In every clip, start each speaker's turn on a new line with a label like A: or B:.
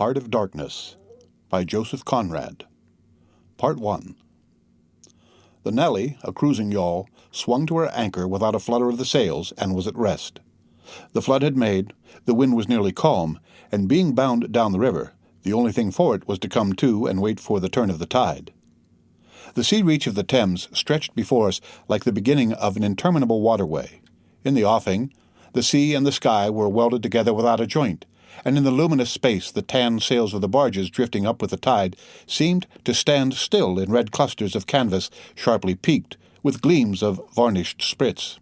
A: Heart of Darkness by Joseph Conrad. Part 1. The Nellie, a cruising yawl, swung to her anchor without a flutter of the sails and was at rest. The flood had made, the wind was nearly calm, and being bound down the river, the only thing for it was to come to and wait for the turn of the tide. The sea reach of the Thames stretched before us like the beginning of an interminable waterway. In the offing, the sea and the sky were welded together without a joint, and in the luminous space the tan sails of the barges drifting up with the tide seemed to stand still in red clusters of canvas sharply peaked, with gleams of varnished sprits.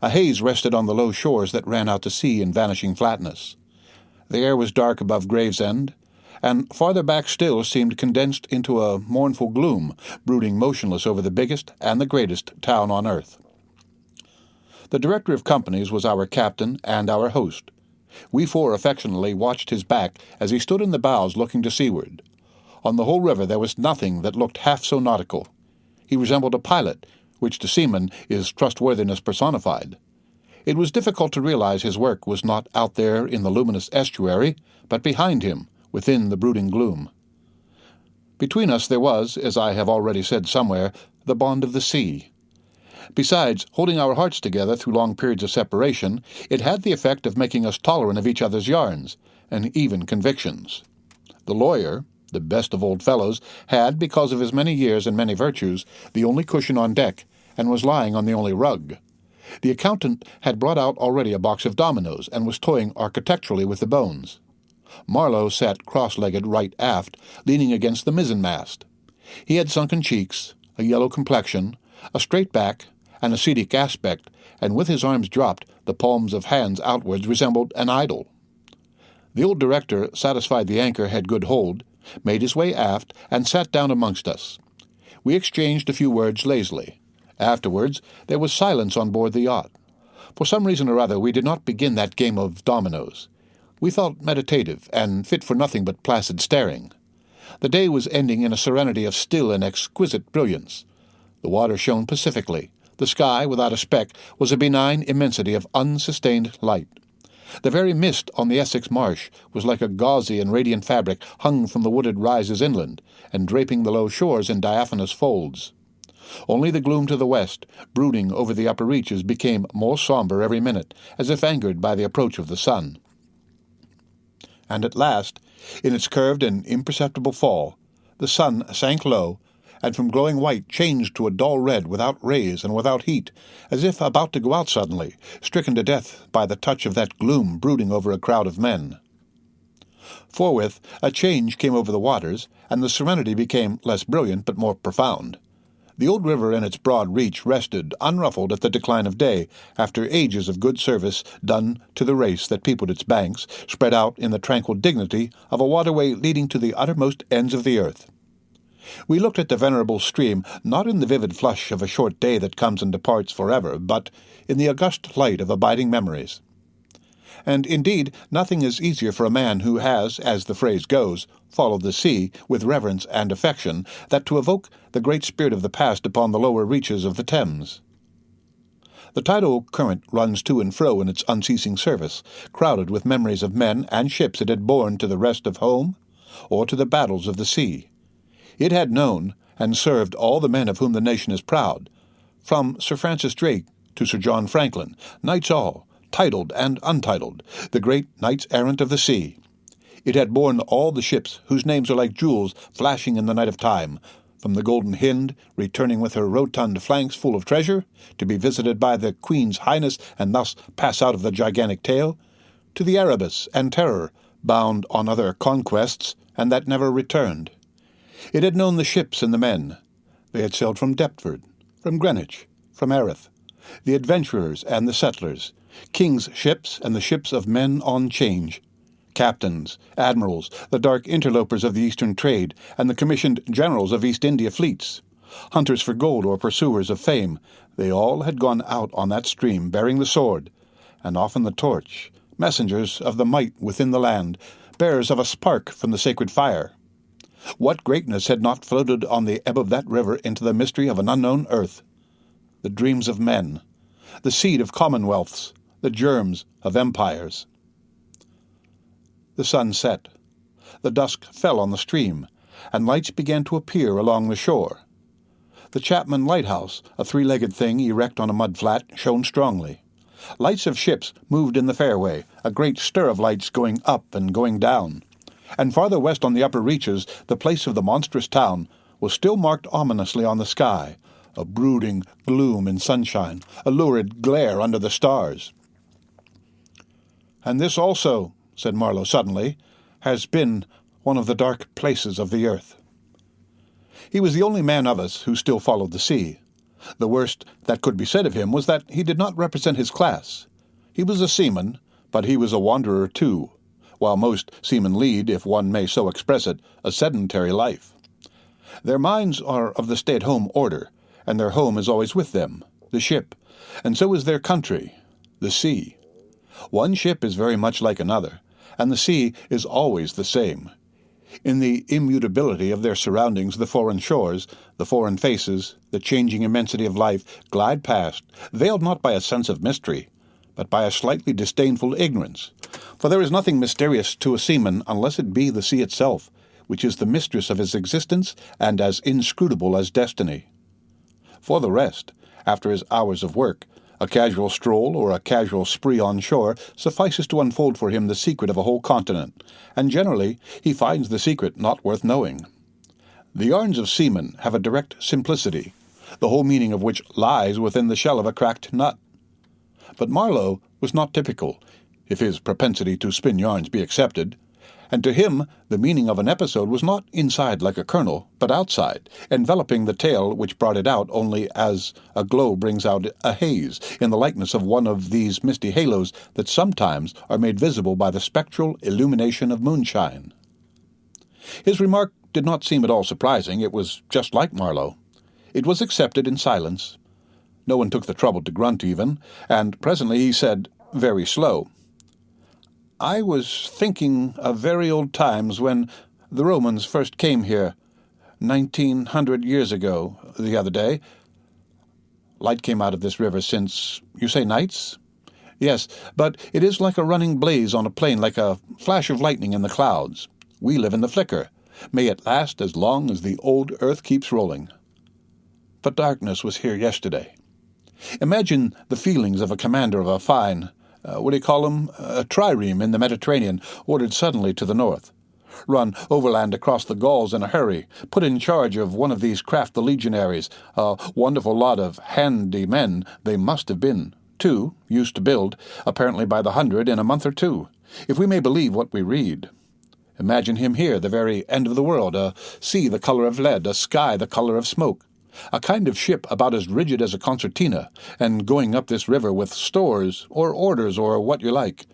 A: A haze rested on the low shores that ran out to sea in vanishing flatness. The air was dark above Gravesend, and farther back still seemed condensed into a mournful gloom, brooding motionless over the biggest and the greatest town on earth. The director of companies was our captain and our host. We four affectionately watched his back as he stood in the bows looking to seaward. On the whole river there was nothing that looked half so nautical. He resembled a pilot, which to seamen is trustworthiness personified. It was difficult to realize his work was not out there in the luminous estuary, but behind him, within the brooding gloom. Between us there was, as I have already said somewhere, the bond of the sea. Besides, holding our hearts together through long periods of separation, it had the effect of making us tolerant of each other's yarns, and even convictions. The lawyer, the best of old fellows, had, because of his many years and many virtues, the only cushion on deck, and was lying on the only rug. The accountant had brought out already a box of dominoes, and was toying architecturally with the bones. Marlow sat cross-legged right aft, leaning against the mizzen-mast. He had sunken cheeks, a yellow complexion, a straight back, an ascetic aspect, and with his arms dropped, the palms of hands outwards resembled an idol. The old director, satisfied the anchor had good hold, made his way aft, and sat down amongst us. We exchanged a few words lazily. Afterwards there was silence on board the yacht. For some reason or other we did not begin that game of dominoes. We felt meditative, and fit for nothing but placid staring. The day was ending in a serenity of still and exquisite brilliance. The water shone pacifically. The sky, without a speck, was a benign immensity of unsustained light. The very mist on the Essex marsh was like a gauzy and radiant fabric hung from the wooded rises inland, and draping the low shores in diaphanous folds. Only the gloom to the west, brooding over the upper reaches, became more sombre every minute, as if angered by the approach of the sun. And at last, in its curved and imperceptible fall, the sun sank low, and from glowing white changed to a dull red without rays and without heat, as if about to go out suddenly, stricken to death by the touch of that gloom brooding over a crowd of men. Forthwith a change came over the waters, and the serenity became less brilliant but more profound. The old river in its broad reach rested unruffled at the decline of day, after ages of good service done to the race that peopled its banks, spread out in the tranquil dignity of a waterway leading to the uttermost ends of the earth. We looked at the venerable stream not in the vivid flush of a short day that comes and departs forever, but in the august light of abiding memories. And indeed nothing is easier for a man who has, as the phrase goes, followed the sea with reverence and affection, than to evoke the great spirit of the past upon the lower reaches of the Thames. The tidal current runs to and fro in its unceasing service, crowded with memories of men and ships it had borne to the rest of home, or to the battles of the sea. It had known and served all the men of whom the nation is proud, from Sir Francis Drake to Sir John Franklin, knights all, titled and untitled, the great knights-errant of the sea. It had borne all the ships whose names are like jewels flashing in the night of time, from the Golden Hind, returning with her rotund flanks full of treasure, to be visited by the Queen's Highness and thus pass out of the gigantic tale, to the Erebus and Terror, bound on other conquests, and that never returned. It had known the ships and the men. They had sailed from Deptford, from Greenwich, from Erith, the adventurers and the settlers, kings' ships and the ships of men on change, captains, admirals, the dark interlopers of the Eastern trade, and the commissioned generals of East India fleets, hunters for gold or pursuers of fame. They all had gone out on that stream bearing the sword, and often the torch, messengers of the might within the land, bearers of a spark from the sacred fire. What greatness had not floated on the ebb of that river into the mystery of an unknown earth? The dreams of men, the seed of commonwealths, the germs of empires. The sun set. The dusk fell on the stream, and lights began to appear along the shore. The Chapman lighthouse, a three-legged thing erect on a mud-flat, shone strongly. Lights of ships moved in the fairway, a great stir of lights going up and going down. And farther west on the upper reaches, the place of the monstrous town was still marked ominously on the sky, a brooding gloom in sunshine, a lurid glare under the stars. "And this also," said Marlow suddenly, "has been one of the dark places of the earth." He was the only man of us who still followed the sea. The worst that could be said of him was that he did not represent his class. He was a seaman, but he was a wanderer too, while most seamen lead, if one may so express it, a sedentary life. Their minds are of the stay-at-home order, and their home is always with them, the ship, and so is their country, the sea. One ship is very much like another, and the sea is always the same. In the immutability of their surroundings, the foreign shores, the foreign faces, the changing immensity of life glide past, veiled not by a sense of mystery, but by a slightly disdainful ignorance. For there is nothing mysterious to a seaman unless it be the sea itself, which is the mistress of his existence and as inscrutable as destiny. For the rest, after his hours of work, a casual stroll or a casual spree on shore suffices to unfold for him the secret of a whole continent, and generally he finds the secret not worth knowing. The yarns of seamen have a direct simplicity, the whole meaning of which lies within the shell of a cracked nut. But Marlow was not typical, if his propensity to spin yarns be accepted, and to him the meaning of an episode was not inside like a kernel, but outside, enveloping the tale which brought it out only as a glow brings out a haze, in the likeness of one of these misty halos that sometimes are made visible by the spectral illumination of moonshine. His remark did not seem at all surprising. It was just like Marlow. It was accepted in silence. No one took the trouble to grunt even, and presently he said, very slow, "I was thinking of very old times when the Romans first came here, 1900 years ago, the other day. Light came out of this river since, you say nights? Yes, but it is like a running blaze on a plain, like a flash of lightning in the clouds. We live in the flicker. May it last as long as the old earth keeps rolling. But darkness was here yesterday. Imagine the feelings of a commander of a fine, what do you call them, a trireme in the Mediterranean, ordered suddenly to the north. Run overland across the Gauls in a hurry, put in charge of one of these craft the legionaries, a wonderful lot of handy men they must have been, too, used to build, apparently by the hundred in a month or two, if we may believe what we read. Imagine him here, the very end of the world, a sea the color of lead, a sky the color of smoke, a kind of ship about as rigid as a concertina, and going up this river with stores, or orders, or what you like.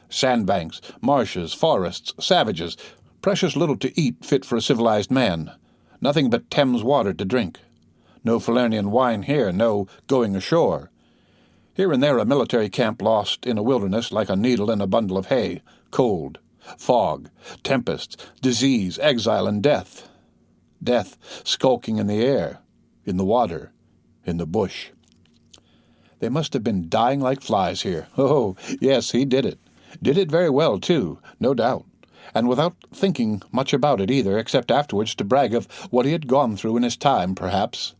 A: Sandbanks, marshes, forests, savages, precious little to eat fit for a civilized man, nothing but Thames water to drink. No Falernian wine here, no going ashore. Here and there a military camp lost in a wilderness like a needle in a bundle of hay, cold, fog, tempests, disease, exile, and death. Death skulking in the air, in the water, in the bush. They must have been dying like flies here. Oh, yes, he did it. Did it very well, too, no doubt, and without thinking much about it either, except afterwards to brag of what he had gone through in his time, perhaps.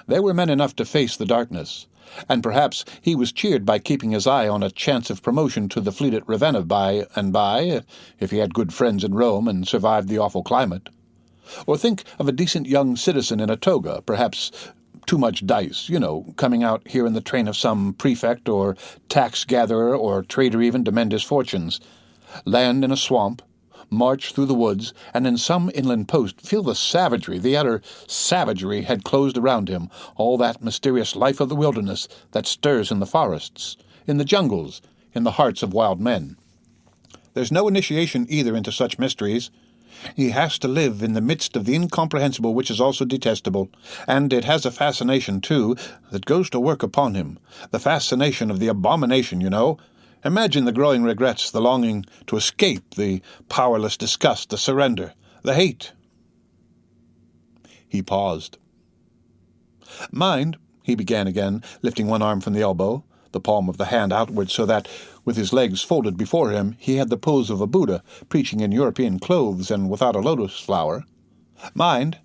A: They were men enough to face the darkness, and perhaps he was cheered by keeping his eye on a chance of promotion to the fleet at Ravenna by and by, if he had good friends in Rome and survived the awful climate. Or think of a decent young citizen in a toga, perhaps too much dice, coming out here in the train of some prefect or tax-gatherer or trader even to mend his fortunes. Land in a swamp, march through the woods, and in some inland post feel the savagery, the utter savagery had closed around him, all that mysterious life of the wilderness that stirs in the forests, in the jungles, in the hearts of wild men. There's no initiation either into such mysteries. He has to live in the midst of the incomprehensible, which is also detestable, and it has a fascination, too, that goes to work upon him, the fascination of the abomination, Imagine the growing regrets, the longing to escape, the powerless disgust, the surrender, the hate. He paused. "Mind," he began again, lifting one arm from the elbow, the palm of the hand outward so that, With his legs folded before him, he had the pose of a Buddha, preaching in European clothes and without a lotus flower. Mind,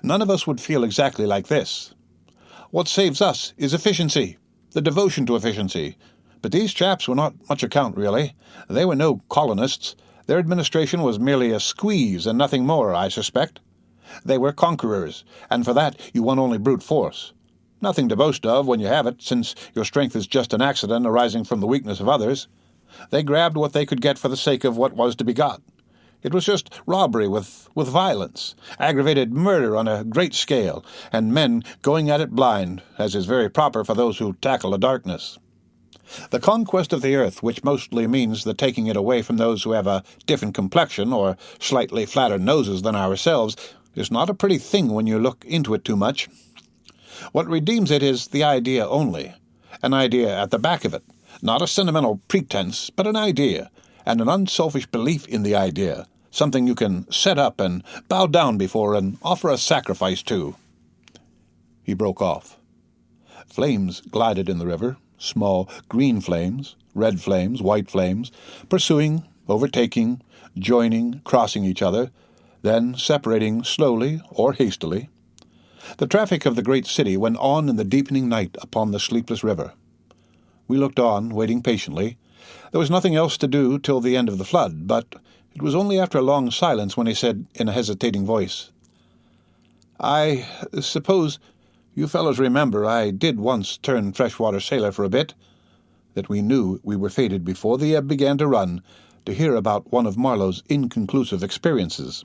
A: none of us would feel exactly like this. What saves us is efficiency, the devotion to efficiency. But these chaps were not much account, really. They were no colonists. Their administration was merely a squeeze and nothing more, I suspect. They were conquerors, and for that you won only brute force. Nothing to boast of when you have it, since your strength is just an accident arising from the weakness of others. They grabbed what they could get for the sake of what was to be got. It was just robbery with violence, aggravated murder on a great scale, and men going at it blind, as is very proper for those who tackle the darkness. The conquest of the earth, which mostly means the taking it away from those who have a different complexion or slightly flatter noses than ourselves, is not a pretty thing when you look into it too much. What redeems it is the idea only, an idea at the back of it, not a sentimental pretense, but an idea, and an unselfish belief in the idea, something you can set up and bow down before and offer a sacrifice to. He broke off. Flames glided in the river, small green flames, red flames, white flames, pursuing, overtaking, joining, crossing each other, then separating slowly or hastily. The traffic of the great city went on in the deepening night upon the sleepless river. We looked on, waiting patiently. There was nothing else to do till the end of the flood, but it was only after a long silence when he said in a hesitating voice, "I suppose you fellows remember I did once turn freshwater sailor for a bit," that we knew we were fated before the ebb began to run to hear about one of Marlow's inconclusive experiences.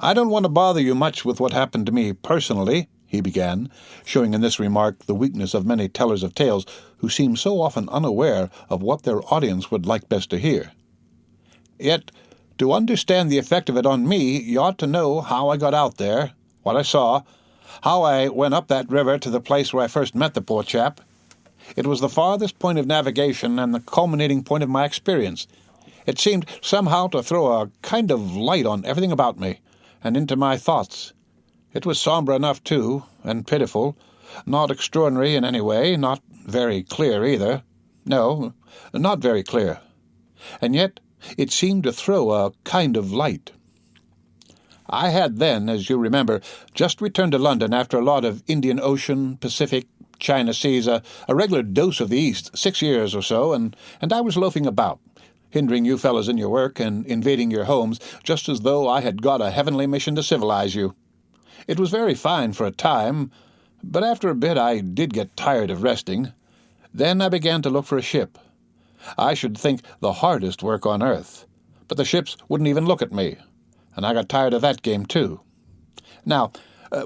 A: "I don't want to bother you much with what happened to me personally," he began, showing in this remark the weakness of many tellers of tales who seem so often unaware of what their audience would like best to hear. "Yet, to understand the effect of it on me, you ought to know how I got out there, what I saw, how I went up that river to the place where I first met the poor chap. It was the farthest point of navigation and the culminating point of my experience. It seemed somehow to throw a kind of light on everything about me, and into my thoughts. It was sombre enough, too, and pitiful, not extraordinary in any way, not very clear either. No, not very clear. And yet it seemed to throw a kind of light. I had then, as you remember, just returned to London after a lot of Indian Ocean, Pacific, China seas, a regular dose of the East, 6 years or so, and I was loafing about, hindering you fellows in your work and invading your homes, just as though I had got a heavenly mission to civilize you. It was very fine for a time, but after a bit I did get tired of resting. Then I began to look for a ship. I should think the hardest work on earth, but the ships wouldn't even look at me, and I got tired of that game too. Now,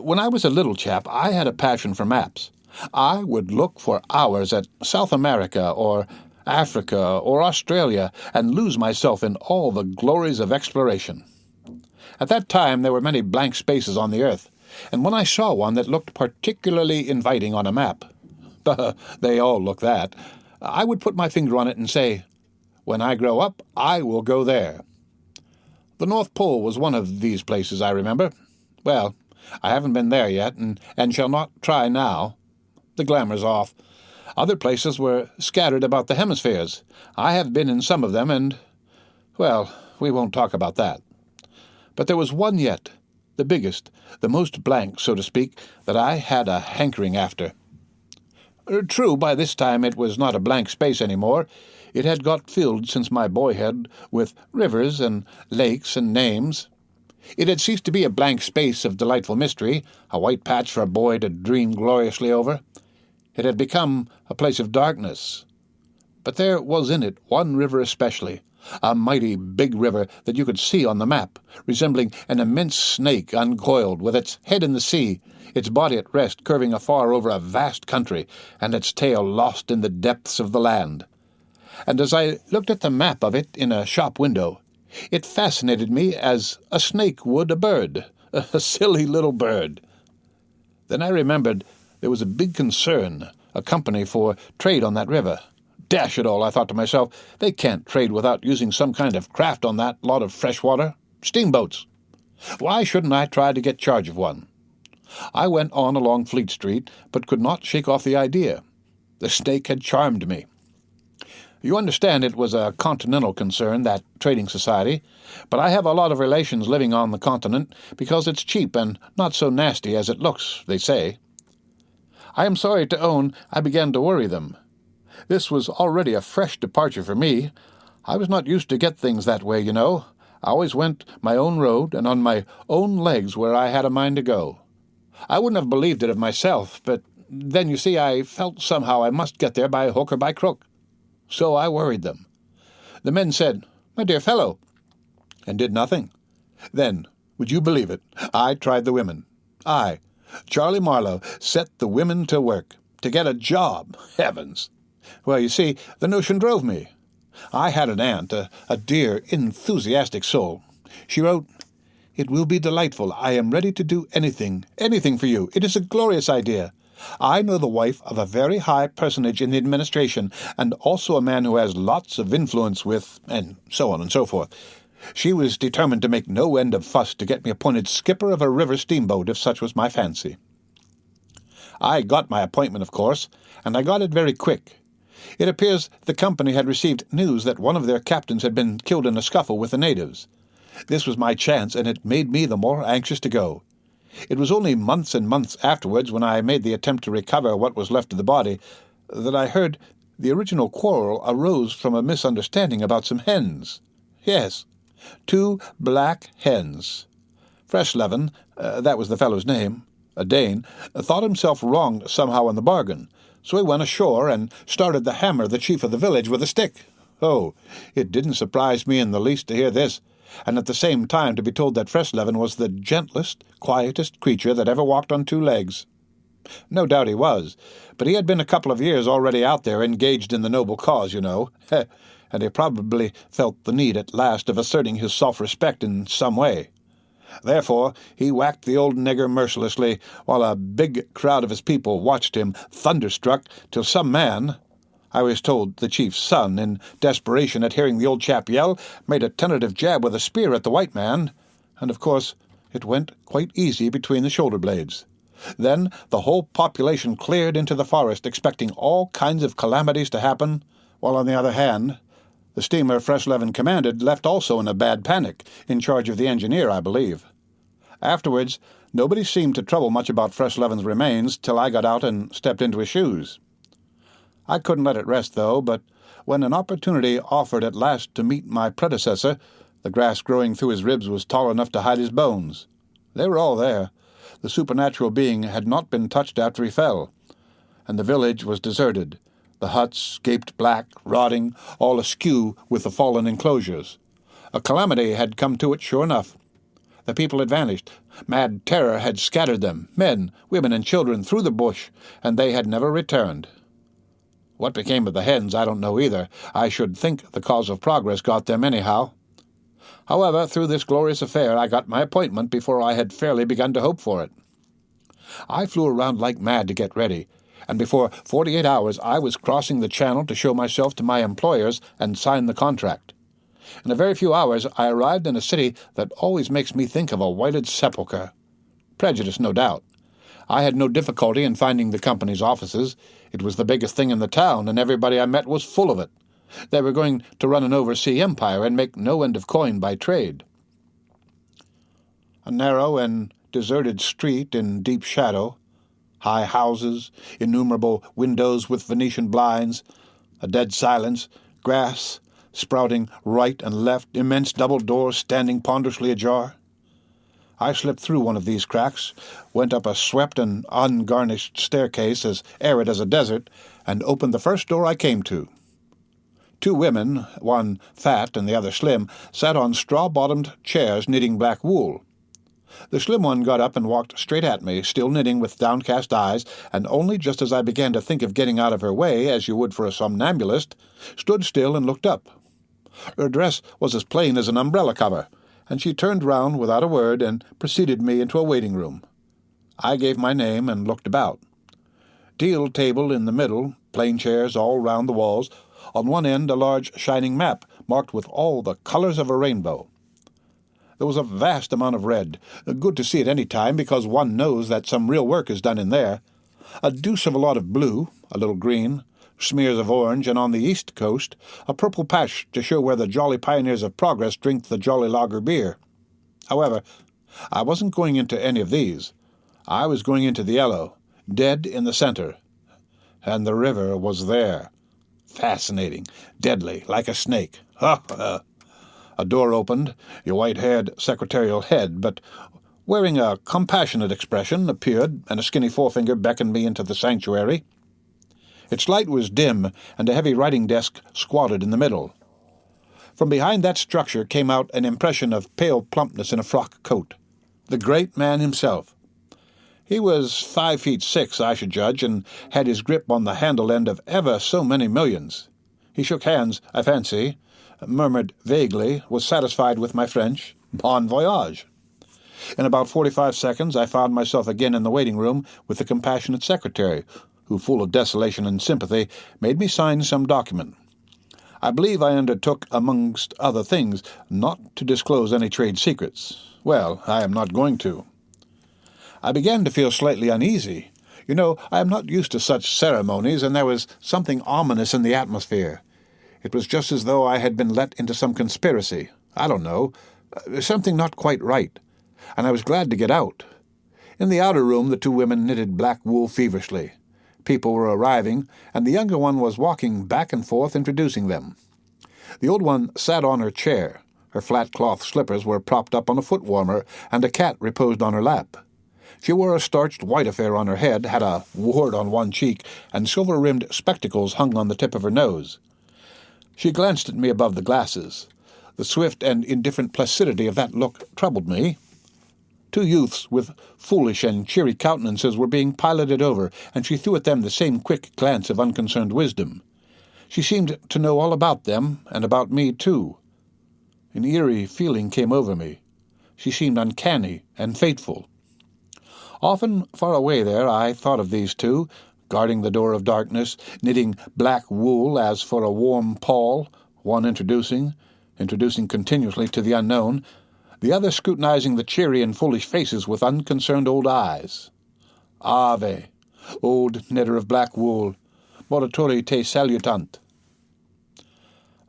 A: when I was a little chap, I had a passion for maps. I would look for hours at South America or Africa or Australia, and lose myself in all the glories of exploration. At that time there were many blank spaces on the earth, and when I saw one that looked particularly inviting on a map, they all look that, I would put my finger on it and say, "When I grow up, I will go there." The North Pole was one of these places, I remember. Well, I haven't been there yet, and shall not try now. The glamour's off. Other places were scattered about the hemispheres. I have been in some of them, and, well, we won't talk about that. But there was one yet, the biggest, the most blank, so to speak, that I had a hankering after. True, by this time it was not a blank space any more. It had got filled since my boyhood with rivers and lakes and names. It had ceased to be a blank space of delightful mystery, a white patch for a boy to dream gloriously over. It had become a place of darkness. But there was in it one river especially, a mighty big river that you could see on the map, resembling an immense snake uncoiled, with its head in the sea, its body at rest curving afar over a vast country, and its tail lost in the depths of the land. And as I looked at the map of it in a shop window, it fascinated me as a snake would a bird, a silly little bird. Then I remembered there was a big concern, a company for trade on that river. Dash it all, I thought to myself, they can't trade without using some kind of craft on that lot of fresh water. Steamboats. Why shouldn't I try to get charge of one? I went on along Fleet Street, but could not shake off the idea. The snake had charmed me. You understand it was a continental concern, that trading society, but I have a lot of relations living on the continent because it's cheap and not so nasty as it looks, they say. I am sorry to own I began to worry them. This was already a fresh departure for me. I was not used to get things that way, you know. I always went my own road and on my own legs where I had a mind to go. I wouldn't have believed it of myself, but then, you see, I felt somehow I must get there by hook or by crook. So I worried them. The men said, "My dear fellow," and did nothing. Then, would you believe it, I tried the women. I, Charlie Marlow, set the women to work, to get a job. Heavens! Well, you see, the notion drove me. I had an aunt, a dear, enthusiastic soul. She wrote, "It will be delightful. I am ready to do anything for you. It is a glorious idea. I know the wife of a very high personage in the administration, and also a man who has lots of influence with," and so on and so forth. She was determined to make no end of fuss to get me appointed skipper of a river steamboat, if such was my fancy. I got my appointment, of course, and I got it very quick. It appears the company had received news that one of their captains had been killed in a scuffle with the natives. This was my chance, and it made me the more anxious to go. It was only months and months afterwards, when I made the attempt to recover what was left of the body, that I heard the original quarrel arose from a misunderstanding about some hens. Yes, 2 black hens. Freshlevin, that was the fellow's name, a Dane, thought himself wronged somehow in the bargain, so he went ashore and started to hammer the chief of the village with a stick. Oh, it didn't surprise me in the least to hear this, and at the same time to be told that Freshlevin was the gentlest, quietest creature that ever walked on 2 legs. No doubt he was, but he had been a couple of years already out there, engaged in the noble cause, you know, and he probably felt the need at last of asserting his self-respect in some way. Therefore he whacked the old nigger mercilessly, while a big crowd of his people watched him, thunderstruck, till some man, I was told the chief's son, in desperation at hearing the old chap yell, made a tentative jab with a spear at the white man, and of course it went quite easy between the shoulder blades. Then the whole population cleared into the forest, expecting all kinds of calamities to happen, while on the other hand, the steamer Freshlevin commanded left also in a bad panic, in charge of the engineer, I believe. Afterwards, nobody seemed to trouble much about Freshlevin's remains till I got out and stepped into his shoes. I couldn't let it rest, though, but when an opportunity offered at last to meet my predecessor, the grass growing through his ribs was tall enough to hide his bones. They were all there. The supernatural being had not been touched after he fell, and the village was deserted. The huts gaped black, rotting, all askew with the fallen enclosures. A calamity had come to it, sure enough. The people had vanished. Mad terror had scattered them, men, women, and children, through the bush, and they had never returned. What became of the hens, I don't know either. I should think the cause of progress got them anyhow. However, through this glorious affair I got my appointment before I had fairly begun to hope for it. I flew around like mad to get ready, and before 48 hours I was crossing the channel to show myself to my employers and sign the contract. In a very few hours I arrived in a city that always makes me think of a whited sepulchre. Prejudice, no doubt. I had no difficulty in finding the company's offices. It was the biggest thing in the town, and everybody I met was full of it. They were going to run an oversea empire and make no end of coin by trade. A narrow and deserted street in deep shadow, high houses, innumerable windows with Venetian blinds, a dead silence, grass sprouting right and left, immense double doors standing ponderously ajar. I slipped through one of these cracks, went up a swept and ungarnished staircase as arid as a desert, and opened the first door I came to. 2 women, one fat and the other slim, sat on straw-bottomed chairs knitting black wool. The slim one got up and walked straight at me, still knitting with downcast eyes, and only just as I began to think of getting out of her way, as you would for a somnambulist, stood still and looked up. Her dress was as plain as an umbrella cover, and she turned round without a word and preceded me into a waiting room. I gave my name and looked about. Deal table in the middle, plain chairs all round the walls, on one end a large shining map marked with all the colours of a rainbow. There was a vast amount of red, good to see at any time because one knows that some real work is done in there, a deuce of a lot of blue, a little green, smears of orange, and on the east coast, a purple patch to show where the jolly pioneers of progress drink the jolly lager beer. However, I wasn't going into any of these. I was going into the yellow, dead in the center. And the river was there. Fascinating, deadly, like a snake. Ha, ha. A door opened, your white-haired secretarial head, but wearing a compassionate expression, appeared, and a skinny forefinger beckoned me into the sanctuary. Its light was dim, and a heavy writing desk squatted in the middle. From behind that structure came out an impression of pale plumpness in a frock coat. The great man himself. He was 5'6", I should judge, and had his grip on the handle end of ever so many millions. He shook hands, I fancy, murmured vaguely, was satisfied with my French. Bon voyage. In about 45 seconds I found myself again in the waiting room with the compassionate secretary, who, full of desolation and sympathy, made me sign some document. I believe I undertook, amongst other things, not to disclose any trade secrets. Well, I am not going to. I began to feel slightly uneasy. You know, I am not used to such ceremonies, and there was something ominous in the atmosphere. It was just as though I had been let into some conspiracy. I don't know. Something not quite right. And I was glad to get out. In the outer room the two women knitted black wool feverishly. People were arriving, and the younger one was walking back and forth introducing them. The old one sat on her chair. Her flat cloth slippers were propped up on a foot-warmer, and a cat reposed on her lap. She wore a starched white affair on her head, had a wart on one cheek, and silver-rimmed spectacles hung on the tip of her nose. She glanced at me above the glasses. The swift and indifferent placidity of that look troubled me. Two youths with foolish and cheery countenances were being piloted over, and she threw at them the same quick glance of unconcerned wisdom. She seemed to know all about them, and about me, too. An eerie feeling came over me. She seemed uncanny and fateful. Often, far away there, I thought of these two, guarding the door of darkness, knitting black wool as for a warm pall, one introducing continuously to the unknown, the other scrutinizing the cheery and foolish faces with unconcerned old eyes. Ave, old knitter of black wool, morituri te salutant.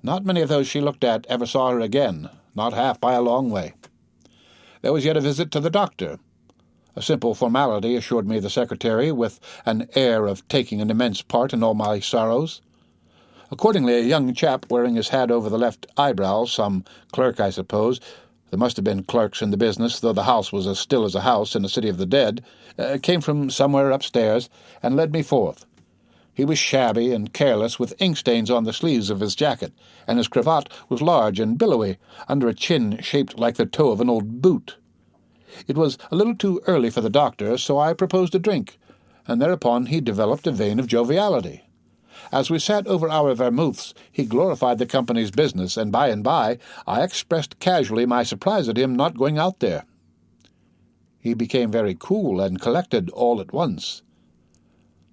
A: Not many of those she looked at ever saw her again, not half by a long way. There was yet a visit to the doctor. A simple formality, assured me the secretary, with an air of taking an immense part in all my sorrows. Accordingly, a young chap wearing his hat over the left eyebrow, some clerk, I suppose, there must have been clerks in the business, though the house was as still as a house in a city of the dead, came from somewhere upstairs and led me forth. He was shabby and careless, with ink stains on the sleeves of his jacket, and his cravat was large and billowy, under a chin shaped like the toe of an old boot. It was a little too early for the doctor, so I proposed a drink, and thereupon he developed a vein of joviality. As we sat over our vermouths, he glorified the company's business, and by I expressed casually my surprise at him not going out there. He became very cool and collected all at once.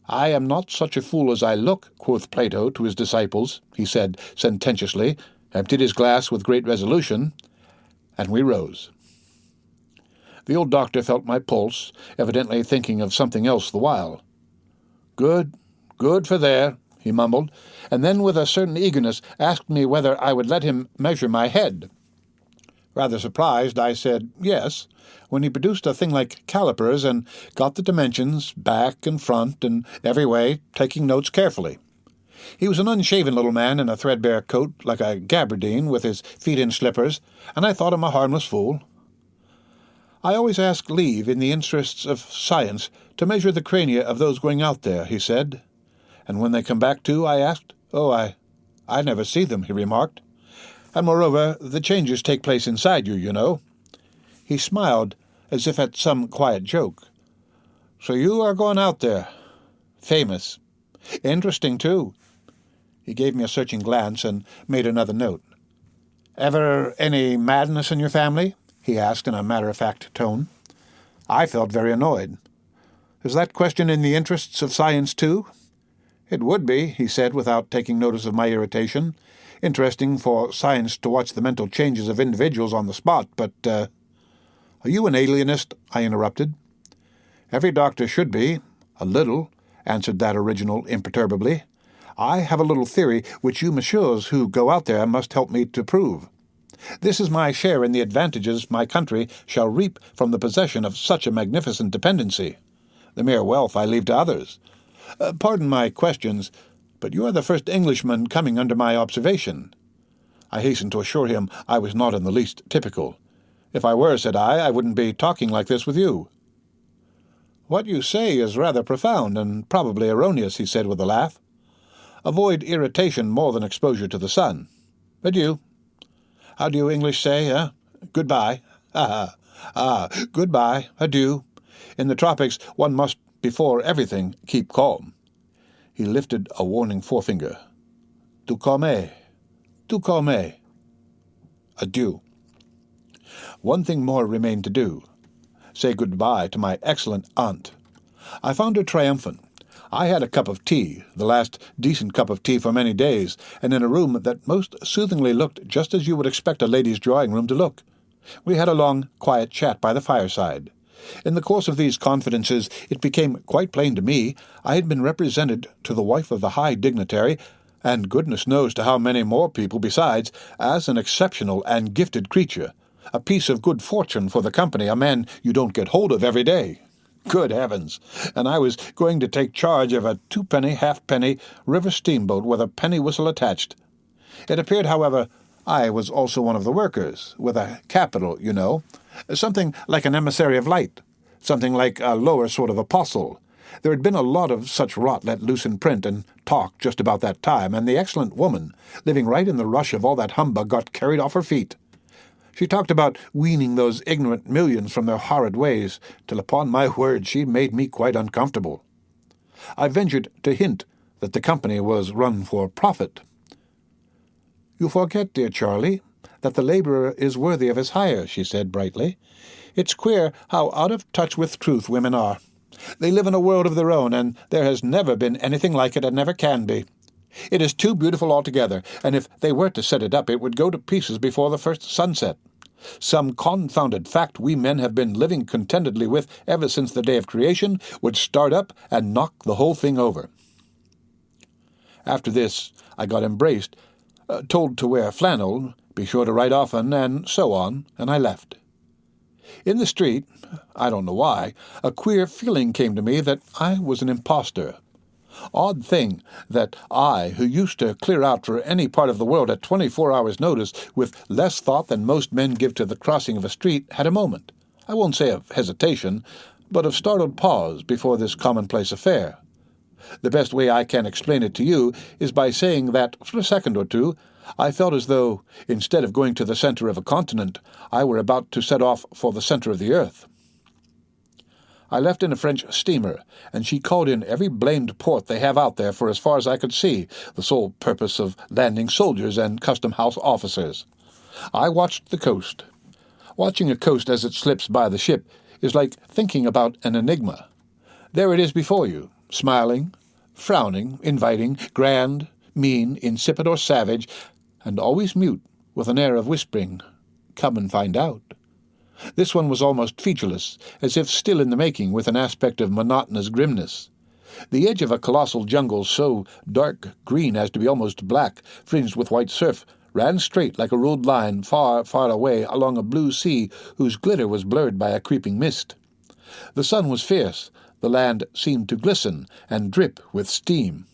A: "I am not such a fool as I look," quoth Plato to his disciples, he said sententiously, emptied his glass with great resolution, and we rose. The old doctor felt my pulse, evidently thinking of something else the while. Good for there," he mumbled, and then with a certain eagerness asked me whether I would let him measure my head. Rather surprised, I said yes, when he produced a thing like calipers and got the dimensions, back and front and every way, taking notes carefully. He was an unshaven little man in a threadbare coat like a gabardine with his feet in slippers, and I thought him a harmless fool. "I always ask leave, in the interests of science, to measure the crania of those going out there," he said. "And when they come back too?" I asked. "Oh, I never see them," he remarked. "And moreover, the changes take place inside you, you know." He smiled, as if at some quiet joke. "So you are going out there. Famous. Interesting, too." He gave me a searching glance and made another note. "Ever any madness in your family?" he asked in a matter-of-fact tone. I felt very annoyed. "Is that question in the interests of science, too?" "It would be," he said, without taking notice of my irritation. "Interesting for science to watch the mental changes of individuals on the spot, but, Are you an alienist?" I interrupted. "Every doctor should be, a little," answered that original imperturbably. I have a little theory which you messieurs who go out there must help me to prove. This is my share in the advantages my country shall reap from the possession of such a magnificent dependency. The mere wealth I leave to others. Pardon my questions, but you are the first Englishman coming under my observation. I hastened to assure him I was not in the least typical. If I were, said I wouldn't be talking like this with you. What you say is rather profound and probably erroneous, he said with a laugh. Avoid irritation more than exposure to the sun. Adieu. How do you English say, eh? Goodbye. Goodbye. Adieu. In the tropics, one must, before everything, keep calm. He lifted a warning forefinger. Tu calme. Tu calme. Adieu. One thing more remained to do. Say goodbye to my excellent aunt. I found her triumphant. I had a cup of tea, the last decent cup of tea for many days, and in a room that most soothingly looked just as you would expect a lady's drawing-room to look. We had a long, quiet chat by the fireside. In the course of these confidences it became quite plain to me I had been represented to the wife of the high dignitary, and goodness knows to how many more people besides, as an exceptional and gifted creature, a piece of good fortune for the company, a man you don't get hold of every day. Good heavens! And I was going to take charge of a two-penny, half-penny river steamboat with a penny whistle attached. It appeared, however, I was also one of the workers, with a capital, you know, something like an emissary of light, something like a lower sort of apostle. There had been a lot of such rot let loose in print and talk just about that time, and the excellent woman, living right in the rush of all that humbug, got carried off her feet. She talked about weaning those ignorant millions from their horrid ways, till upon my word she made me quite uncomfortable. I ventured to hint that the company was run for profit. You forget, dear Charlie, that the laborer is worthy of his hire, she said brightly. It's queer how out of touch with truth women are. They live in a world of their own, and there has never been anything like it and never can be. It is too beautiful altogether, and if they were to set it up it would go to pieces before the first sunset. Some confounded fact we men have been living contentedly with ever since the day of creation would start up and knock the whole thing over. After this I got embraced, told to wear flannel, be sure to write often, and so on, and I left. In the street, I don't know why, a queer feeling came to me that I was an impostor. Odd thing that I, who used to clear out for any part of the world at 24 hours' notice with less thought than most men give to the crossing of a street, had a moment, I won't say of hesitation, but of startled pause before this commonplace affair. The best way I can explain it to you is by saying that, for a second or two, I felt as though, instead of going to the center of a continent, I were about to set off for the center of the earth. I left in a French steamer, and she called in every blamed port they have out there for as far as I could see, the sole purpose of landing soldiers and custom-house officers. I watched the coast. Watching a coast as it slips by the ship is like thinking about an enigma. There it is before you, smiling, frowning, inviting, grand, mean, insipid or savage, and always mute, with an air of whispering, "Come and find out." This one was almost featureless, as if still in the making, with an aspect of monotonous grimness. The edge of a colossal jungle so dark green as to be almost black, fringed with white surf, ran straight like a ruled line far, far away along a blue sea whose glitter was blurred by a creeping mist. The sun was fierce, the land seemed to glisten and drip with steam.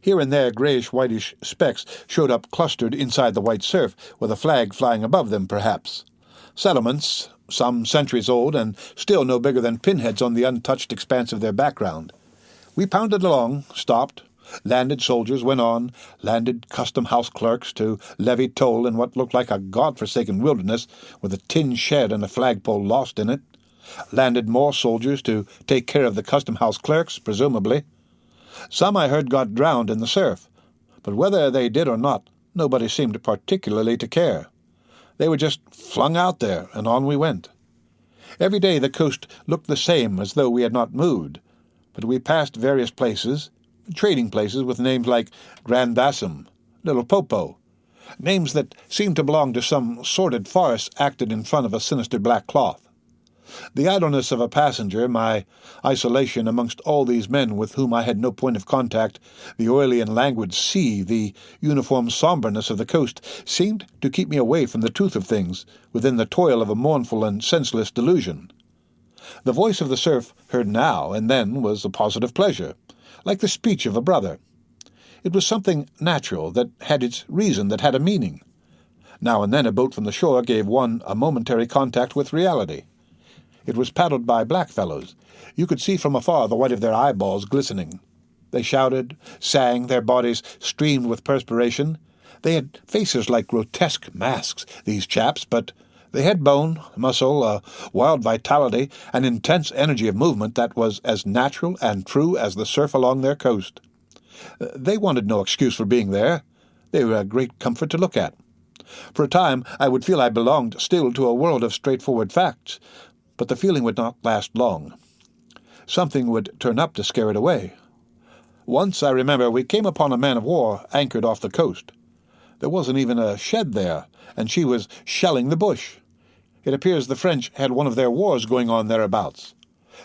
A: Here and there greyish-whitish specks showed up clustered inside the white surf, with a flag flying above them, perhaps. Settlements, some centuries old, and still no bigger than pinheads on the untouched expanse of their background. We pounded along, stopped, landed soldiers, went on, landed custom-house clerks to levy toll in what looked like a god-forsaken wilderness, with a tin shed and a flagpole lost in it, landed more soldiers to take care of the custom-house clerks, presumably. Some I heard got drowned in the surf, but whether they did or not, nobody seemed particularly to care. They were just flung out there, and on we went. Every day the coast looked the same, as though we had not moved, but we passed various places, trading places with names like Grand Bassam, Little Popo, names that seemed to belong to some sordid farce acted in front of a sinister black cloth. The idleness of a passenger, my isolation amongst all these men with whom I had no point of contact, the oily and languid sea, the uniform sombreness of the coast, seemed to keep me away from the truth of things, within the toil of a mournful and senseless delusion. The voice of the surf, heard now and then, was a positive pleasure, like the speech of a brother. It was something natural, that had its reason, that had a meaning. Now and then a boat from the shore gave one a momentary contact with reality. It was paddled by blackfellows. You could see from afar the white of their eyeballs glistening. They shouted, sang, their bodies streamed with perspiration. They had faces like grotesque masks, these chaps, but they had bone, muscle, a wild vitality, an intense energy of movement that was as natural and true as the surf along their coast. They wanted no excuse for being there. They were a great comfort to look at. For a time I would feel I belonged still to a world of straightforward facts, but the feeling would not last long. Something would turn up to scare it away. Once, I remember, we came upon a man-of-war anchored off the coast. There wasn't even a shed there, and she was shelling the bush. It appears the French had one of their wars going on thereabouts.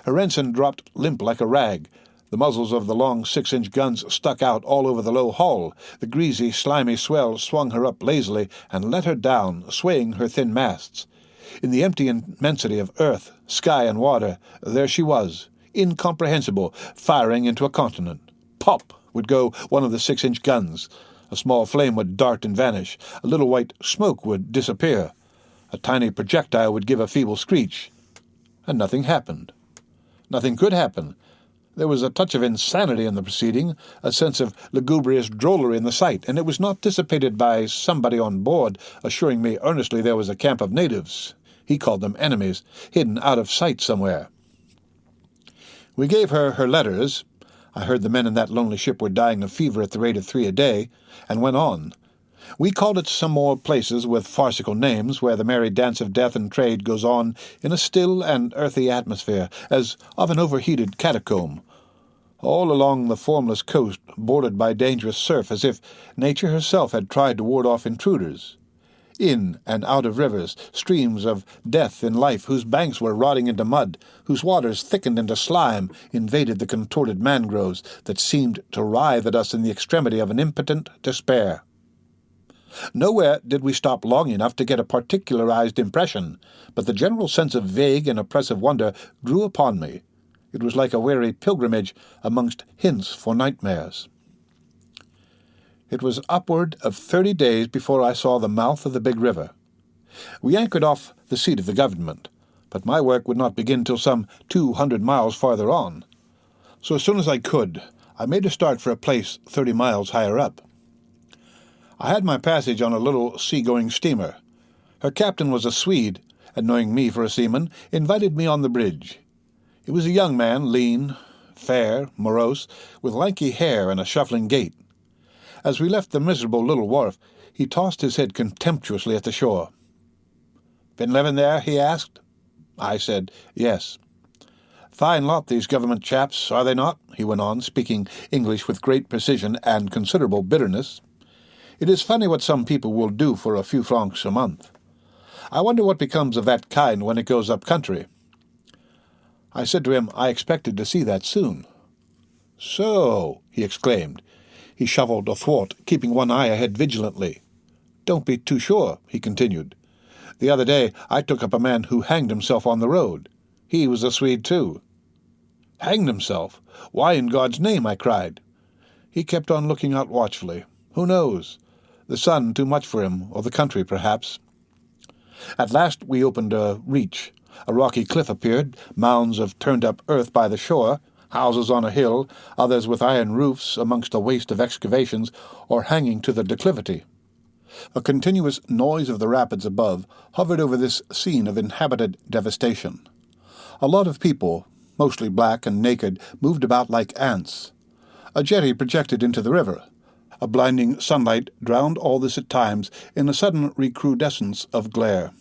A: Her ensign dropped limp like a rag. The muzzles of the long 6-inch guns stuck out all over the low hull. The greasy, slimy swell swung her up lazily and let her down, swaying her thin masts. In the empty immensity of earth, sky, and water, there she was, incomprehensible, firing into a continent. Pop would go one of the 6-inch guns. A small flame would dart and vanish. A little white smoke would disappear. A tiny projectile would give a feeble screech. And nothing happened. Nothing could happen. There was a touch of insanity in the proceeding, a sense of lugubrious drollery in the sight, and it was not dissipated by somebody on board assuring me earnestly there was a camp of natives. He called them enemies, hidden out of sight somewhere. We gave her her letters. I heard the men in that lonely ship were dying of fever at the rate of 3 a day, and went on. We called at some more places with farcical names, where the merry dance of death and trade goes on in a still and earthy atmosphere, as of an overheated catacomb. All along the formless coast, bordered by dangerous surf, as if nature herself had tried to ward off intruders. In and out of rivers, streams of death in life, whose banks were rotting into mud, whose waters thickened into slime, invaded the contorted mangroves that seemed to writhe at us in the extremity of an impotent despair. Nowhere did we stop long enough to get a particularized impression, but the general sense of vague and oppressive wonder grew upon me. It was like a weary pilgrimage amongst hints for nightmares. It was upward of 30 days before I saw the mouth of the big river. We anchored off the seat of the government, but my work would not begin till some 200 miles farther on. So as soon as I could, I made a start for a place 30 miles higher up. I had my passage on a little sea-going steamer. Her captain was a Swede, and knowing me for a seaman, invited me on the bridge. He was a young man, lean, fair, morose, with lanky hair and a shuffling gait. As we left the miserable little wharf, he tossed his head contemptuously at the shore. "Been living there?" he asked. I said, "Yes." "Fine lot, these government chaps, are they not?" he went on, speaking English with great precision and considerable bitterness. "It is funny what some people will do for a few francs a month. I wonder what becomes of that kind when it goes up country." I said to him I expected to see that soon. "So," he exclaimed. He shuffled athwart, keeping one eye ahead vigilantly. "Don't be too sure," he continued. "The other day I took up a man who hanged himself on the road. He was a Swede too." "Hanged himself? Why in God's name?" I cried. He kept on looking out watchfully. Who knows? The sun too much for him, or the country, perhaps. At last we opened a reach. A rocky cliff appeared, mounds of turned-up earth by the shore, houses on a hill, others with iron roofs amongst a waste of excavations, or hanging to the declivity. A continuous noise of the rapids above hovered over this scene of inhabited devastation. A lot of people, mostly black and naked, moved about like ants. A jetty projected into the river. A blinding sunlight drowned all this at times in a sudden recrudescence of glare.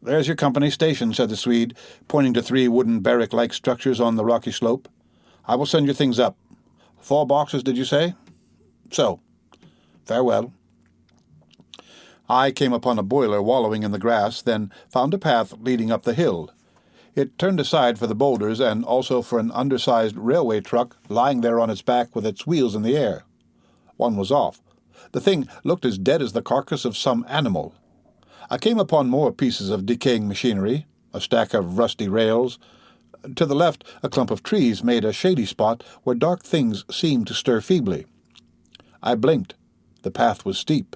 A: "There's your company station," said the Swede, pointing to 3 wooden barrack-like structures on the rocky slope. "I will send your things up. 4 boxes, did you say? So. Farewell." I came upon a boiler wallowing in the grass, then found a path leading up the hill. It turned aside for the boulders and also for an undersized railway truck lying there on its back with its wheels in the air. One was off. The thing looked as dead as the carcass of some animal. I came upon more pieces of decaying machinery, a stack of rusty rails. To the left, a clump of trees made a shady spot where dark things seemed to stir feebly. I blinked. The path was steep.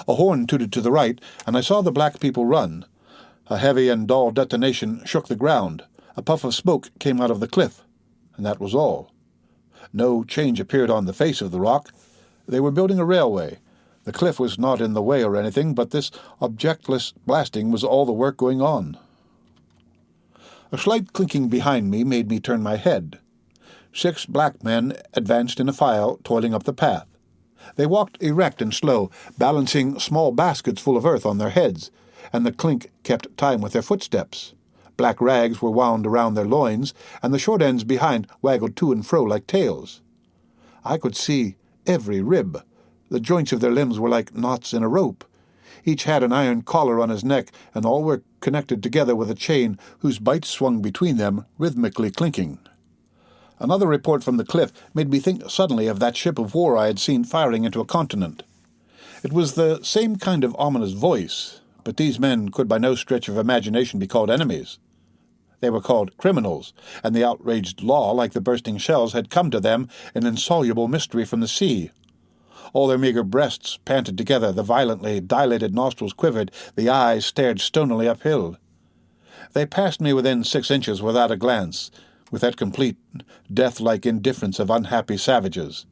A: A horn tooted to the right, and I saw the black people run. A heavy and dull detonation shook the ground. A puff of smoke came out of the cliff, and that was all. No change appeared on the face of the rock. They were building a railway. The cliff was not in the way or anything, but this objectless blasting was all the work going on. A slight clinking behind me made me turn my head. 6 black men advanced in a file, toiling up the path. They walked erect and slow, balancing small baskets full of earth on their heads, and the clink kept time with their footsteps. Black rags were wound around their loins, and the short ends behind waggled to and fro like tails. I could see every rib. The joints of their limbs were like knots in a rope. Each had an iron collar on his neck, and all were connected together with a chain whose bight swung between them, rhythmically clinking. Another report from the cliff made me think suddenly of that ship of war I had seen firing into a continent. It was the same kind of ominous voice, but these men could by no stretch of imagination be called enemies. They were called criminals, and the outraged law, like the bursting shells, had come to them, an insoluble mystery from the sea. All their meagre breasts panted together, the violently dilated nostrils quivered, the eyes stared stonily uphill. They passed me within 6 inches without a glance, with that complete, death-like indifference of unhappy savages.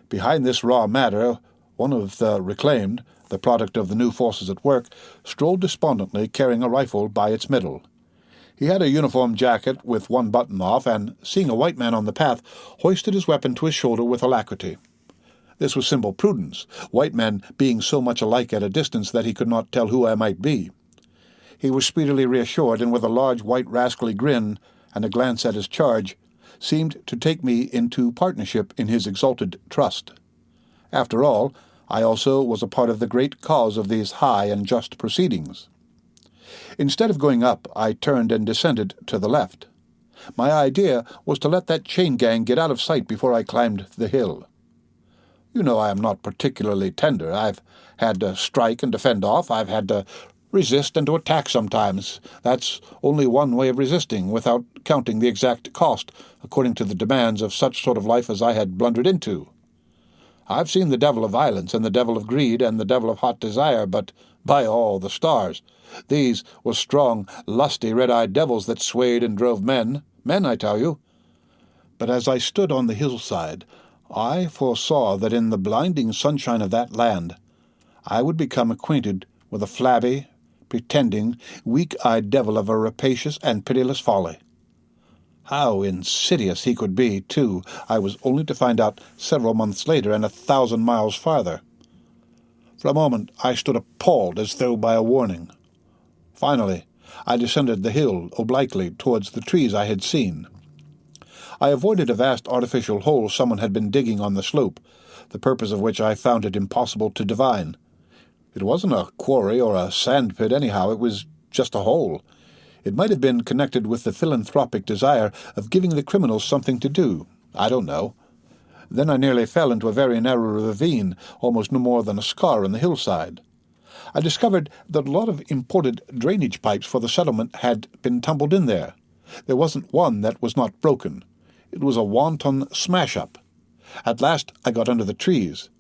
A: Behind this raw matter, one of the reclaimed, the product of the new forces at work, strolled despondently, carrying a rifle by its middle. He had a uniform jacket with one button off, and, seeing a white man on the path, hoisted his weapon to his shoulder with alacrity. This was simple prudence, white men being so much alike at a distance that he could not tell who I might be. He was speedily reassured, and with a large white rascally grin and a glance at his charge, seemed to take me into partnership in his exalted trust. After all, I also was a part of the great cause of these high and just proceedings. Instead of going up, I turned and descended to the left. My idea was to let that chain gang get out of sight before I climbed the hill. You know I am not particularly tender. I've had to strike and to fend off. I've had to resist and to attack sometimes. That's only one way of resisting, without counting the exact cost, according to the demands of such sort of life as I had blundered into. I've seen the devil of violence, and the devil of greed, and the devil of hot desire, but, by all the stars, these were strong, lusty, red-eyed devils that swayed and drove men, I tell you. But as I stood on the hillside, I foresaw that in the blinding sunshine of that land I would become acquainted with a flabby, pretending, weak-eyed devil of a rapacious and pitiless folly. How insidious he could be, too, I was only to find out several months later and 1,000 miles farther. For a moment I stood appalled as though by a warning. Finally, I descended the hill obliquely towards the trees I had seen. I avoided a vast artificial hole someone had been digging on the slope, the purpose of which I found it impossible to divine. It wasn't a quarry or a sand pit anyhow, it was just a hole. It might have been connected with the philanthropic desire of giving the criminals something to do. I don't know. Then I nearly fell into a very narrow ravine, almost no more than a scar on the hillside. I discovered that a lot of imported drainage pipes for the settlement had been tumbled in there. There wasn't one that was not broken. It was a wanton smash-up. At last I got under the trees.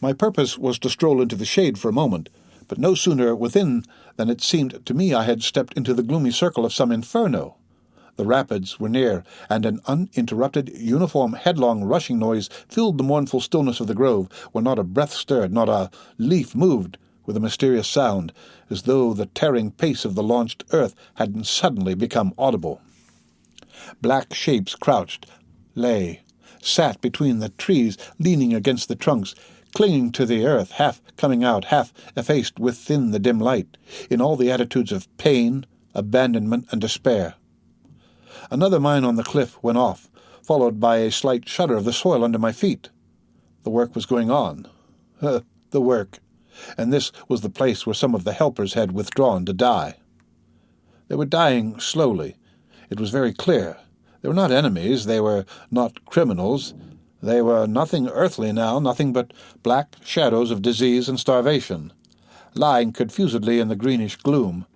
A: My purpose was to stroll into the shade for a moment, but no sooner within than it seemed to me I had stepped into the gloomy circle of some inferno. The rapids were near, and an uninterrupted, uniform, headlong rushing noise filled the mournful stillness of the grove, where not a breath stirred, not a leaf moved, with a mysterious sound, as though the tearing pace of the launched earth had suddenly become audible. Black shapes crouched, lay, sat between the trees, leaning against the trunks, clinging to the earth, half coming out, half effaced within the dim light, in all the attitudes of pain, abandonment, and despair. Another mine on the cliff went off, followed by a slight shudder of the soil under my feet. The work was going on. The work. And this was the place where some of the helpers had withdrawn to die. They were dying slowly, It was very clear. They were not enemies, they were not criminals. They were nothing earthly now, nothing but black shadows of disease and starvation, lying confusedly in the greenish gloom,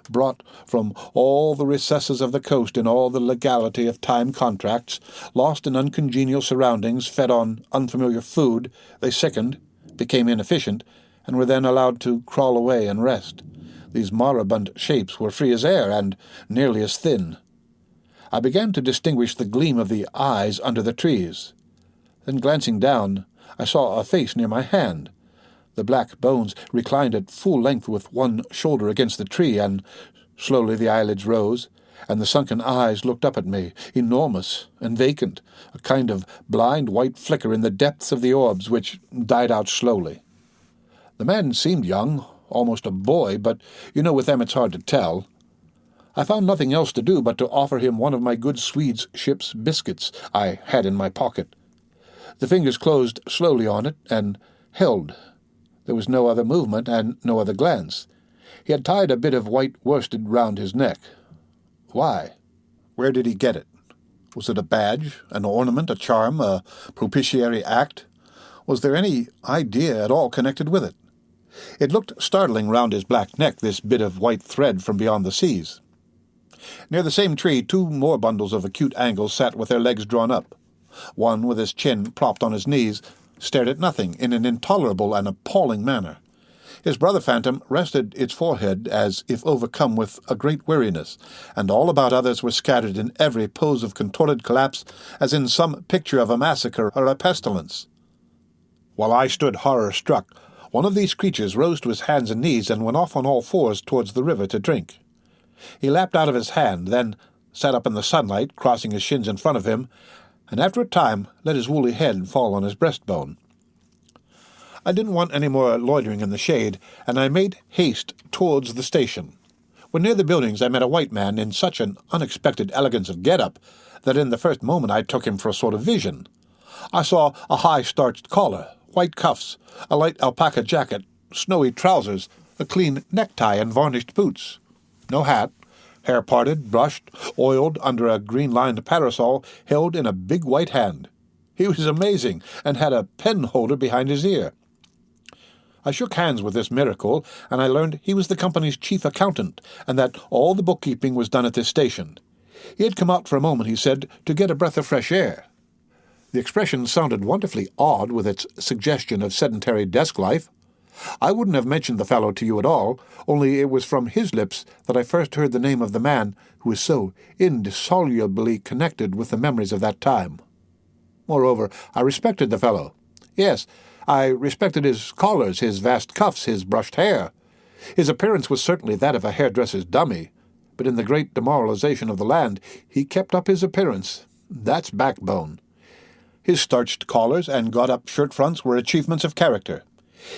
A: brought from all the recesses of the coast in all the legality of time contracts. Lost in uncongenial surroundings, fed on unfamiliar food, they sickened, became inefficient, and were then allowed to crawl away and rest. These moribund shapes were free as air and nearly as thin. I began to distinguish the gleam of the eyes under the trees. Then, glancing down, I saw a face near my hand. The black bones reclined at full length with one shoulder against the tree, and slowly the eyelids rose, and the sunken eyes looked up at me, enormous and vacant, a kind of blind white flicker in the depths of the orbs, which died out slowly. The man seemed young, almost a boy, but with them it's hard to tell. I found nothing else to do but to offer him one of my good Swede's ship's biscuits I had in my pocket. The fingers closed slowly on it and held. There was no other movement and no other glance. He had tied a bit of white worsted round his neck. Why? Where did he get it? Was it a badge, an ornament, a charm, a propitiatory act? Was there any idea at all connected with it? It looked startling round his black neck, this bit of white thread from beyond the seas. Near the same tree, 2 more bundles of acute angles sat with their legs drawn up. One, with his chin propped on his knees, stared at nothing in an intolerable and appalling manner. His brother phantom rested its forehead as if overcome with a great weariness, and all about others were scattered in every pose of contorted collapse, as in some picture of a massacre or a pestilence. While I stood horror-struck, one of these creatures rose to his hands and knees and went off on all fours towards the river to drink. He lapped out of his hand, then sat up in the sunlight, crossing his shins in front of him, and after a time let his woolly head fall on his breastbone. I didn't want any more loitering in the shade, and I made haste towards the station. When near the buildings I met a white man in such an unexpected elegance of get-up that in the first moment I took him for a sort of vision. I saw a high starched collar, white cuffs, a light alpaca jacket, snowy trousers, a clean necktie, and varnished boots. No hat, hair parted, brushed, oiled under a green-lined parasol held in a big white hand. He was amazing, and had a pen-holder behind his ear. I shook hands with this miracle, and I learned he was the company's chief accountant, and that all the bookkeeping was done at this station. He had come out for a moment, he said, to get a breath of fresh air. The expression sounded wonderfully odd with its suggestion of sedentary desk life. I wouldn't have mentioned the fellow to you at all, only it was from his lips that I first heard the name of the man who was so indissolubly connected with the memories of that time. Moreover, I respected the fellow. Yes, I respected his collars, his vast cuffs, his brushed hair. His appearance was certainly that of a hairdresser's dummy, but in the great demoralization of the land he kept up his appearance. That's backbone. His starched collars and got-up shirt-fronts were achievements of character.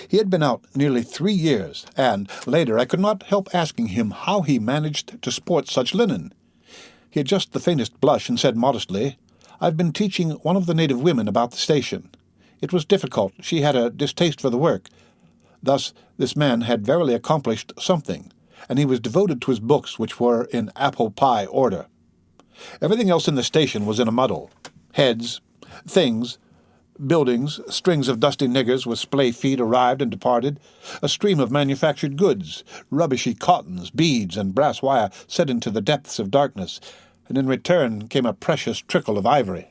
A: He had been out nearly 3 years, and, later, I could not help asking him how he managed to sport such linen. He had just the faintest blush and said modestly, "I've been teaching one of the native women about the station. It was difficult. She had a distaste for the work." Thus this man had verily accomplished something, and he was devoted to his books, which were in apple-pie order. Everything else in the station was in a muddle. Heads, things, buildings, strings of dusty niggers with splay feet arrived and departed, a stream of manufactured goods, rubbishy cottons, beads, and brass wire set into the depths of darkness, and in return came a precious trickle of ivory.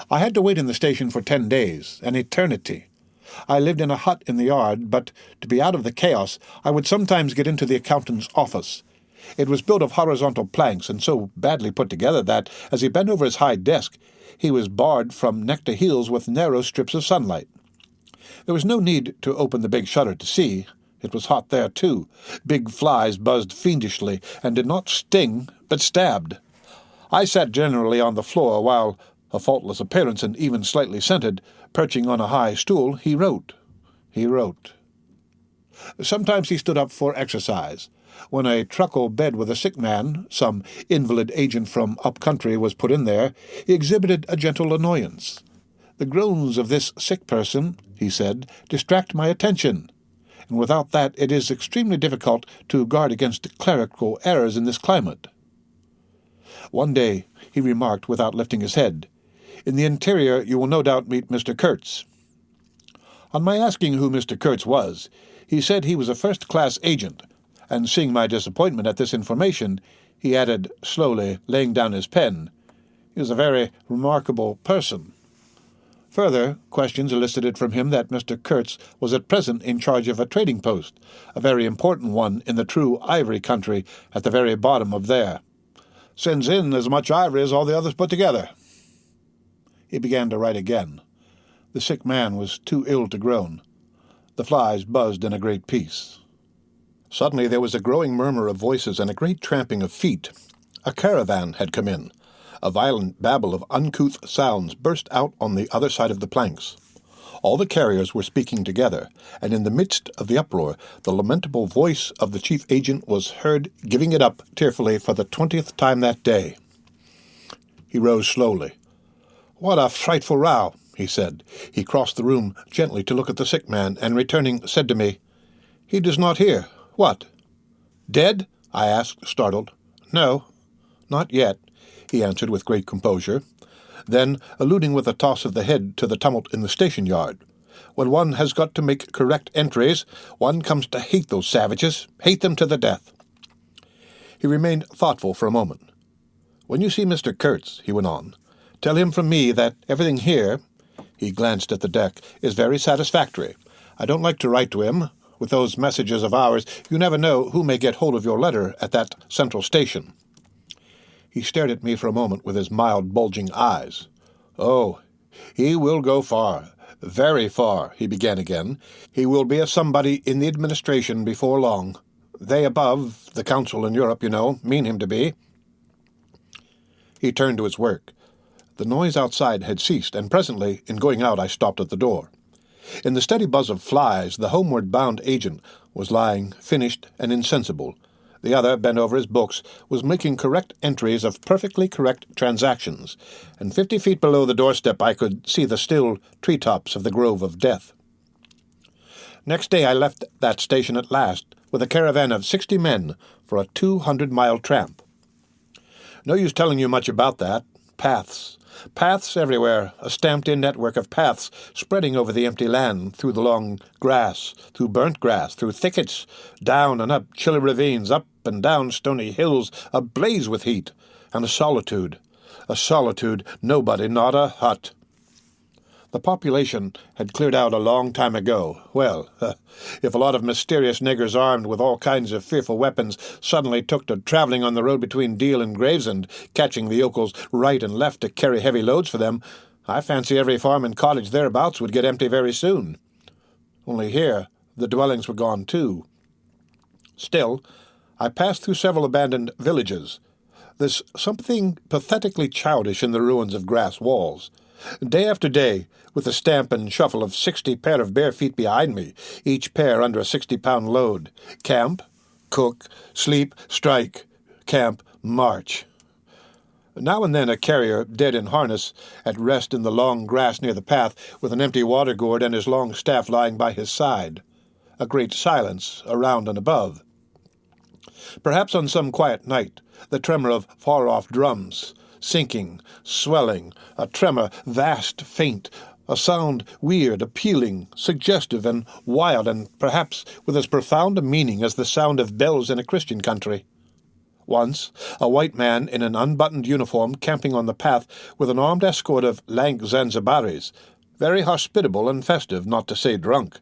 A: I had to wait in the station for 10 days, an eternity. I lived in a hut in the yard, but to be out of the chaos, I would sometimes get into the accountant's office. It was built of horizontal planks, and so badly put together that, as he bent over his high desk, he was barred from neck to heels with narrow strips of sunlight. There was no need to open the big shutter to see. It was hot there, too. Big flies buzzed fiendishly, and did not sting, but stabbed. I sat generally on the floor, while, a faultless appearance and even slightly scented, perching on a high stool, he wrote. He wrote. Sometimes he stood up for exercise. When a truckle bed with a sick man, some invalid agent from up-country, was put in there, he exhibited a gentle annoyance. "The groans of this sick person," he said, "distract my attention, and without that it is extremely difficult to guard against clerical errors in this climate." One day he remarked without lifting his head, "In the interior you will no doubt meet Mr. Kurtz." On my asking who Mr. Kurtz was, he said he was a first-class agent, and seeing my disappointment at this information, he added, slowly laying down his pen, "He is a very remarkable person." Further, questions elicited from him that Mr. Kurtz was at present in charge of a trading post, a very important one in the true ivory country at the very bottom of there. "Sends in as much ivory as all the others put together." He began to write again. The sick man was too ill to groan. The flies buzzed in a great peace. Suddenly there was a growing murmur of voices and a great tramping of feet. A caravan had come in. A violent babble of uncouth sounds burst out on the other side of the planks. All the carriers were speaking together, and in the midst of the uproar the lamentable voice of the chief agent was heard giving it up tearfully for the 20th time that day. He rose slowly. "What a frightful row!" he said. He crossed the room gently to look at the sick man, and returning said to me, "He does not hear. What? Dead?" I asked, startled. "No, not yet," he answered with great composure. Then, alluding with a toss of the head to the tumult in the station-yard, "When one has got to make correct entries, one comes to hate those savages, hate them to the death." He remained thoughtful for a moment. "When you see Mr. Kurtz," he went on, "tell him from me that everything here," he glanced at the deck, "is very satisfactory. I don't like to write to him. With those messages of ours, you never know who may get hold of your letter at that central station." He stared at me for a moment with his mild, bulging eyes. "Oh, he will go far, very far," he began again. "He will be a somebody in the administration before long. They above, the council in Europe, you know, mean him to be." He turned to his work. The noise outside had ceased, and presently, in going out, I stopped at the door. In the steady buzz of flies, the homeward-bound agent was lying finished and insensible. The other, bent over his books, was making correct entries of perfectly correct transactions, and 50 feet below the doorstep I could see the still tree-tops of the Grove of Death. Next day I left that station at last, with a caravan of 60 men for a 200-mile tramp. No use telling you much about that. Paths. Paths everywhere, a stamped-in network of paths spreading over the empty land, through the long grass, through burnt grass, through thickets, down and up chilly ravines, up and down stony hills, ablaze with heat, and a solitude, nobody, not a hut. The population had cleared out a long time ago. Well, if a lot of mysterious niggers armed with all kinds of fearful weapons suddenly took to travelling on the road between Deal and Gravesend, catching the yokels right and left to carry heavy loads for them, I fancy every farm and cottage thereabouts would get empty very soon. Only here the dwellings were gone too. Still, I passed through several abandoned villages. There's something pathetically childish in the ruins of grass walls. Day after day, with the stamp and shuffle of 60 pair of bare feet behind me, each pair under a 60-pound load. Camp, cook, sleep, strike, camp, march. Now and then a carrier, dead in harness, at rest in the long grass near the path, with an empty water gourd and his long staff lying by his side. A great silence around and above. Perhaps on some quiet night, the tremor of far-off drums, sinking, swelling, a tremor vast, faint, a sound weird, appealing, suggestive, and wild, and perhaps with as profound a meaning as the sound of bells in a Christian country. Once, a white man in an unbuttoned uniform camping on the path with an armed escort of lank Zanzibaris, very hospitable and festive, not to say drunk,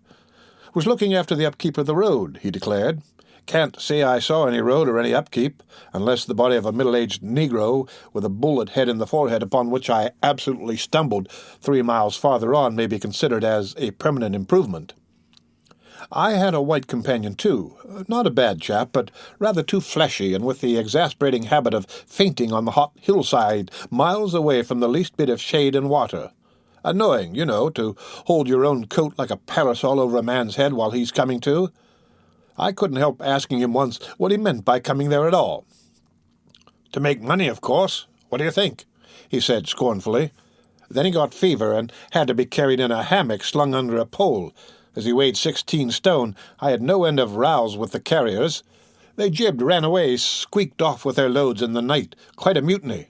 A: was looking after the upkeep of the road, he declared. Can't say I saw any road or any upkeep, unless the body of a middle-aged Negro with a bullet head in the forehead upon which I absolutely stumbled 3 miles farther on may be considered as a permanent improvement. I had a white companion, too, not a bad chap, but rather too fleshy and with the exasperating habit of fainting on the hot hillside miles away from the least bit of shade and water. Annoying, you know, to hold your own coat like a parasol over a man's head while he's coming to. I couldn't help asking him once what he meant by coming there at all. "To make money, of course. What do you think?" he said scornfully. Then he got fever and had to be carried in a hammock slung under a pole. As he weighed 16 stone, I had no end of rows with the carriers. They jibbed, ran away, squeaked off with their loads in the night. Quite a mutiny.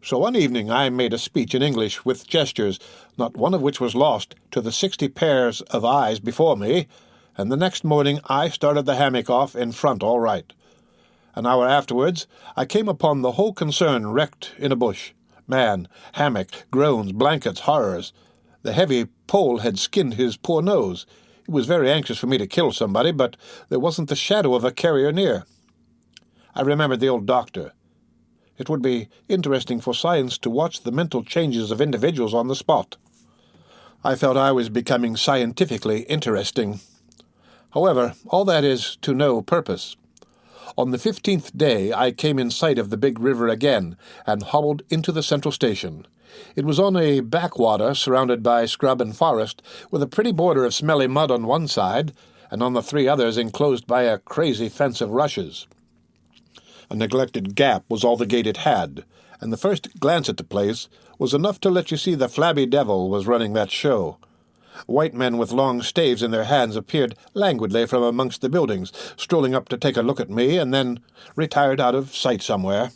A: So one evening I made a speech in English with gestures, not one of which was lost, to the 60 pairs of eyes before me, and the next morning I started the hammock off in front all right. An hour afterwards I came upon the whole concern wrecked in a bush. Man, hammock, groans, blankets, horrors. The heavy pole had skinned his poor nose. He was very anxious for me to kill somebody, but there wasn't the shadow of a carrier near. I remembered the old doctor. It would be interesting for science to watch the mental changes of individuals on the spot. I felt I was becoming scientifically interesting. However, all that is to no purpose. On the 15th day I came in sight of the big river again, and hobbled into the central station. It was on a backwater surrounded by scrub and forest, with a pretty border of smelly mud on one side, and on the 3 others enclosed by a crazy fence of rushes. A neglected gap was all the gate it had, and the first glance at the place was enough to let you see the flabby devil was running that show. White men with long staves in their hands appeared languidly from amongst the buildings, strolling up to take a look at me, and then retired out of sight somewhere.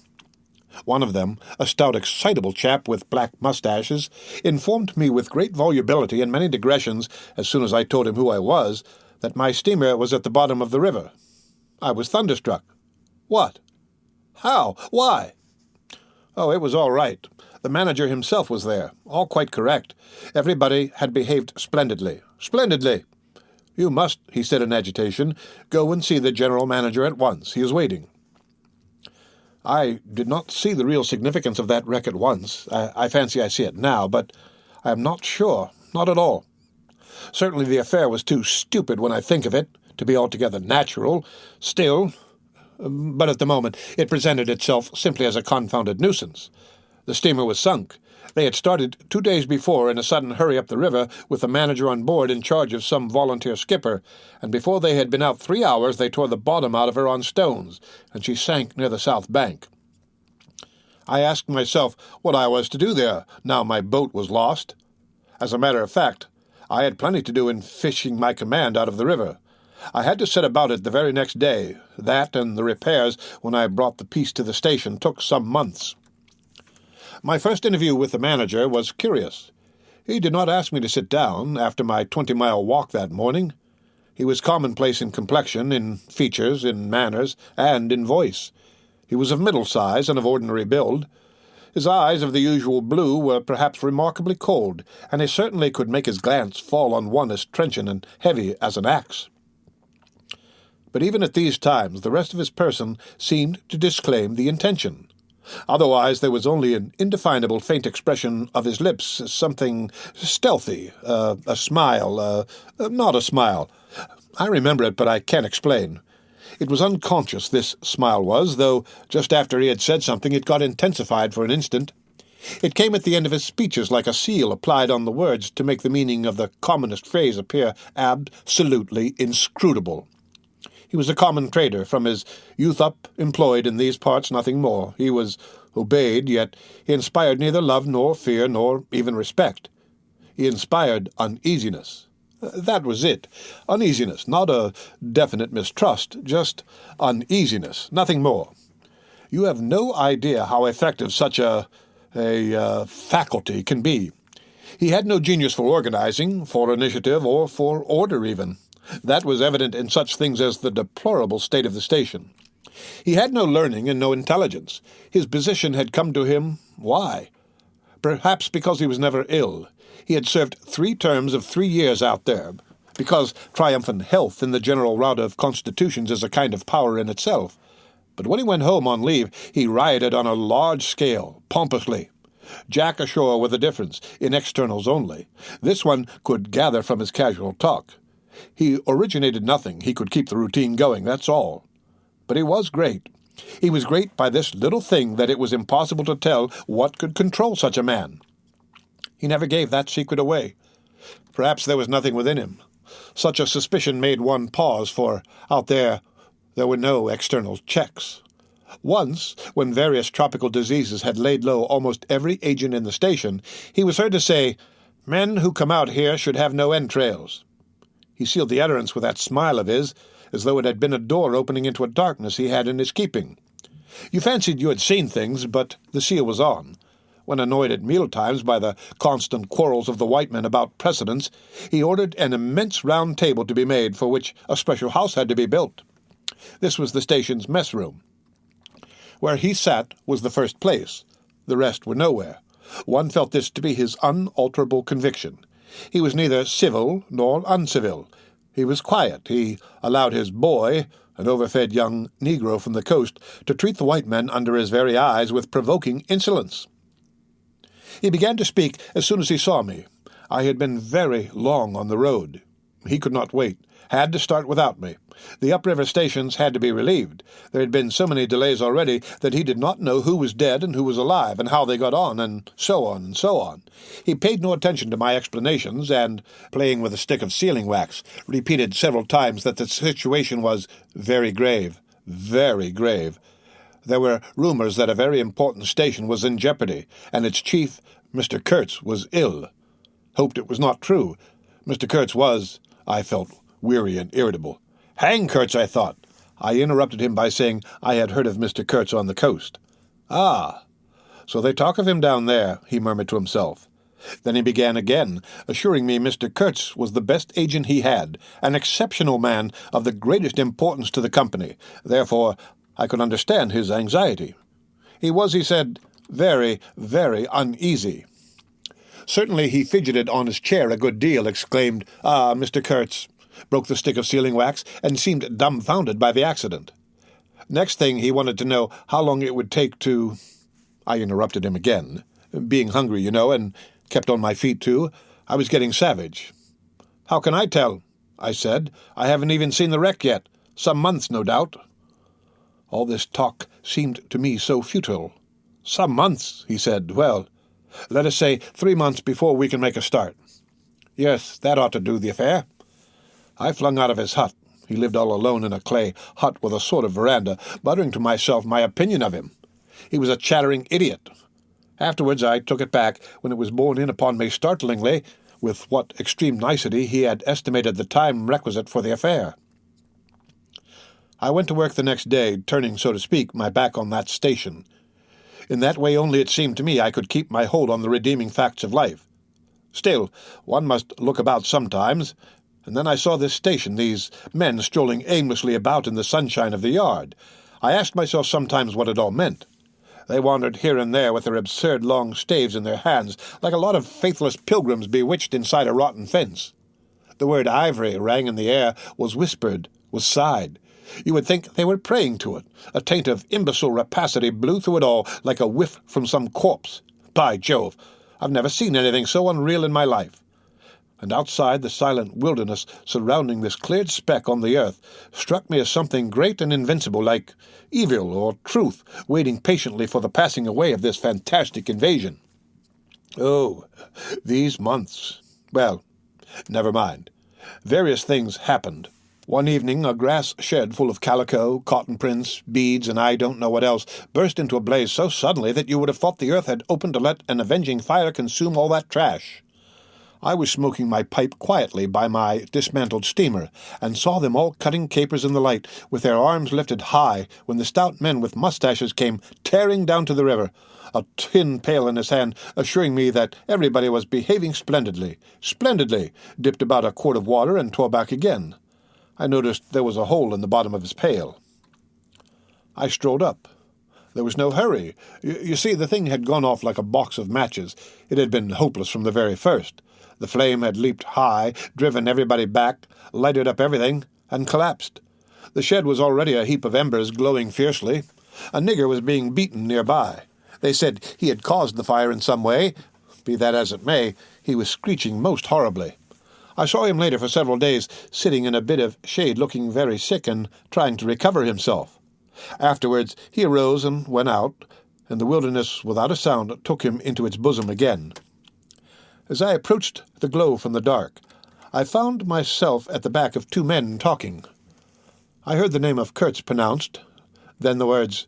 A: One of them, a stout, excitable chap with black mustaches, informed me with great volubility and many digressions, as soon as I told him who I was, that my steamer was at the bottom of the river. I was thunderstruck. What? How? Why? Oh, it was all right. The manager himself was there, all quite correct. Everybody had behaved splendidly. Splendidly! You must, he said in agitation, go and see the general manager at once. He is waiting. I did not see the real significance of that wreck at once. I fancy I see it now, but I am not sure, not at all. Certainly the affair was too stupid when I think of it, to be altogether natural. Still, but at the moment it presented itself simply as a confounded nuisance. The steamer was sunk. They had started 2 days before in a sudden hurry up the river, with the manager on board in charge of some volunteer skipper, and before they had been out 3 hours they tore the bottom out of her on stones, and she sank near the south bank. I asked myself what I was to do there, now my boat was lost. As a matter of fact, I had plenty to do in fishing my command out of the river. I had to set about it the very next day. That and the repairs, when I brought the piece to the station, took some months. My first interview with the manager was curious. He did not ask me to sit down after my 20-mile walk that morning. He was commonplace in complexion, in features, in manners, and in voice. He was of middle size and of ordinary build. His eyes, of the usual blue, were perhaps remarkably cold, and he certainly could make his glance fall on one as trenchant and heavy as an axe. But even at these times the rest of his person seemed to disclaim the intention. Otherwise there was only an indefinable faint expression of his lips, something stealthy, a smile, not a smile. I remember it, but I can't explain. It was unconscious, this smile was, though just after he had said something it got intensified for an instant. It came at the end of his speeches like a seal applied on the words to make the meaning of the commonest phrase appear absolutely inscrutable. He was a common trader, from his youth up, employed in these parts, nothing more. He was obeyed, yet he inspired neither love nor fear nor even respect. He inspired uneasiness. That was it. Uneasiness, not a definite mistrust, just uneasiness, nothing more. You have no idea how effective such a faculty can be. He had no genius for organizing, for initiative, or for order even. That was evident in such things as the deplorable state of the station. He had no learning and no intelligence. His position had come to him. Why? Perhaps because he was never ill. He had served 3 terms of 3 years out there, because triumphant health in the general rout of constitutions is a kind of power in itself. But when he went home on leave, he rioted on a large scale, pompously. Jack ashore with a difference, in externals only. This one could gather from his casual talk. He originated nothing. He could keep the routine going, that's all. But he was great. He was great by this little thing that it was impossible to tell what could control such a man. He never gave that secret away. Perhaps there was nothing within him. Such a suspicion made one pause, for out there were no external checks. Once, when various tropical diseases had laid low almost every agent in the station, he was heard to say, "Men who come out here should have no entrails." He sealed the utterance with that smile of his, as though it had been a door opening into a darkness he had in his keeping. You fancied you had seen things, but the seal was on. When annoyed at mealtimes by the constant quarrels of the white men about precedence, he ordered an immense round table to be made, for which a special house had to be built. This was the station's mess room. Where he sat was the first place. The rest were nowhere. One felt this to be his unalterable conviction. He was neither civil nor uncivil. He was quiet. He allowed his boy, an overfed young Negro from the coast, to treat the white men under his very eyes with provoking insolence. He began to speak as soon as he saw me. I had been very long on the road. He could not wait, had to start without me. The upriver stations had to be relieved. There had been so many delays already that he did not know who was dead and who was alive, and how they got on, and so on and so on. He paid no attention to my explanations, and, playing with a stick of sealing wax, repeated several times that the situation was very grave, very grave. There were rumors that a very important station was in jeopardy, and its chief, Mr. Kurtz, was ill. Hoped it was not true. Mr. Kurtz was, I felt, weary and irritable. Hang Kurtz, I thought. I interrupted him by saying I had heard of Mr. Kurtz on the coast. Ah, so they talk of him down there, he murmured to himself. Then he began again, assuring me Mr. Kurtz was the best agent he had, an exceptional man of the greatest importance to the company. Therefore, I could understand his anxiety. He was, he said, very, very uneasy. Certainly he fidgeted on his chair a good deal, exclaimed, "Ah, Mr. Kurtz," broke the stick of sealing wax, and seemed dumbfounded by the accident. Next thing he wanted to know how long it would take to— I interrupted him again. Being hungry, you know, and kept on my feet too, I was getting savage. "How can I tell?" I said. "I haven't even seen the wreck yet. Some months, no doubt." All this talk seemed to me so futile. "Some months," he said. "Well, let us say 3 months before we can make a start." "Yes, that ought to do the affair." I flung out of his hut. He lived all alone in a clay hut with a sort of veranda, muttering to myself my opinion of him. He was a chattering idiot. Afterwards I took it back when it was borne in upon me startlingly with what extreme nicety he had estimated the time requisite for the affair. I went to work the next day, turning, so to speak, my back on that station. In that way only it seemed to me I could keep my hold on the redeeming facts of life. Still, one must look about sometimes, and then I saw this station, these men strolling aimlessly about in the sunshine of the yard. I asked myself sometimes what it all meant. They wandered here and there with their absurd long staves in their hands, like a lot of faithless pilgrims bewitched inside a rotten fence. The word ivory rang in the air, was whispered, was sighed. You would think they were praying to it. A taint of imbecile rapacity blew through it all like a whiff from some corpse. By Jove, I've never seen anything so unreal in my life. And outside, the silent wilderness surrounding this cleared speck on the earth struck me as something great and invincible, like evil or truth, waiting patiently for the passing away of this fantastic invasion. Oh, these months. Well, never mind. Various things happened. One evening, a grass shed full of calico, cotton prints, beads, and I don't know what else, burst into a blaze so suddenly that you would have thought the earth had opened to let an avenging fire consume all that trash. I was smoking my pipe quietly by my dismantled steamer, and saw them all cutting capers in the light, with their arms lifted high, when the stout men with mustaches came tearing down to the river, a tin pail in his hand, assuring me that everybody was behaving splendidly, dipped about a quart of water and tore back again. I noticed there was a hole in the bottom of his pail. I strolled up. There was no hurry. You see, the thing had gone off like a box of matches. It had been hopeless from the very first. The flame had leaped high, driven everybody back, lighted up everything, and collapsed. The shed was already a heap of embers glowing fiercely. A nigger was being beaten nearby. They said he had caused the fire in some way. Be that as it may, he was screeching most horribly. I saw him later for several days, sitting in a bit of shade looking very sick and trying to recover himself. Afterwards he arose and went out, and the wilderness without a sound took him into its bosom again. As I approached the glow from the dark, I found myself at the back of 2 men talking. I heard the name of Kurtz pronounced, then the words,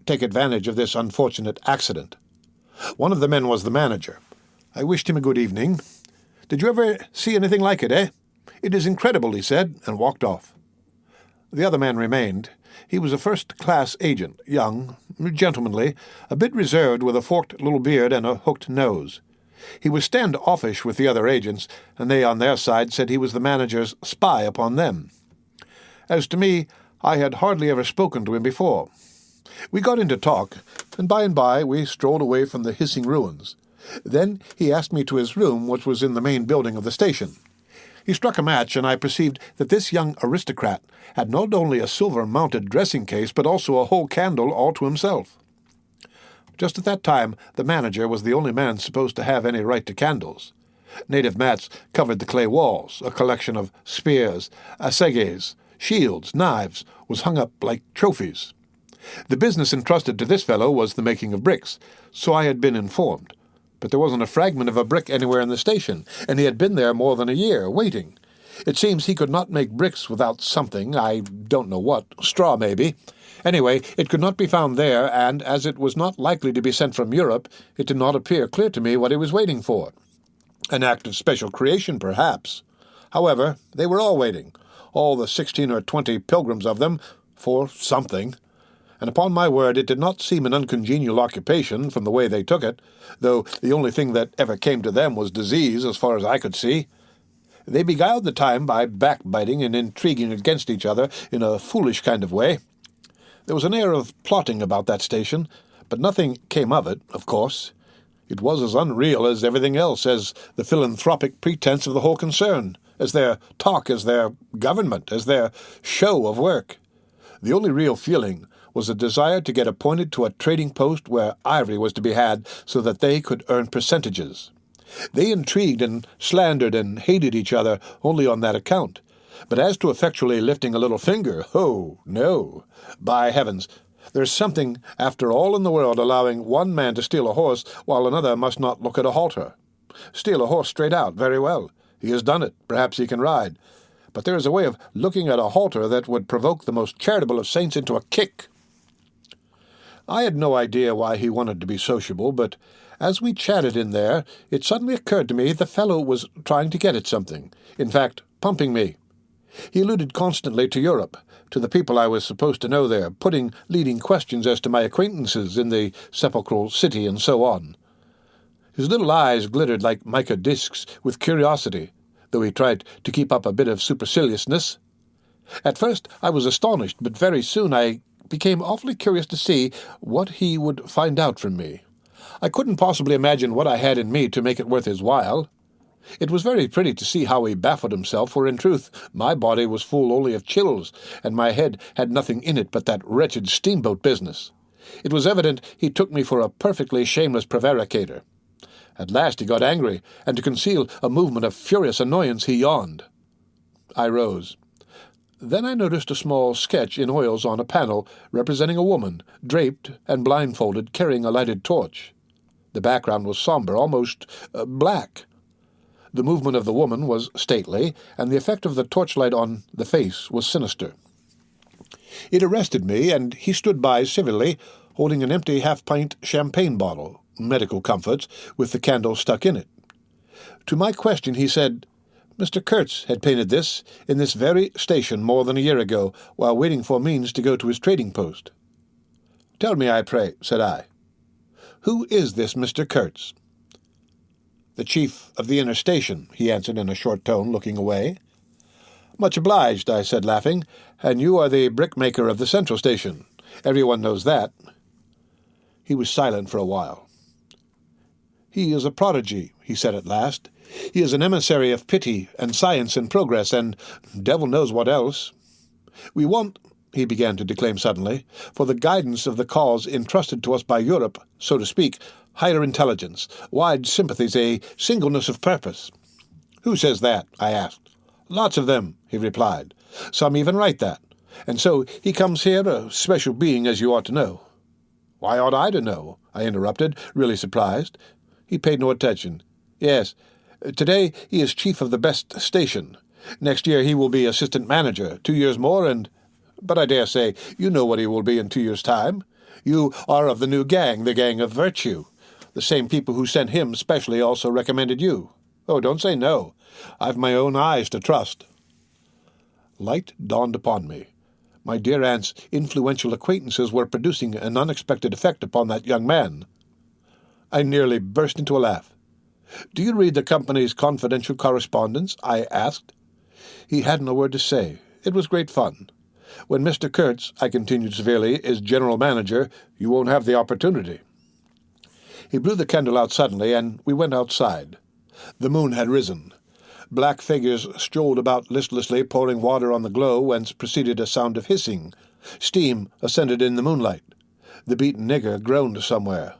A: "Take advantage of this unfortunate accident." One of the men was the manager. I wished him a good evening. "Did you ever see anything like it, eh? It is incredible," he said, and walked off. The other man remained. He was a first-class agent, young, gentlemanly, a bit reserved with a forked little beard and a hooked nose. He was stand-offish with the other agents, and they on their side said he was the manager's spy upon them. As to me, I had hardly ever spoken to him before. We got into talk, and by we strolled away from the hissing ruins. Then he asked me to his room, which was in the main building of the station. He struck a match, and I perceived that this young aristocrat had not only a silver-mounted dressing-case, but also a whole candle all to himself. Just at that time, the manager was the only man supposed to have any right to candles. Native mats covered the clay walls. A collection of spears, assegais, shields, knives was hung up like trophies. The business entrusted to this fellow was the making of bricks, so I had been informed. But there wasn't a fragment of a brick anywhere in the station, and he had been there more than a year, waiting. It seems he could not make bricks without something, I don't know what, straw maybe. Anyway, it could not be found there, and as it was not likely to be sent from Europe, it did not appear clear to me what he was waiting for. An act of special creation, perhaps. However, they were all waiting, all the 16 or 20 pilgrims of them, for something. And upon my word, it did not seem an uncongenial occupation from the way they took it, though the only thing that ever came to them was disease, as far as I could see. They beguiled the time by backbiting and intriguing against each other in a foolish kind of way. There was an air of plotting about that station, but nothing came of it, of course. It was as unreal as everything else, as the philanthropic pretense of the whole concern, as their talk, as their government, as their show of work. The only real feeling was a desire to get appointed to a trading post where ivory was to be had so that they could earn percentages. They intrigued and slandered and hated each other only on that account. But as to effectually lifting a little finger, oh, no. By heavens, there's something, after all in the world, allowing one man to steal a horse while another must not look at a halter. Steal a horse straight out, very well. He has done it. Perhaps he can ride. But there is a way of looking at a halter that would provoke the most charitable of saints into a kick. I had no idea why he wanted to be sociable, but as we chatted in there, it suddenly occurred to me the fellow was trying to get at something, in fact, pumping me. He alluded constantly to Europe, to the people I was supposed to know there, putting leading questions as to my acquaintances in the sepulchral city and so on. His little eyes glittered like mica discs with curiosity, though he tried to keep up a bit of superciliousness. At first I was astonished, but very soon I became awfully curious to see what he would find out from me. I couldn't possibly imagine what I had in me to make it worth his while. It was very pretty to see how he baffled himself, for in truth my body was full only of chills, and my head had nothing in it but that wretched steamboat business. It was evident he took me for a perfectly shameless prevaricator. At last he got angry, and to conceal a movement of furious annoyance he yawned. I rose. Then I noticed a small sketch in oils on a panel representing a woman, draped and blindfolded, carrying a lighted torch. The background was somber, almost black. The movement of the woman was stately, and the effect of the torchlight on the face was sinister. It arrested me, and he stood by civilly, holding an empty half-pint champagne bottle, medical comforts, with the candle stuck in it. To my question he said, Mr. Kurtz had painted this in this very station more than a year ago, while waiting for means to go to his trading post. "Tell me, I pray," said I. "Who is this Mr. Kurtz?" "The chief of the inner station," he answered in a short tone, looking away. "Much obliged," I said, laughing. "And you are the brickmaker of the central station. Everyone knows that." He was silent for a while. "He is a prodigy," he said at last. "He is an emissary of pity and science and progress, and devil knows what else. We want," he began to declaim suddenly, "for the guidance of the cause entrusted to us by Europe, so to speak, higher intelligence, wide sympathies, a singleness of purpose." "Who says that?" I asked. "Lots of them," he replied. "Some even write that. And so he comes here, a special being, as you ought to know." "Why ought I to know?" I interrupted, really surprised. He paid no attention. "Yes. Today he is chief of the best station. Next year he will be assistant manager, 2 years more, but I dare say you know what he will be in 2 years' time. You are of the new gang, the gang of virtue. The same people who sent him specially also recommended you. Oh, don't say no. I've my own eyes to trust." Light dawned upon me. My dear aunt's influential acquaintances were producing an unexpected effect upon that young man. I nearly burst into a laugh. "Do you read the company's confidential correspondence?" I asked. He hadn't a word to say. It was great fun. "When Mr. Kurtz," I continued severely, "is general manager, you won't have the opportunity." He blew the candle out suddenly, and we went outside. The moon had risen. Black figures strolled about listlessly, pouring water on the glow, whence proceeded a sound of hissing. Steam ascended in the moonlight. The beaten nigger groaned somewhere.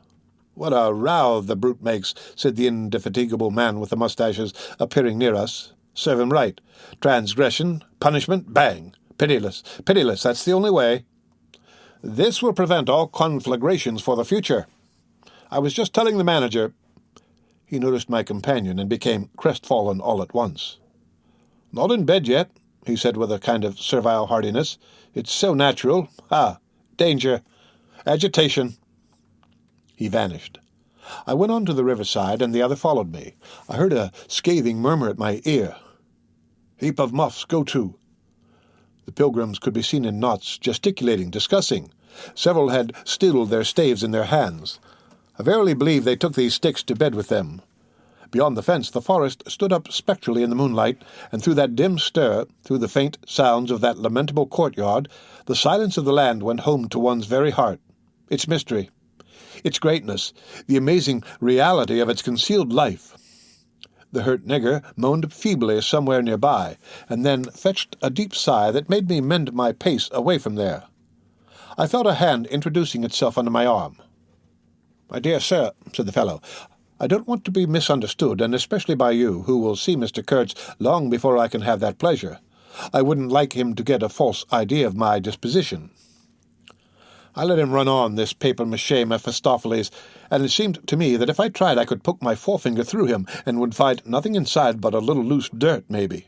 A: "What a row the brute makes," said the indefatigable man with the moustaches, appearing near us. "Serve him right. Transgression, punishment, bang. Pitiless, pitiless, that's the only way. This will prevent all conflagrations for the future. I was just telling the manager—" He noticed my companion and became crestfallen all at once. "Not in bed yet," he said with a kind of servile heartiness. "It's so natural. Ah, danger. Agitation." He vanished. I went on to the riverside, and the other followed me. I heard a scathing murmur at my ear. "Heap of muffs, go to." The pilgrims could be seen in knots, gesticulating, discussing. Several had still their staves in their hands. I verily believe they took these sticks to bed with them. Beyond the fence the forest stood up spectrally in the moonlight, and through that dim stir, through the faint sounds of that lamentable courtyard, the silence of the land went home to one's very heart. Its mystery, its greatness, the amazing reality of its concealed life. The hurt nigger moaned feebly somewhere nearby, and then fetched a deep sigh that made me mend my pace away from there. I felt a hand introducing itself under my arm. "My dear sir," said the fellow, "I don't want to be misunderstood, and especially by you, who will see Mr. Kurtz long before I can have that pleasure. I wouldn't like him to get a false idea of my disposition." I let him run on, this papier-mâché Mephistopheles, and it seemed to me that if I tried I could poke my forefinger through him and would find nothing inside but a little loose dirt, maybe.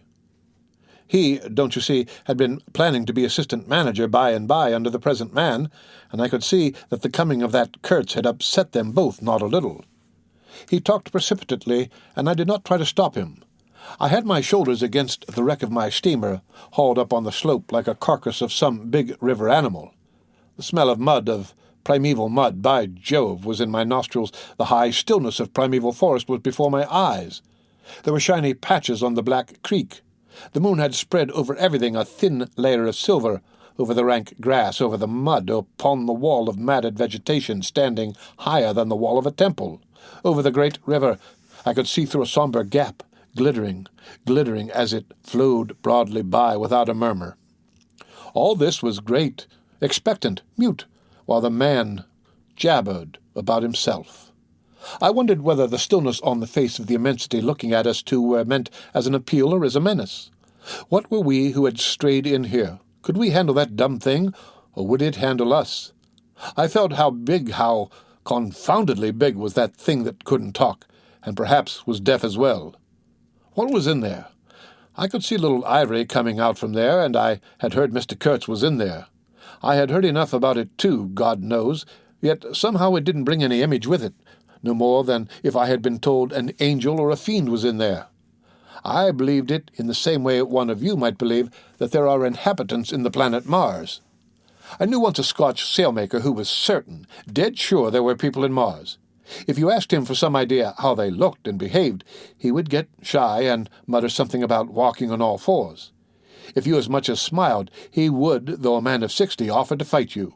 A: He, don't you see, had been planning to be assistant manager by and by under the present man, and I could see that the coming of that Kurtz had upset them both not a little. He talked precipitately, and I did not try to stop him. I had my shoulders against the wreck of my steamer, hauled up on the slope like a carcass of some big river animal. The smell of mud, of primeval mud, by Jove, was in my nostrils. The high stillness of primeval forest was before my eyes. There were shiny patches on the black creek. The moon had spread over everything a thin layer of silver, over the rank grass, over the mud, upon the wall of matted vegetation standing higher than the wall of a temple. Over the great river I could see through a sombre gap, glittering, glittering as it flowed broadly by without a murmur. All this was great, expectant, mute, while the man jabbered about himself. I wondered whether the stillness on the face of the immensity looking at us two were meant as an appeal or as a menace. What were we who had strayed in here? Could we handle that dumb thing, or would it handle us? I felt how big, how confoundedly big was that thing that couldn't talk, and perhaps was deaf as well. What was in there? I could see little Ivory coming out from there, and I had heard Mr. Kurtz was in there. I had heard enough about it too, God knows, yet somehow it didn't bring any image with it, no more than if I had been told an angel or a fiend was in there. I believed it in the same way one of you might believe that there are inhabitants in the planet Mars. I knew once a Scotch sailmaker who was certain, dead sure there were people in Mars. If you asked him for some idea how they looked and behaved, he would get shy and mutter something about walking on all fours. If you as much as smiled, he would, though a man of 60, offer to fight you.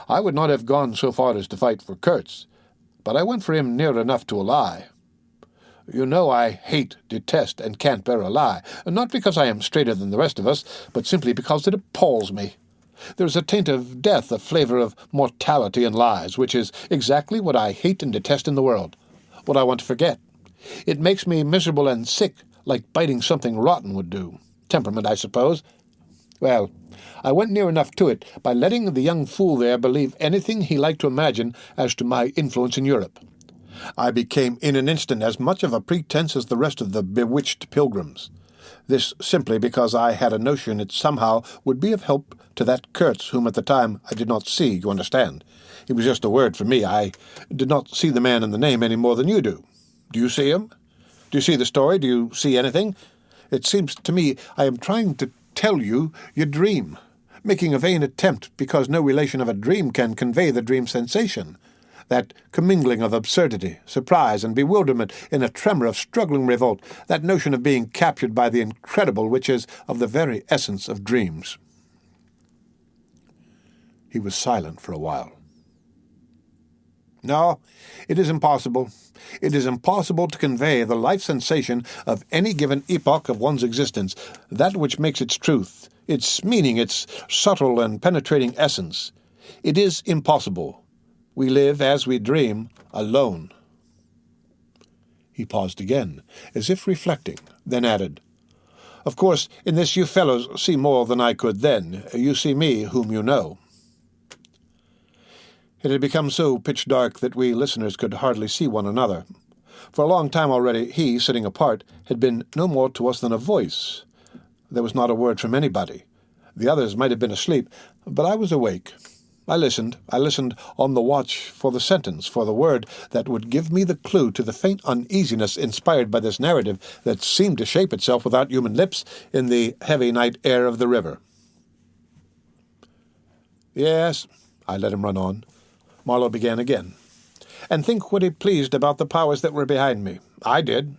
A: I would not have gone so far as to fight for Kurtz, but I went for him near enough to a lie. You know I hate, detest, and can't bear a lie, not because I am straighter than the rest of us, but simply because it appalls me. There is a taint of death, a flavor of mortality in lies, which is exactly what I hate and detest in the world, what I want to forget. It makes me miserable and sick, like biting something rotten would do. Temperament, I suppose. Well, I went near enough to it by letting the young fool there believe anything he liked to imagine as to my influence in Europe. I became in an instant as much of a pretense as the rest of the bewitched pilgrims. This simply because I had a notion it somehow would be of help to that Kurtz, whom at the time I did not see, you understand. It was just a word for me. I did not see the man in the name any more than you do. Do you see him? Do you see the story? Do you see anything? It seems to me I am trying to tell you your dream. making a vain attempt because no relation of a dream can convey the dream sensation, that commingling of absurdity, surprise, and bewilderment in a tremor of struggling revolt, that notion of being captured by the incredible which is of the very essence of dreams. He was silent for a while. No, it is impossible. It is impossible to convey the life sensation of any given epoch of one's existence, that which makes its truth, its meaning, its subtle and penetrating essence. It is impossible. We live, as we dream, alone. He paused again, as if reflecting, then added, "Of course, in this you fellows see more than I could then. You see me, whom you know." It had become so pitch-dark that we listeners could hardly see one another. For a long time already he, sitting apart, had been no more to us than a voice. There was not a word from anybody. The others might have been asleep, but I was awake. I listened on the watch for the sentence, for the word that would give me the clue to the faint uneasiness inspired by this narrative that seemed to shape itself without human lips in the heavy night air of the river. "Yes," I let him run on. Marlow began again. "And think what he pleased about the powers that were behind me. I did.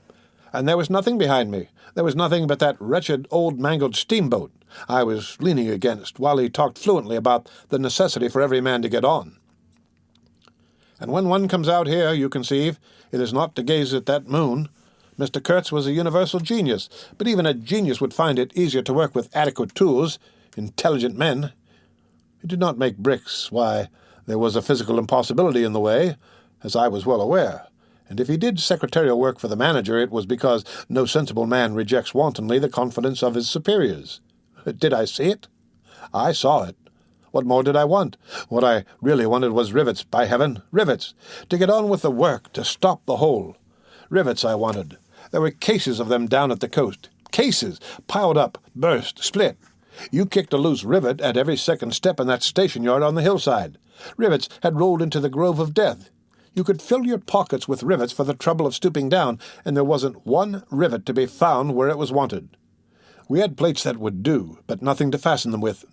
A: And there was nothing behind me. There was nothing but that wretched old mangled steamboat I was leaning against, while he talked fluently about the necessity for every man to get on. And when one comes out here, you conceive, it is not to gaze at that moon. Mr. Kurtz was a universal genius, but even a genius would find it easier to work with adequate tools, intelligent men. He did not make bricks. Why, there was a physical impossibility in the way, as I was well aware, and if he did secretarial work for the manager, it was because no sensible man rejects wantonly the confidence of his superiors. Did I see it? I saw it. What more did I want? What I really wanted was rivets, by heaven, rivets, to get on with the work, to stop the hole. Rivets I wanted. There were cases of them down at the coast. Cases, piled up, burst, split. You kicked a loose rivet at every second step in that station yard on the hillside. Rivets had rolled into the grove of death. You could fill your pockets with rivets for the trouble of stooping down, and there wasn't one rivet to be found where it was wanted. We had plates that would do, but nothing to fasten them with.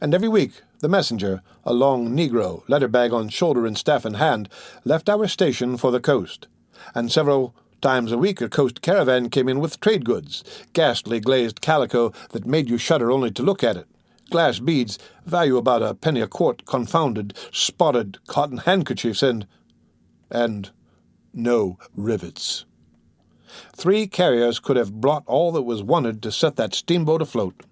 A: And every week the messenger, a long negro, letter bag on shoulder and staff in hand, left our station for the coast. And several times a week a coast caravan came in with trade goods, ghastly glazed calico that made you shudder only to look at it, glass beads, value about a penny a quart, confounded, spotted cotton handkerchiefs, and no rivets. 3 carriers could have brought all that was wanted to set that steamboat afloat.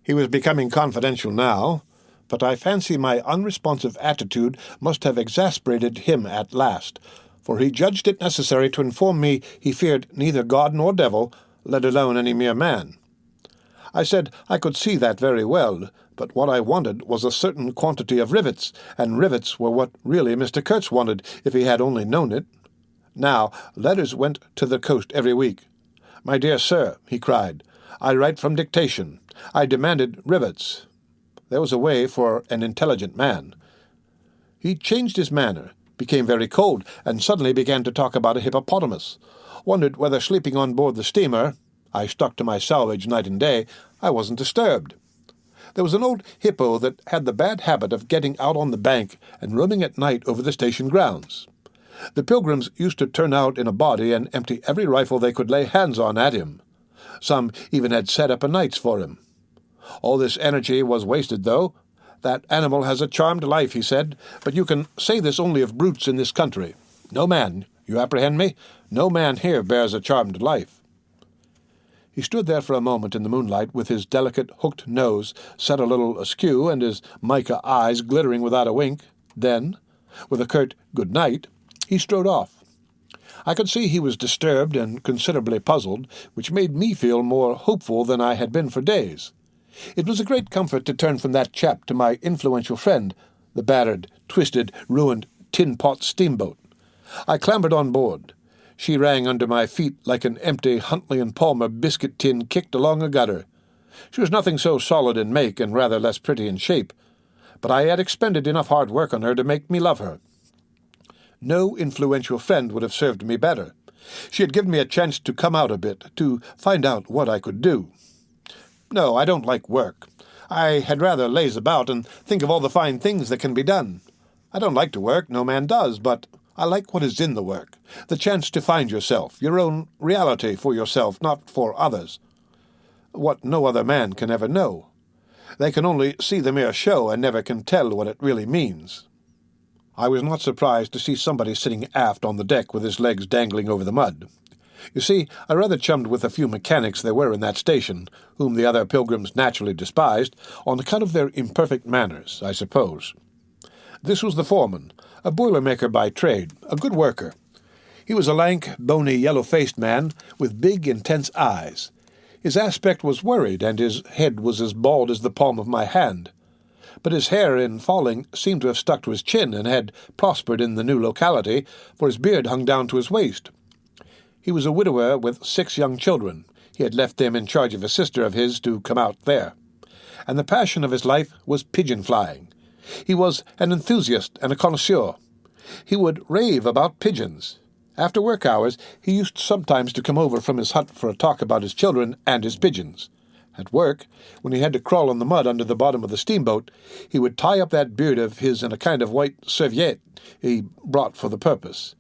A: He was becoming confidential now, but I fancy my unresponsive attitude must have exasperated him at last, for he judged it necessary to inform me he feared neither God nor devil, let alone any mere man. I said I could see that very well, but what I wanted was a certain quantity of rivets, and rivets were what really Mr. Kurtz wanted, if he had only known it. Now, letters went to the coast every week. "My dear sir," he cried, "I write from dictation. I demanded rivets." There was a way for an intelligent man. He changed his manner, became very cold, and suddenly began to talk about a hippopotamus. Wondered whether sleeping on board the steamer, I stuck to my salvage night and day, I wasn't disturbed. There was an old hippo that had the bad habit of getting out on the bank and roaming at night over the station grounds. The pilgrims used to turn out in a body and empty every rifle they could lay hands on at him. Some even had set up a nights for him. All this energy was wasted, though. That animal has a charmed life, he said, but you can say this only of brutes in this country. No man, you apprehend me? No man here bears a charmed life. He stood there for a moment in the moonlight with his delicate hooked nose set a little askew and his mica eyes glittering without a wink. Then, with a curt good night, he strode off. I could see he was disturbed and considerably puzzled, which made me feel more hopeful than I had been for days. It was a great comfort to turn from that chap to my influential friend, the battered, twisted, ruined tin-pot steamboat. I clambered on board. She rang under my feet like an empty Huntley and Palmer biscuit tin kicked along a gutter. She was nothing so solid in make and rather less pretty in shape, but I had expended enough hard work on her to make me love her. No influential friend would have served me better. She had given me a chance to come out a bit, to find out what I could do. No, I don't like work. I had rather laze about and think of all the fine things that can be done. I don't like to work, no man does, but I like what is in the work, the chance to find yourself, your own reality for yourself, not for others. What no other man can ever know. They can only see the mere show and never can tell what it really means. I was not surprised to see somebody sitting aft on the deck with his legs dangling over the mud. You see, I rather chummed with a few mechanics there were in that station, whom the other pilgrims naturally despised, on account of their imperfect manners, I suppose. This was the foreman, a boiler-maker by trade, a good worker. He was a lank, bony, yellow-faced man with big, intense eyes. His aspect was worried, and his head was as bald as the palm of my hand. But his hair, in falling, seemed to have stuck to his chin and had prospered in the new locality, for his beard hung down to his waist. He was a widower with 6 young children. He had left them in charge of a sister of his to come out there. And the passion of his life was pigeon-flying. He was an enthusiast and a connoisseur. He would rave about pigeons. After work hours, he used sometimes to come over from his hut for a talk about his children and his pigeons. At work, when he had to crawl on the mud under the bottom of the steamboat, he would tie up that beard of his in a kind of white serviette he brought for the purpose.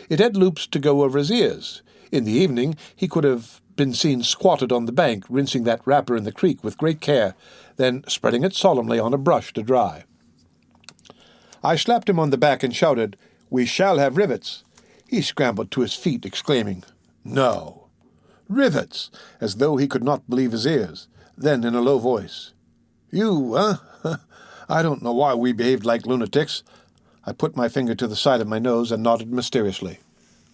A: It had loops to go over his ears. In the evening, he could have been seen squatted on the bank, rinsing that wrapper in the creek with great care, then spreading it solemnly on a brush to dry. I slapped him on the back and shouted, "We shall have rivets." He scrambled to his feet, exclaiming, "No! Rivets!" as though he could not believe his ears. Then, in a low voice, "You, I don't know why we behaved like lunatics." I put my finger to the side of my nose and nodded mysteriously.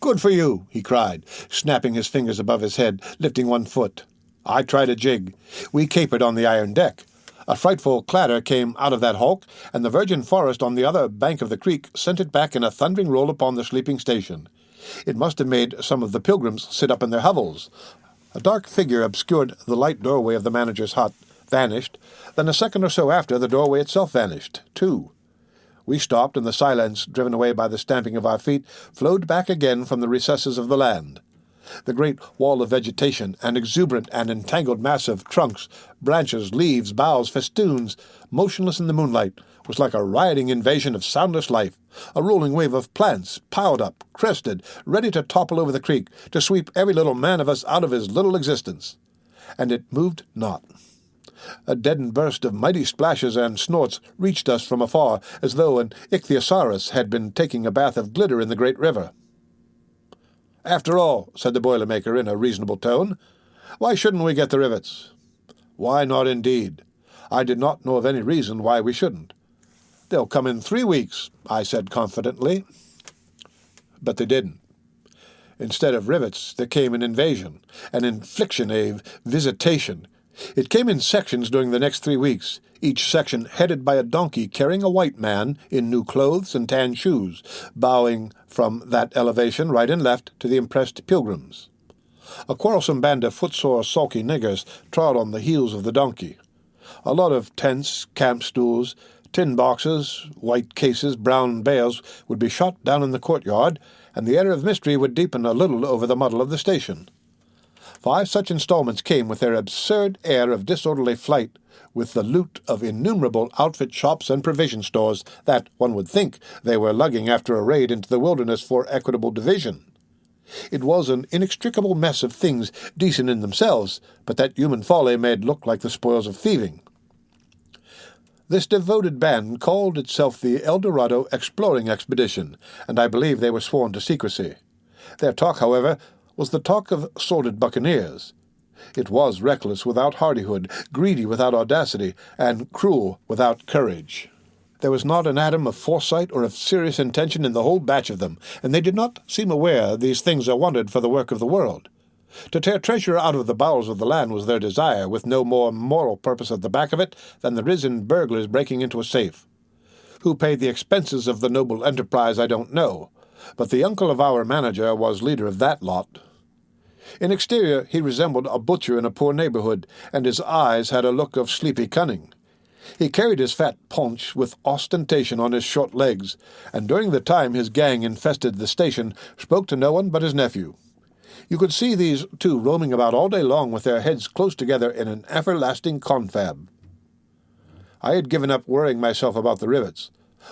A: "Good for you," he cried, snapping his fingers above his head, lifting one foot. I tried a jig. We capered on the iron deck. A frightful clatter came out of that hulk, and the virgin forest on the other bank of the creek sent it back in a thundering roll upon the sleeping station. It must have made some of the pilgrims sit up in their hovels. A dark figure obscured the light doorway of the manager's hut, vanished. Then a second or so after, the doorway itself vanished, too. We stopped, and the silence, driven away by the stamping of our feet, flowed back again from the recesses of the land. The great wall of vegetation, an exuberant and entangled mass of trunks, branches, leaves, boughs, festoons, motionless in the moonlight, was like a rioting invasion of soundless life, a rolling wave of plants, piled up, crested, ready to topple over the creek, to sweep every little man of us out of his little existence. And it moved not. A deadened burst of mighty splashes and snorts reached us from afar, as though an ichthyosaurus had been taking a bath of glitter in the great river. "After all," said the boiler-maker in a reasonable tone, "why shouldn't we get the rivets?" Why not, indeed? I did not know of any reason why we shouldn't. "They'll come in 3 weeks," I said confidently. But they didn't. Instead of rivets, there came an invasion, an infliction, a visitation. It came in sections during the next 3 weeks, each section headed by a donkey carrying a white man in new clothes and tan shoes, bowing from that elevation right and left to the impressed pilgrims. A quarrelsome band of footsore, sulky niggers trod on the heels of the donkey. A lot of tents, camp stools, tin boxes, white cases, brown bales would be shot down in the courtyard, and the air of mystery would deepen a little over the muddle of the station. 5 such installments came with their absurd air of disorderly flight, with the loot of innumerable outfit shops and provision stores that, one would think, they were lugging after a raid into the wilderness for equitable division. It was an inextricable mess of things decent in themselves, but that human folly made look like the spoils of thieving. This devoted band called itself the El Dorado Exploring Expedition, and I believe they were sworn to secrecy. Their talk, however, was the talk of sordid buccaneers. It was reckless without hardihood, greedy without audacity, and cruel without courage. There was not an atom of foresight or of serious intention in the whole batch of them, and they did not seem aware these things are wanted for the work of the world. To tear treasure out of the bowels of the land was their desire, with no more moral purpose at the back of it than the risen burglars breaking into a safe. Who paid the expenses of the noble enterprise I don't know, but the uncle of our manager was leader of that lot. In exterior he resembled a butcher in a poor neighborhood, and his eyes had a look of sleepy cunning. He carried his fat paunch with ostentation on his short legs, and during the time his gang infested the station spoke to no one but his nephew. You could see these two roaming about all day long with their heads close together in an everlasting confab. I had given up worrying myself about the rivets.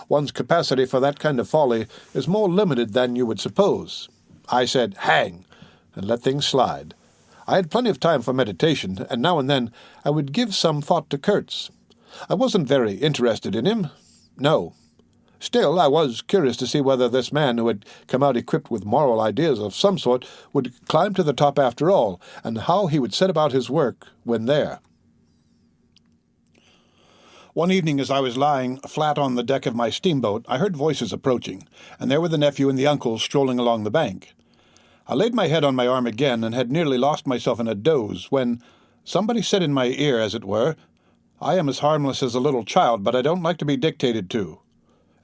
A: One's capacity for that kind of folly is more limited than you would suppose. I said, "Hang," and let things slide. I had plenty of time for meditation, and now and then I would give some thought to Kurtz. I wasn't very interested in him. No. Still, I was curious to see whether this man who had come out equipped with moral ideas of some sort would climb to the top after all, and how he would set about his work when there. One evening as I was lying flat on the deck of my steamboat, I heard voices approaching, and there were the nephew and the uncle strolling along the bank. I laid my head on my arm again and had nearly lost myself in a doze when somebody said in my ear, as it were, "I am as harmless as a little child, but I don't like to be dictated to.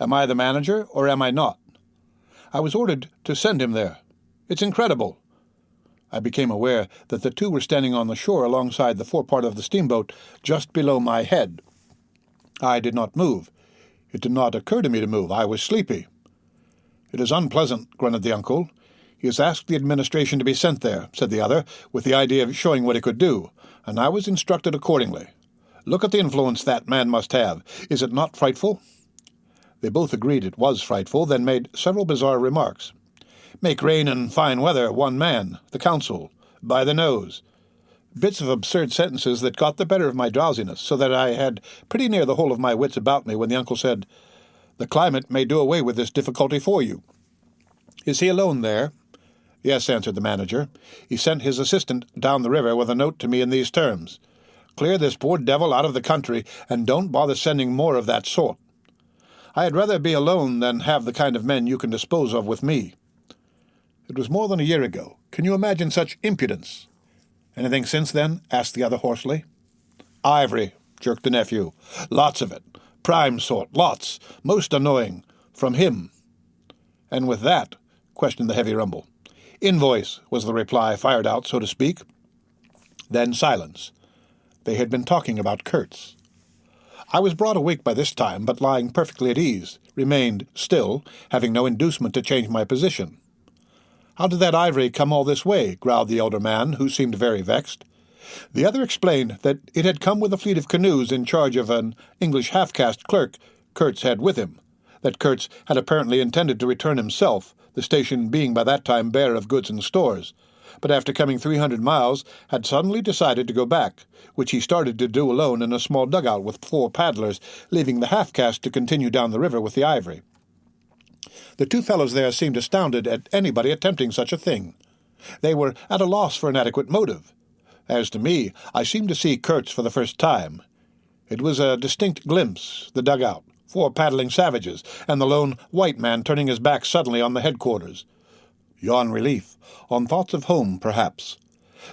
A: Am I the manager, or am I not? I was ordered to send him there. It's incredible." I became aware that the two were standing on the shore alongside the forepart of the steamboat, just below my head. I did not move. It did not occur to me to move. I was sleepy. "It is unpleasant," grunted the uncle. "He has asked the administration to be sent there," said the other, with the idea of showing what he could do, and I was instructed accordingly. "Look at the influence that man must have. Is it not frightful?" They both agreed it was frightful, then made several bizarre remarks. "Make rain and fine weather, one man, the council, by the nose." Bits of absurd sentences that got the better of my drowsiness, so that I had pretty near the whole of my wits about me when the uncle said, "The climate may do away with this difficulty for you." "Is he alone there?" "Yes," answered the manager. "He sent his assistant down the river with a note to me in these terms: 'Clear this poor devil out of the country, and don't bother sending more of that sort.' I had rather be alone than have the kind of men you can dispose of with me." It was more than a year ago. Can you imagine such impudence? "Anything since then?" asked the other hoarsely. "Ivory," jerked the nephew. "Lots of it. Prime sort. Lots. Most annoying. From him." "And with that?" questioned the heavy rumble. "Invoice," was the reply, fired out, so to speak. Then silence. They had been talking about Kurtz. I was broad awake by this time, but lying perfectly at ease, remained still, having no inducement to change my position. "How did that ivory come all this way?" growled the elder man, who seemed very vexed. The other explained that it had come with a fleet of canoes in charge of an English half-caste clerk Kurtz had with him, that Kurtz had apparently intended to return himself, the station being by that time bare of goods and stores, but after coming 300 miles had suddenly decided to go back, which he started to do alone in a small dugout with 4 paddlers, leaving the half-caste to continue down the river with the ivory. The two fellows there seemed astounded at anybody attempting such a thing. They were at a loss for an adequate motive. As to me, I seemed to see Kurtz for the first time. It was a distinct glimpse, the dugout, 4 paddling savages, and the lone white man turning his back suddenly on the headquarters. Yawn relief, on thoughts of home, perhaps.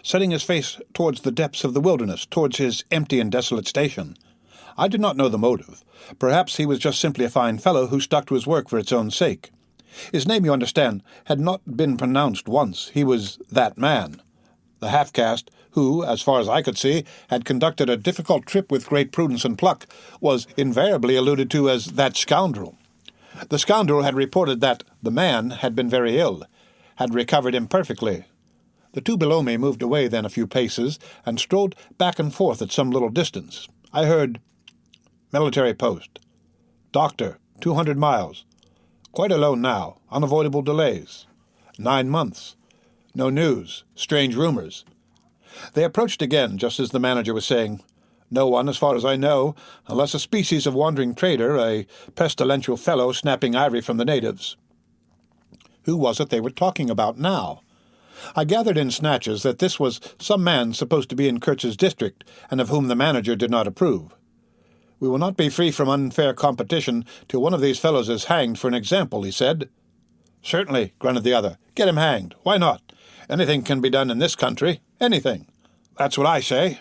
A: Setting his face towards the depths of the wilderness, towards his empty and desolate station. I did not know the motive. Perhaps he was just simply a fine fellow who stuck to his work for its own sake. His name, you understand, had not been pronounced once. He was that man. The half-caste, who, as far as I could see, had conducted a difficult trip with great prudence and pluck, was invariably alluded to as that scoundrel. The scoundrel had reported that the man had been very ill, had recovered imperfectly. The two below me moved away then a few paces, and strolled back and forth at some little distance. I heard, "Military post. Doctor, 200 miles. Quite alone now. Unavoidable delays. 9 months. No news. Strange rumors." They approached again, just as the manager was saying, "No one, as far as I know, unless a species of wandering trader, a pestilential fellow snapping ivory from the natives." Who was it they were talking about now? I gathered in snatches that this was some man supposed to be in Kurtz's district, and of whom the manager did not approve. "We will not be free from unfair competition till one of these fellows is hanged for an example," he said. "Certainly," grunted the other. "Get him hanged. Why not? Anything can be done in this country. Anything. That's what I say.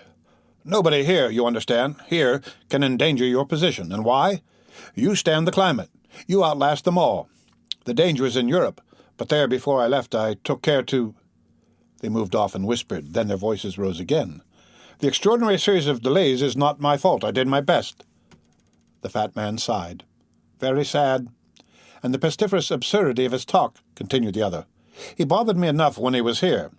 A: Nobody here, you understand, here can endanger your position. And why? You stand the climate. You outlast them all. The danger is in Europe, but there before I left I took care to—" They moved off and whispered. Then their voices rose again. "The extraordinary series of delays is not my fault. I did my best." The fat man sighed. "Very sad. And the pestiferous absurdity of his talk," continued the other. "He bothered me enough when he was here.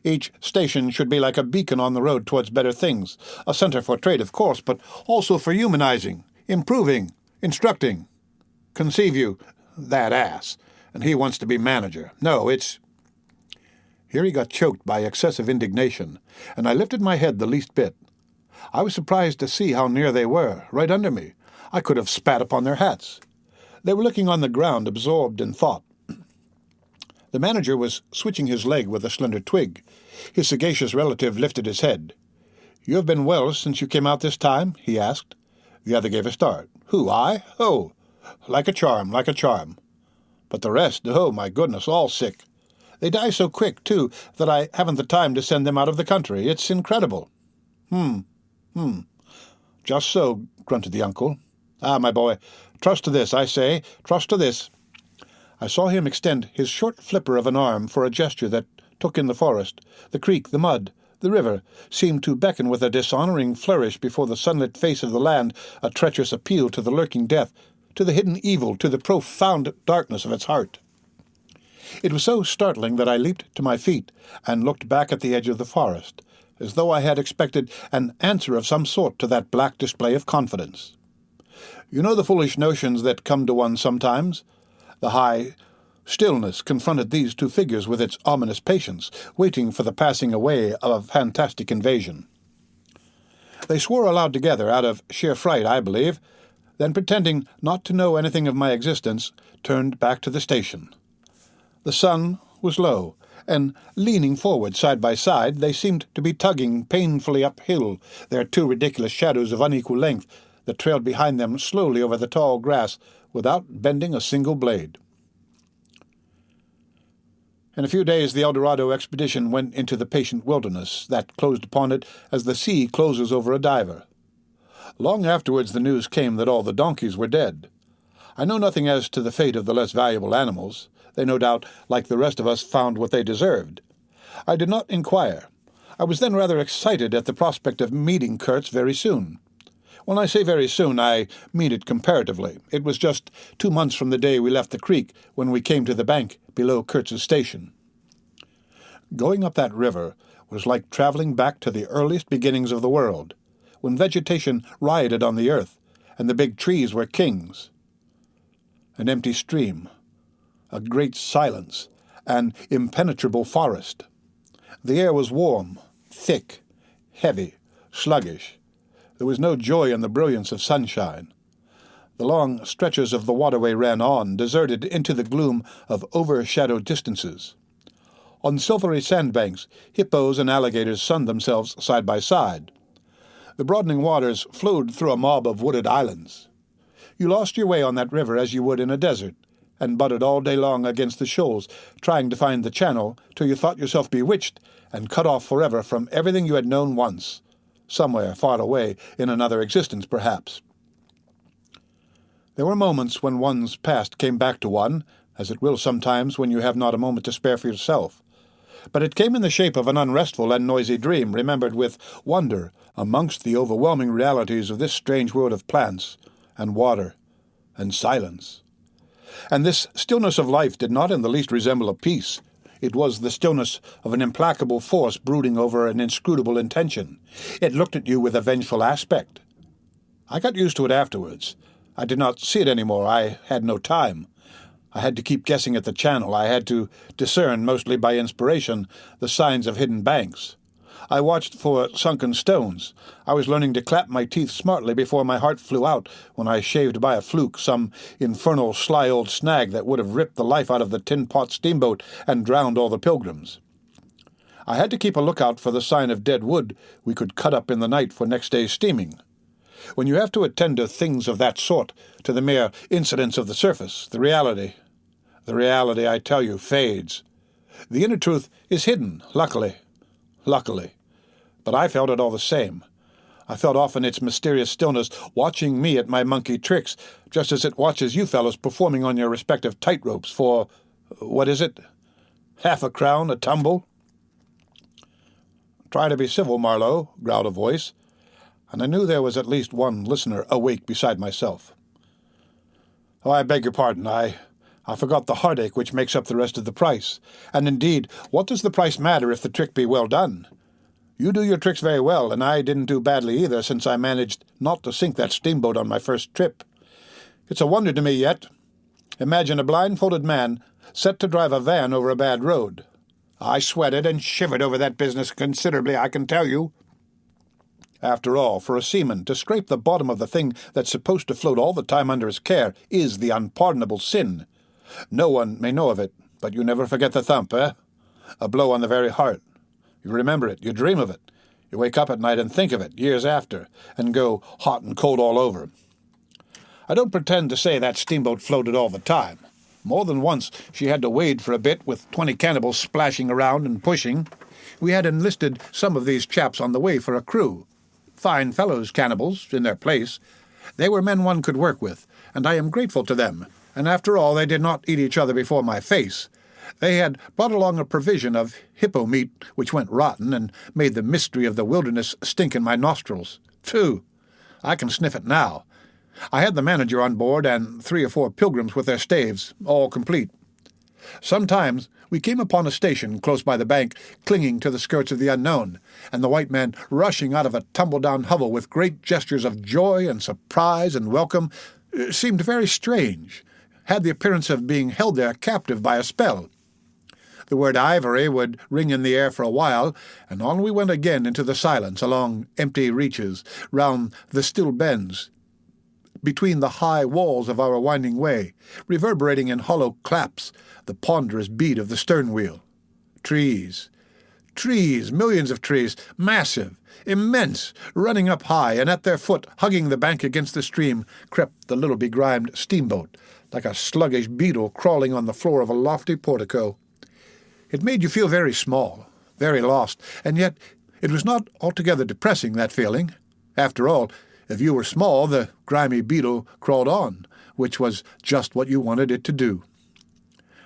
A: Each station should be like a beacon on the road towards better things, a center for trade, of course, but also for humanizing, improving, instructing. Conceive you, that ass, and he wants to be manager. No, it's—" Here he got choked by excessive indignation, and I lifted my head the least bit. I was surprised to see how near they were, right under me. I could have spat upon their hats. They were looking on the ground, absorbed in thought. The manager was switching his leg with a slender twig. His sagacious relative lifted his head. "You have been well since you came out this time?" he asked. The other gave a start. "Who, I? Oh, like a charm, like a charm. But the rest, oh, my goodness, all sick. They die so quick, too, that I haven't the time to send them out of the country. It's incredible." "Just so," grunted the uncle. "Ah, my boy, trust to this, I say, trust to this." I saw him extend his short flipper of an arm for a gesture that took in the forest, the creek, the mud, the river, seemed to beckon with a dishonouring flourish before the sunlit face of the land, a treacherous appeal to the lurking death, to the hidden evil, to the profound darkness of its heart. It was so startling that I leaped to my feet and looked back at the edge of the forest, as though I had expected an answer of some sort to that black display of confidence. You know the foolish notions that come to one sometimes? The high stillness confronted these two figures with its ominous patience, waiting for the passing away of a fantastic invasion. They swore aloud together, out of sheer fright, I believe, then, pretending not to know anything of my existence, turned back to the station. The sun was low, and, leaning forward side by side, they seemed to be tugging painfully uphill, their two ridiculous shadows of unequal length that trailed behind them slowly over the tall grass without bending a single blade. In a few days the El Dorado expedition went into the patient wilderness that closed upon it as the sea closes over a diver. Long afterwards the news came that all the donkeys were dead. I know nothing as to the fate of the less valuable animals. They no doubt, like the rest of us, found what they deserved. I did not inquire. I was then rather excited at the prospect of meeting Kurtz very soon. When I say very soon, I mean it comparatively. It was just 2 months from the day we left the creek when we came to the bank below Kurtz's station. Going up that river was like traveling back to the earliest beginnings of the world, when vegetation rioted on the earth, and the big trees were kings. An empty stream, a great silence, an impenetrable forest. The air was warm, thick, heavy, sluggish. There was no joy in the brilliance of sunshine. The long stretches of the waterway ran on, deserted into the gloom of overshadowed distances. On silvery sandbanks, hippos and alligators sunned themselves side by side. The broadening waters flowed through a mob of wooded islands. You lost your way on that river as you would in a desert, and butted all day long against the shoals, trying to find the channel till you thought yourself bewitched and cut off forever from everything you had known once, somewhere far away in another existence, perhaps. There were moments when one's past came back to one, as it will sometimes when you have not a moment to spare for yourself. But it came in the shape of an unrestful and noisy dream, remembered with wonder amongst the overwhelming realities of this strange world of plants and water and silence. And this stillness of life did not in the least resemble a peace. It was the stillness of an implacable force brooding over an inscrutable intention. It looked at you with a vengeful aspect. I got used to it afterwards. I did not see it any more. I had no time. I had to keep guessing at the channel. I had to discern, mostly by inspiration, the signs of hidden banks. I watched for sunken stones. I was learning to clap my teeth smartly before my heart flew out when I shaved by a fluke some infernal sly old snag that would have ripped the life out of the tin-pot steamboat and drowned all the pilgrims. I had to keep a lookout for the sign of dead wood we could cut up in the night for next day's steaming. When you have to attend to things of that sort, to the mere incidents of the surface, the reality, I tell you, fades. The inner truth is hidden, luckily. But I felt it all the same. I felt often its mysterious stillness watching me at my monkey tricks, just as it watches you fellows performing on your respective tightropes for, what is it, half a crown a tumble? "Try to be civil, Marlow," growled a voice, and I knew there was at least one listener awake beside myself. "Oh, I beg your pardon. I I forgot the heartache which makes up the rest of the price. And indeed, what does the price matter if the trick be well done? You do your tricks very well, and I didn't do badly either, since I managed not to sink that steamboat on my first trip. It's a wonder to me yet. Imagine a blindfolded man set to drive a van over a bad road. I sweated and shivered over that business considerably, I can tell you. After all, for a seaman to scrape the bottom of the thing that's supposed to float all the time under his care is the unpardonable sin. No one may know of it, but you never forget the thump, eh? A blow on the very heart. You remember it, you dream of it. You wake up at night and think of it, years after, and go hot and cold all over. I don't pretend to say that steamboat floated all the time. More than once she had to wade for a bit with 20 cannibals splashing around and pushing. We had enlisted some of these chaps on the way for a crew. Fine fellows, cannibals, in their place. They were men one could work with, and I am grateful to them. And after all, they did not eat each other before my face. They had brought along a provision of hippo meat which went rotten and made the mystery of the wilderness stink in my nostrils. Phew! I can sniff it now. I had the manager on board and 3 or 4 pilgrims with their staves, all complete. Sometimes we came upon a station close by the bank, clinging to the skirts of the unknown, and the white man rushing out of a tumble-down hovel with great gestures of joy and surprise and welcome seemed very strange, had the appearance of being held there captive by a spell. The word ivory would ring in the air for a while, and on we went again into the silence, along empty reaches, round the still bends, between the high walls of our winding way, reverberating in hollow claps the ponderous beat of the stern wheel. Trees, millions of trees, massive, immense, running up high, and at their foot, hugging the bank against the stream, crept the little begrimed steamboat, like a sluggish beetle crawling on the floor of a lofty portico. It made you feel very small, very lost, and yet it was not altogether depressing, that feeling. After all, if you were small, the grimy beetle crawled on, which was just what you wanted it to do.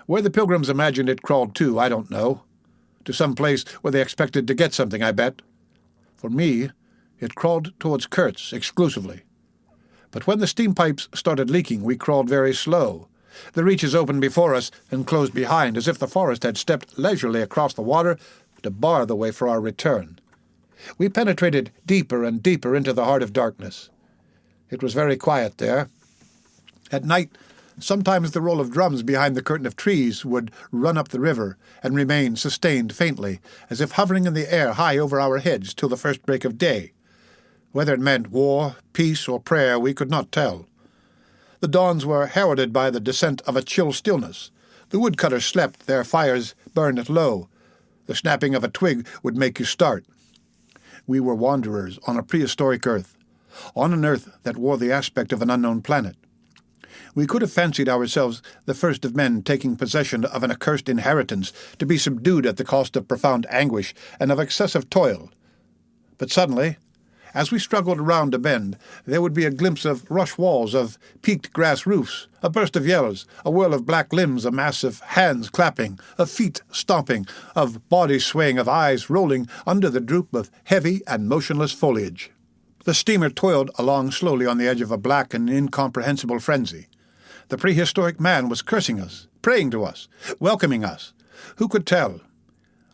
A: Where the pilgrims imagined it crawled to, I don't know. To some place where they expected to get something, I bet. For me, it crawled towards Kurtz exclusively. But when the steam pipes started leaking, we crawled very slow. The reaches opened before us and closed behind, as if the forest had stepped leisurely across the water to bar the way for our return. We penetrated deeper and deeper into the heart of darkness. It was very quiet there. At night, sometimes the roll of drums behind the curtain of trees would run up the river and remain sustained faintly, as if hovering in the air high over our heads till the first break of day. Whether it meant war, peace, or prayer, we could not tell. The dawns were heralded by the descent of a chill stillness. The woodcutters slept, their fires burned low. The snapping of a twig would make you start. We were wanderers on a prehistoric earth, on an earth that wore the aspect of an unknown planet. We could have fancied ourselves the first of men taking possession of an accursed inheritance, to be subdued at the cost of profound anguish and of excessive toil. But suddenly, as we struggled around a bend, there would be a glimpse of rush walls, of peaked grass roofs, a burst of yells, a whirl of black limbs, a mass of hands clapping, of feet stomping, of bodies swaying, of eyes rolling under the droop of heavy and motionless foliage. The steamer toiled along slowly on the edge of a black and incomprehensible frenzy. The prehistoric man was cursing us, praying to us, welcoming us. Who could tell?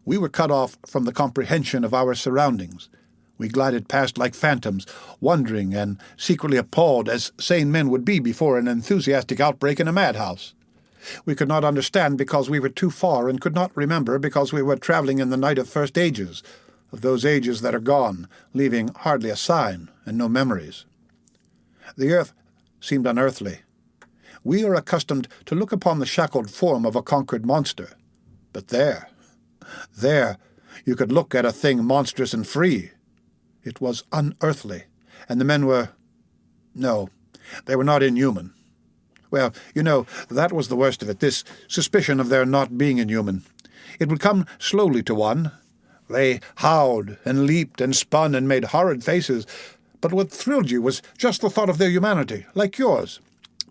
A: We were cut off from the comprehension of our surroundings. We glided past like phantoms, wondering and secretly appalled, as sane men would be before an enthusiastic outbreak in a madhouse. We could not understand because we were too far, and could not remember because we were traveling in the night of first ages, of those ages that are gone, leaving hardly a sign and no memories. The earth seemed unearthly. We are accustomed to look upon the shackled form of a conquered monster. But there, you could look at a thing monstrous and free. It was unearthly, and the men were... No, they were not inhuman. Well, that was the worst of it, this suspicion of their not being inhuman. It would come slowly to one. They howled and leaped and spun and made horrid faces, but what thrilled you was just the thought of their humanity, like yours,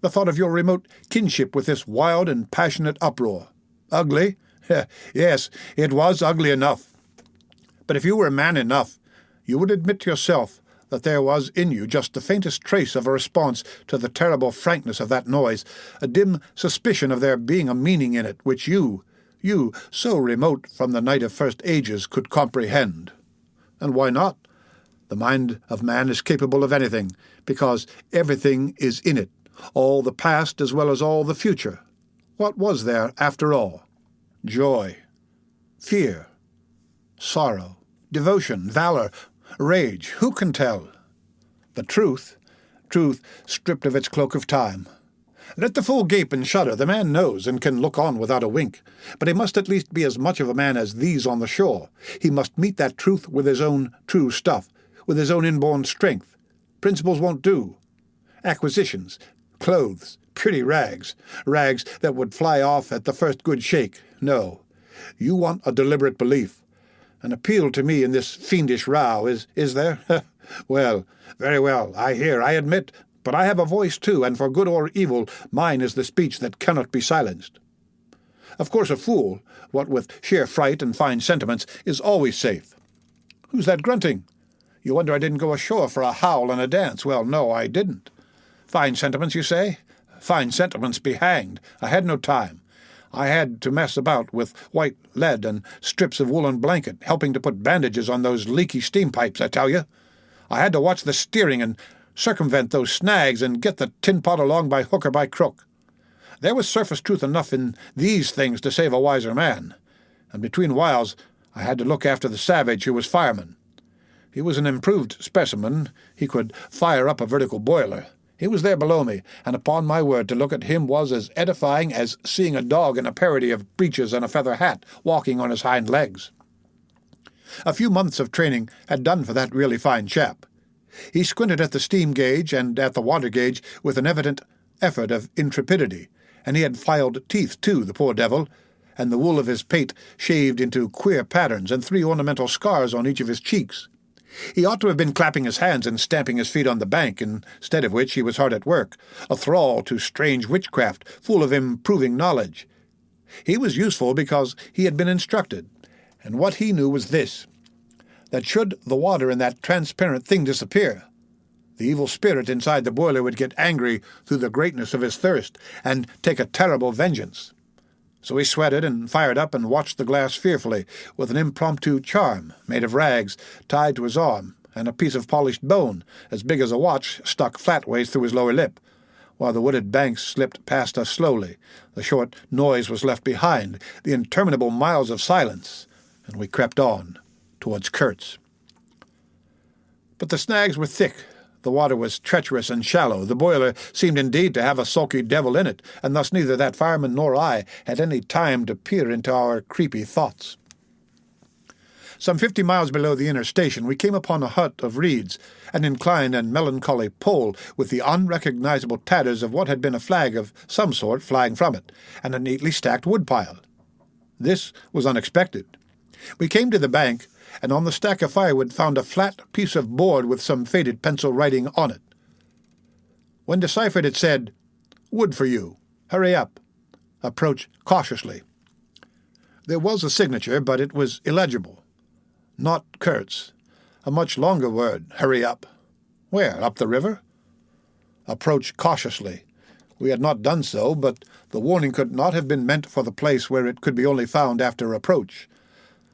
A: the thought of your remote kinship with this wild and passionate uproar. Ugly? Yes, it was ugly enough. But if you were man enough, you would admit to yourself that there was in you just the faintest trace of a response to the terrible frankness of that noise, a dim suspicion of there being a meaning in it which you, so remote from the night of first ages, could comprehend. And why not? The mind of man is capable of anything, because everything is in it, all the past as well as all the future. What was there, after all? Joy, fear, sorrow, devotion, valor, rage, who can tell? But truth stripped of its cloak of time. Let the fool gape and shudder, the man knows and can look on without a wink, but he must at least be as much of a man as these on the shore. He must meet that truth with his own true stuff, with his own inborn strength. Principles won't do. Acquisitions, clothes, pretty rags that would fly off at the first good shake. No, you want a deliberate belief. An appeal to me in this fiendish row, is there? Well, very well, I hear, I admit, but I have a voice too, and for good or evil, mine is the speech that cannot be silenced. Of course a fool, what with sheer fright and fine sentiments, is always safe. Who's that grunting? You wonder I didn't go ashore for a howl and a dance. Well, no, I didn't. Fine sentiments, you say? Fine sentiments be hanged. I had no time. I had to mess about with white lead and strips of woolen blanket, helping to put bandages on those leaky steam pipes, I tell you. I had to watch the steering and circumvent those snags and get the tin pot along by hook or by crook. There was surface truth enough in these things to save a wiser man, and between whiles I had to look after the savage who was fireman. He was an improved specimen. He could fire up a vertical boiler. He was there below me, and upon my word, to look at him was as edifying as seeing a dog in a parody of breeches and a feather hat, walking on his hind legs. A few months of training had done for that really fine chap. He squinted at the steam gauge and at the water gauge with an evident effort of intrepidity, and he had filed teeth too, the poor devil, and the wool of his pate shaved into queer patterns, and 3 ornamental scars on each of his cheeks. He ought to have been clapping his hands and stamping his feet on the bank, instead of which he was hard at work, a thrall to strange witchcraft, full of improving knowledge. He was useful because he had been instructed, and what he knew was this, that should the water in that transparent thing disappear, the evil spirit inside the boiler would get angry through the greatness of his thirst and take a terrible vengeance. So he sweated and fired up and watched the glass fearfully, with an impromptu charm made of rags tied to his arm, and a piece of polished bone, as big as a watch, stuck flatways through his lower lip. While the wooded banks slipped past us slowly, the short noise was left behind, the interminable miles of silence, and we crept on towards Kurtz. But the snags were thick. The water was treacherous and shallow. The boiler seemed indeed to have a sulky devil in it, and thus neither that fireman nor I had any time to peer into our creepy thoughts. Some 50 miles below the inner station we came upon a hut of reeds, an inclined and melancholy pole with the unrecognizable tatters of what had been a flag of some sort flying from it, and a neatly stacked woodpile. This was unexpected. We came to the bank, and on the stack of firewood found a flat piece of board with some faded pencil writing on it. When deciphered it said, "Wood for you. Hurry up. Approach cautiously." There was a signature, but it was illegible. Not Kurtz. A much longer word, "Hurry up." Where? Up the river? Approach cautiously. We had not done so, but the warning could not have been meant for the place where it could be only found after approach.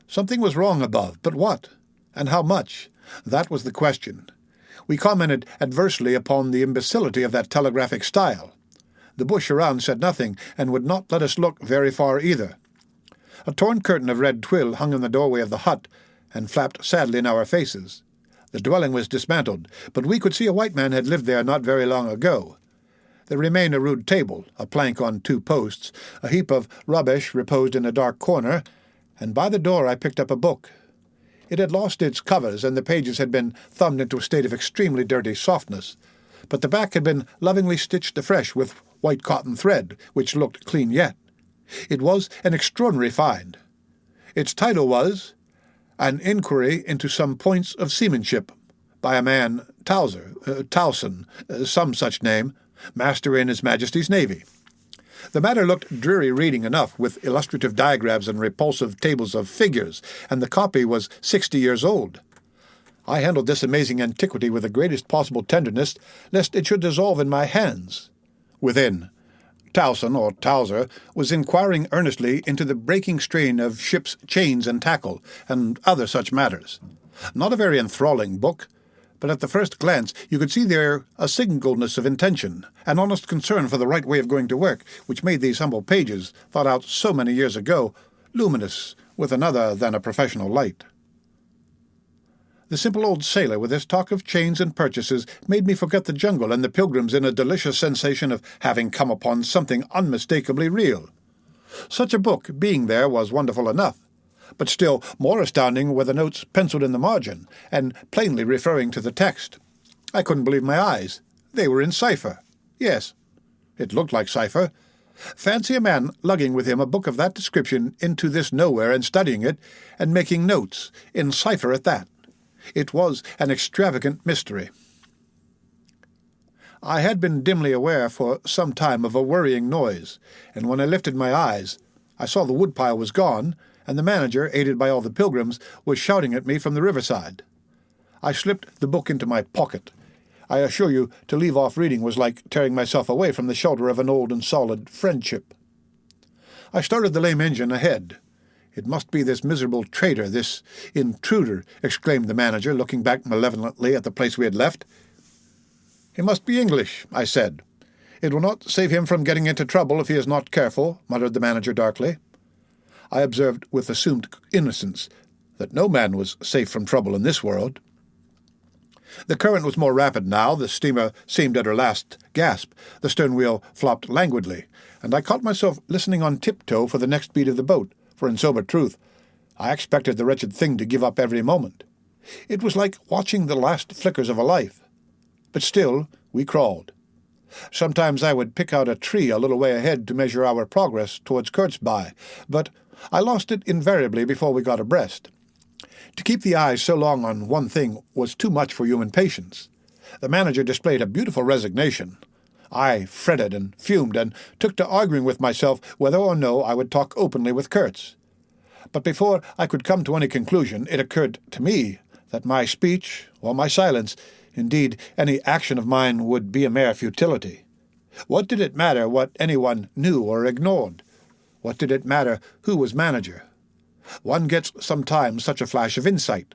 A: Something was wrong above, but what? And how much? That was the question. We commented adversely upon the imbecility of that telegraphic style. The bush around said nothing, and would not let us look very far either. A torn curtain of red twill hung in the doorway of the hut, and flapped sadly in our faces. The dwelling was dismantled, but we could see a white man had lived there not very long ago. There remained a rude table, a plank on 2 posts, a heap of rubbish reposed in a dark corner, and by the door I picked up a book. It had lost its covers, and the pages had been thumbed into a state of extremely dirty softness, but the back had been lovingly stitched afresh with white cotton thread, which looked clean yet. It was an extraordinary find. Its title was An Inquiry into Some Points of Seamanship, by a man, Towson, some such name, master in His Majesty's Navy. The matter looked dreary reading enough, with illustrative diagrams and repulsive tables of figures, and the copy was 60 years old. I handled this amazing antiquity with the greatest possible tenderness, lest it should dissolve in my hands. Within, Towson, or Towser, was inquiring earnestly into the breaking strain of ships' chains and tackle, and other such matters. Not a very enthralling book, but at the first glance you could see there a singleness of intention, an honest concern for the right way of going to work, which made these humble pages, thought out so many years ago, luminous with another than a professional light. The simple old sailor, with his talk of chains and purchases, made me forget the jungle and the pilgrims in a delicious sensation of having come upon something unmistakably real. Such a book, being there, was wonderful enough, but still more astounding were the notes penciled in the margin, and plainly referring to the text. I couldn't believe my eyes. They were in cipher. Yes, it looked like cipher. Fancy a man lugging with him a book of that description into this nowhere and studying it, and making notes, in cipher at that. It was an extravagant mystery. I had been dimly aware for some time of a worrying noise, and when I lifted my eyes, I saw the woodpile was gone, and the manager, aided by all the pilgrims, was shouting at me from the riverside. I slipped the book into my pocket. I assure you, to leave off reading was like tearing myself away from the shelter of an old and solid friendship. I started the lame engine ahead. "It must be this miserable traitor, this intruder," exclaimed the manager, looking back malevolently at the place we had left. "He must be English," I said. "It will not save him from getting into trouble if he is not careful," muttered the manager darkly. I observed with assumed innocence that no man was safe from trouble in this world. The current was more rapid now, the steamer seemed at her last gasp, the stern wheel flopped languidly, and I caught myself listening on tiptoe for the next beat of the boat, for in sober truth, I expected the wretched thing to give up every moment. It was like watching the last flickers of a life. But still, we crawled. Sometimes I would pick out a tree a little way ahead to measure our progress towards Kurtzby, but I lost it invariably before we got abreast. To keep the eyes so long on one thing was too much for human patience. The manager displayed a beautiful resignation. I fretted and fumed and took to arguing with myself whether or no I would talk openly with Kurtz. But before I could come to any conclusion, it occurred to me that my speech or my silence, indeed any action of mine, would be a mere futility. What did it matter what anyone knew or ignored? What did it matter who was manager? One gets sometimes such a flash of insight.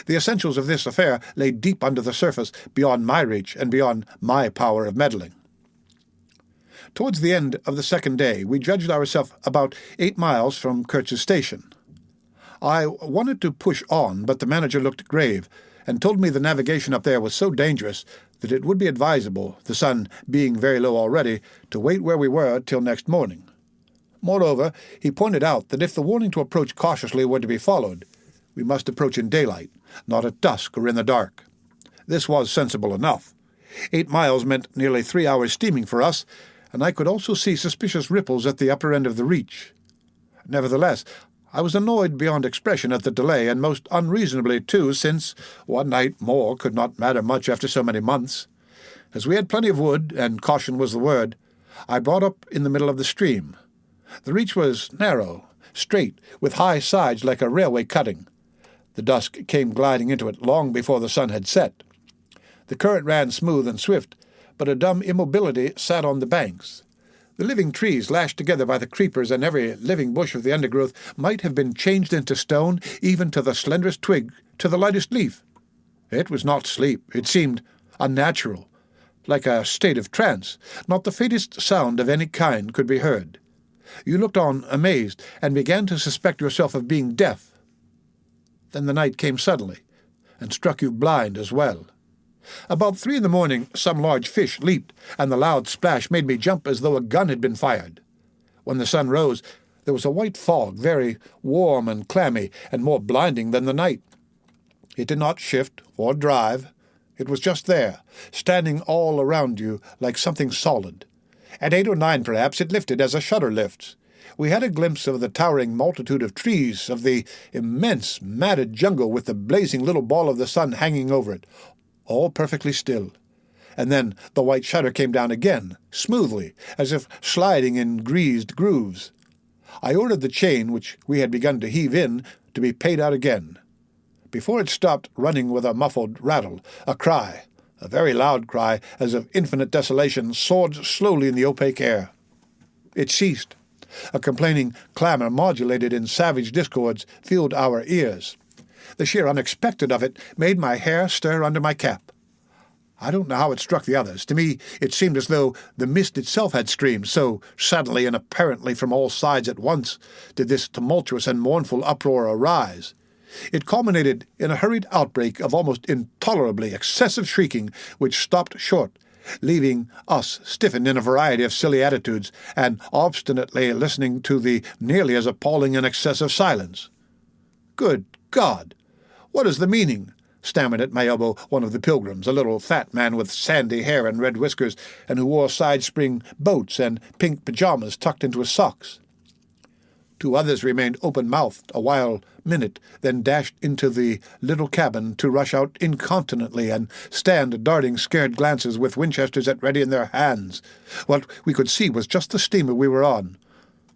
A: The essentials of this affair lay deep under the surface, beyond my reach and beyond my power of meddling. Towards the end of the second day, we judged ourselves about 8 miles from Kurtz's station. I wanted to push on, but the manager looked grave, and told me the navigation up there was so dangerous that it would be advisable, the sun being very low already, to wait where we were till next morning. Moreover, he pointed out that if the warning to approach cautiously were to be followed, we must approach in daylight, not at dusk or in the dark. This was sensible enough. 8 miles meant nearly 3 hours steaming for us, and I could also see suspicious ripples at the upper end of the reach. Nevertheless, I was annoyed beyond expression at the delay, and most unreasonably too, since 1 night more could not matter much after so many months. As we had plenty of wood, and caution was the word, I brought up in the middle of the stream. The reach was narrow, straight, with high sides like a railway cutting. The dusk came gliding into it long before the sun had set. The current ran smooth and swift, but a dumb immobility sat on the banks. The living trees, lashed together by the creepers, and every living bush of the undergrowth might have been changed into stone, even to the slenderest twig, to the lightest leaf. It was not sleep. It seemed unnatural, like a state of trance. Not the faintest sound of any kind could be heard. You looked on amazed, and began to suspect yourself of being deaf. Then the night came suddenly, and struck you blind as well. About 3 in the morning some large fish leaped, and the loud splash made me jump as though a gun had been fired. When the sun rose, there was a white fog, very warm and clammy, and more blinding than the night. It did not shift or drive. It was just there, standing all around you like something solid. At 8 or 9, perhaps, it lifted as a shutter lifts. We had a glimpse of the towering multitude of trees, of the immense, matted jungle with the blazing little ball of the sun hanging over it, all perfectly still. And then the white shutter came down again, smoothly, as if sliding in greased grooves. I ordered the chain, which we had begun to heave in, to be paid out again. before it stopped running with a muffled rattle. A cry, a very loud cry, as of infinite desolation, soared slowly in the opaque air. It ceased. A complaining clamour modulated in savage discords filled our ears. The sheer unexpected of it made my hair stir under my cap. I don't know how it struck the others. To me, it seemed as though the mist itself had streamed, so suddenly and apparently from all sides at once did this tumultuous and mournful uproar arise. It culminated in a hurried outbreak of almost intolerably excessive shrieking, which stopped short, leaving us stiffened in a variety of silly attitudes and obstinately listening to the nearly as appalling and excessive silence. "Good God! What is the meaning?" stammered at my elbow one of the pilgrims, a little fat man with sandy hair and red whiskers, and who wore side-spring boats and pink pajamas tucked into his socks. Two others remained open-mouthed a minute, then dashed into the little cabin to rush out incontinently and stand darting scared glances with Winchesters at ready in their hands. What we could see was just the steamer we were on.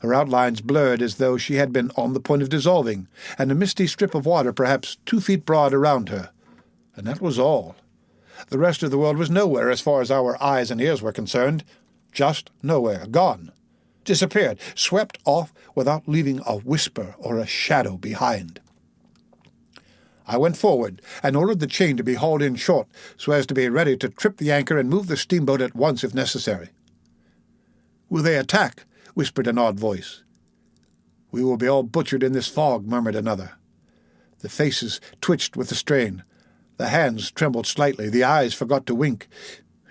A: Her outlines blurred as though she had been on the point of dissolving, and a misty strip of water perhaps 2 feet broad around her. And that was all. The rest of the world was nowhere as far as our eyes and ears were concerned. Just nowhere. Gone. Disappeared. Swept off without leaving a whisper or a shadow behind. I went forward and ordered the chain to be hauled in short so as to be ready to trip the anchor and move the steamboat at once if necessary. "Will they attack?" whispered an odd voice. "We will be all butchered in this fog," murmured another. The faces twitched with the strain. The hands trembled slightly. The eyes forgot to wink.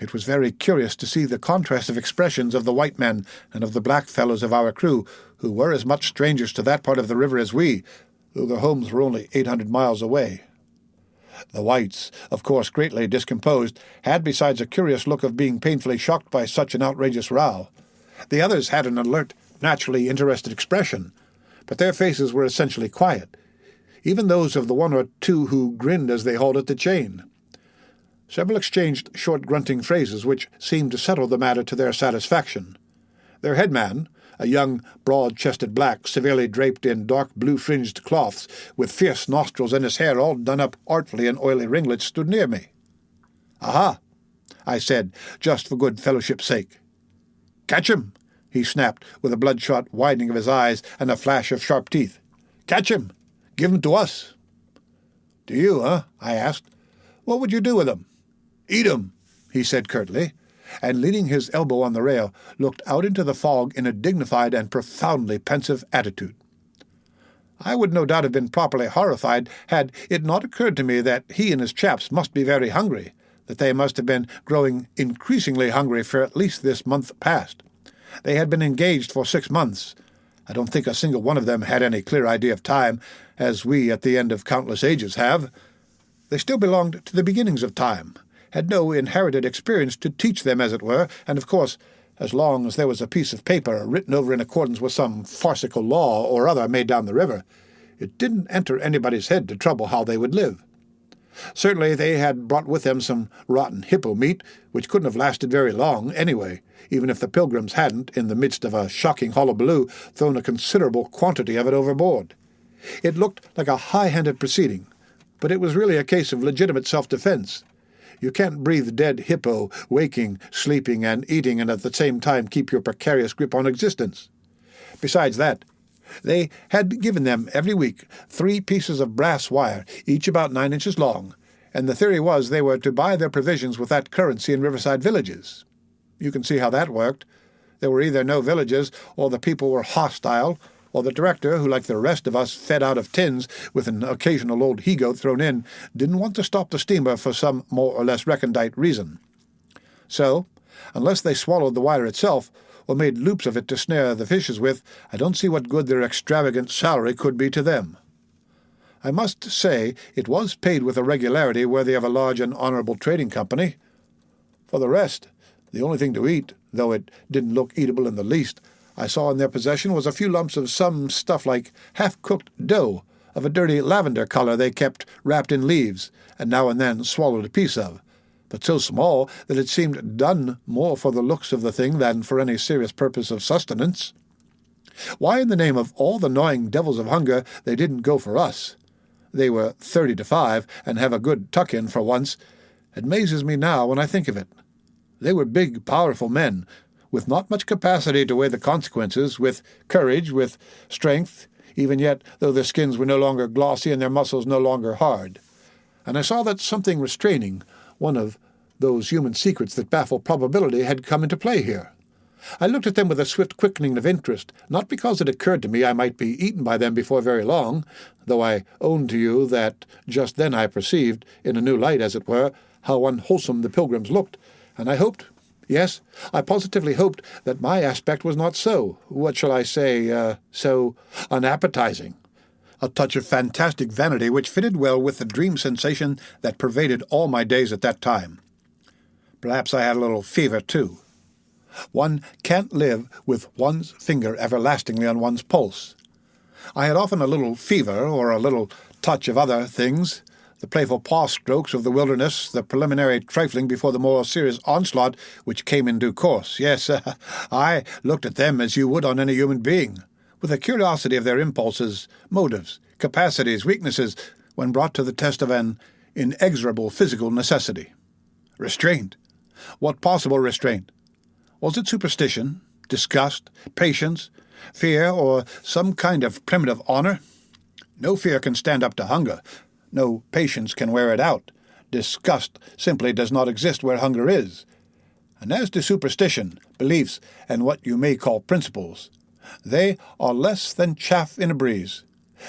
A: It was very curious to see the contrast of expressions of the white men and of the black fellows of our crew, who were as much strangers to that part of the river as we, though their homes were only 800 miles away. The whites, of course greatly discomposed, had besides a curious look of being painfully shocked by such an outrageous row. The others had an alert, naturally interested expression, but their faces were essentially quiet, even those of the one or two who grinned as they hauled at the chain. Several exchanged short grunting phrases which seemed to settle the matter to their satisfaction. Their headman, a young, broad-chested black, severely draped in dark blue-fringed cloths, with fierce nostrils and his hair all done up artfully in oily ringlets, stood near me. "Aha!" I said, just for good fellowship's sake. "Catch him!" he snapped, with a bloodshot widening of his eyes and a flash of sharp teeth. "Catch him! Give him to us." "Do you, huh?" I asked. "What would you do with him?" "Eat him," he said curtly, and leaning his elbow on the rail, looked out into the fog in a dignified and profoundly pensive attitude. I would no doubt have been properly horrified had it not occurred to me that he and his chaps must be very hungry, that they must have been growing increasingly hungry for at least this month past. They had been engaged for 6 months. I don't think a single one of them had any clear idea of time, as we at the end of countless ages have. They still belonged to the beginnings of time, had no inherited experience to teach them, as it were, and, of course, as long as there was a piece of paper written over in accordance with some farcical law or other made down the river, it didn't enter anybody's head to trouble how they would live. Certainly they had brought with them some rotten hippo meat, which couldn't have lasted very long anyway, even if the pilgrims hadn't, in the midst of a shocking hullabaloo, thrown a considerable quantity of it overboard. It looked like a high-handed proceeding, but it was really a case of legitimate self-defense. You can't breathe dead hippo, waking, sleeping, and eating, and at the same time keep your precarious grip on existence. Besides that, they had given them every week 3 pieces of brass wire, each about 9 inches long, and the theory was they were to buy their provisions with that currency in riverside villages. You can see how that worked. There were either no villages, or the people were hostile, or the director, who, like the rest of us, fed out of tins with an occasional old he-goat thrown in, didn't want to stop the steamer for some more or less recondite reason. So, unless they swallowed the wire itself, or made loops of it to snare the fishes with, I don't see what good their extravagant salary could be to them. I must say it was paid with a regularity worthy of a large and honourable trading company. For the rest, the only thing to eat, though it didn't look eatable in the least, I saw in their possession was a few lumps of some stuff like half-cooked dough, of a dirty lavender colour they kept wrapped in leaves, and now and then swallowed a piece of, but so small that it seemed done more for the looks of the thing than for any serious purpose of sustenance. Why in the name of all the gnawing devils of hunger they didn't go for us? they were 30 to 5 and have a good tuck-in for once, amazes me now when I think of it. They were big, powerful men, with not much capacity to weigh the consequences, with courage, with strength, even yet though their skins were no longer glossy and their muscles no longer hard. And I saw that something restraining, one of those human secrets that baffle probability, had come into play here. I looked at them with a swift quickening of interest, not because it occurred to me I might be eaten by them before very long, though I own to you that just then I perceived, in a new light as it were, how unwholesome the pilgrims looked, and I hoped, yes, I positively hoped, that my aspect was not so, what shall I say, so unappetizing. A touch of fantastic vanity which fitted well with the dream sensation that pervaded all my days at that time. Perhaps I had a little fever, too. One can't live with one's finger everlastingly on one's pulse. I had often a little fever, or a little touch of other things, the playful paw-strokes of the wilderness, the preliminary trifling before the more serious onslaught which came in due course. Yes, I looked at them as you would on any human being, with a curiosity of their impulses, motives, capacities, weaknesses, when brought to the test of an inexorable physical necessity. Restraint. What possible restraint? Was it superstition, disgust, patience, fear, or some kind of primitive honor? No fear can stand up to hunger. No patience can wear it out. Disgust simply does not exist where hunger is. And as to superstition, beliefs, and what you may call principles, they are less than chaff in a breeze.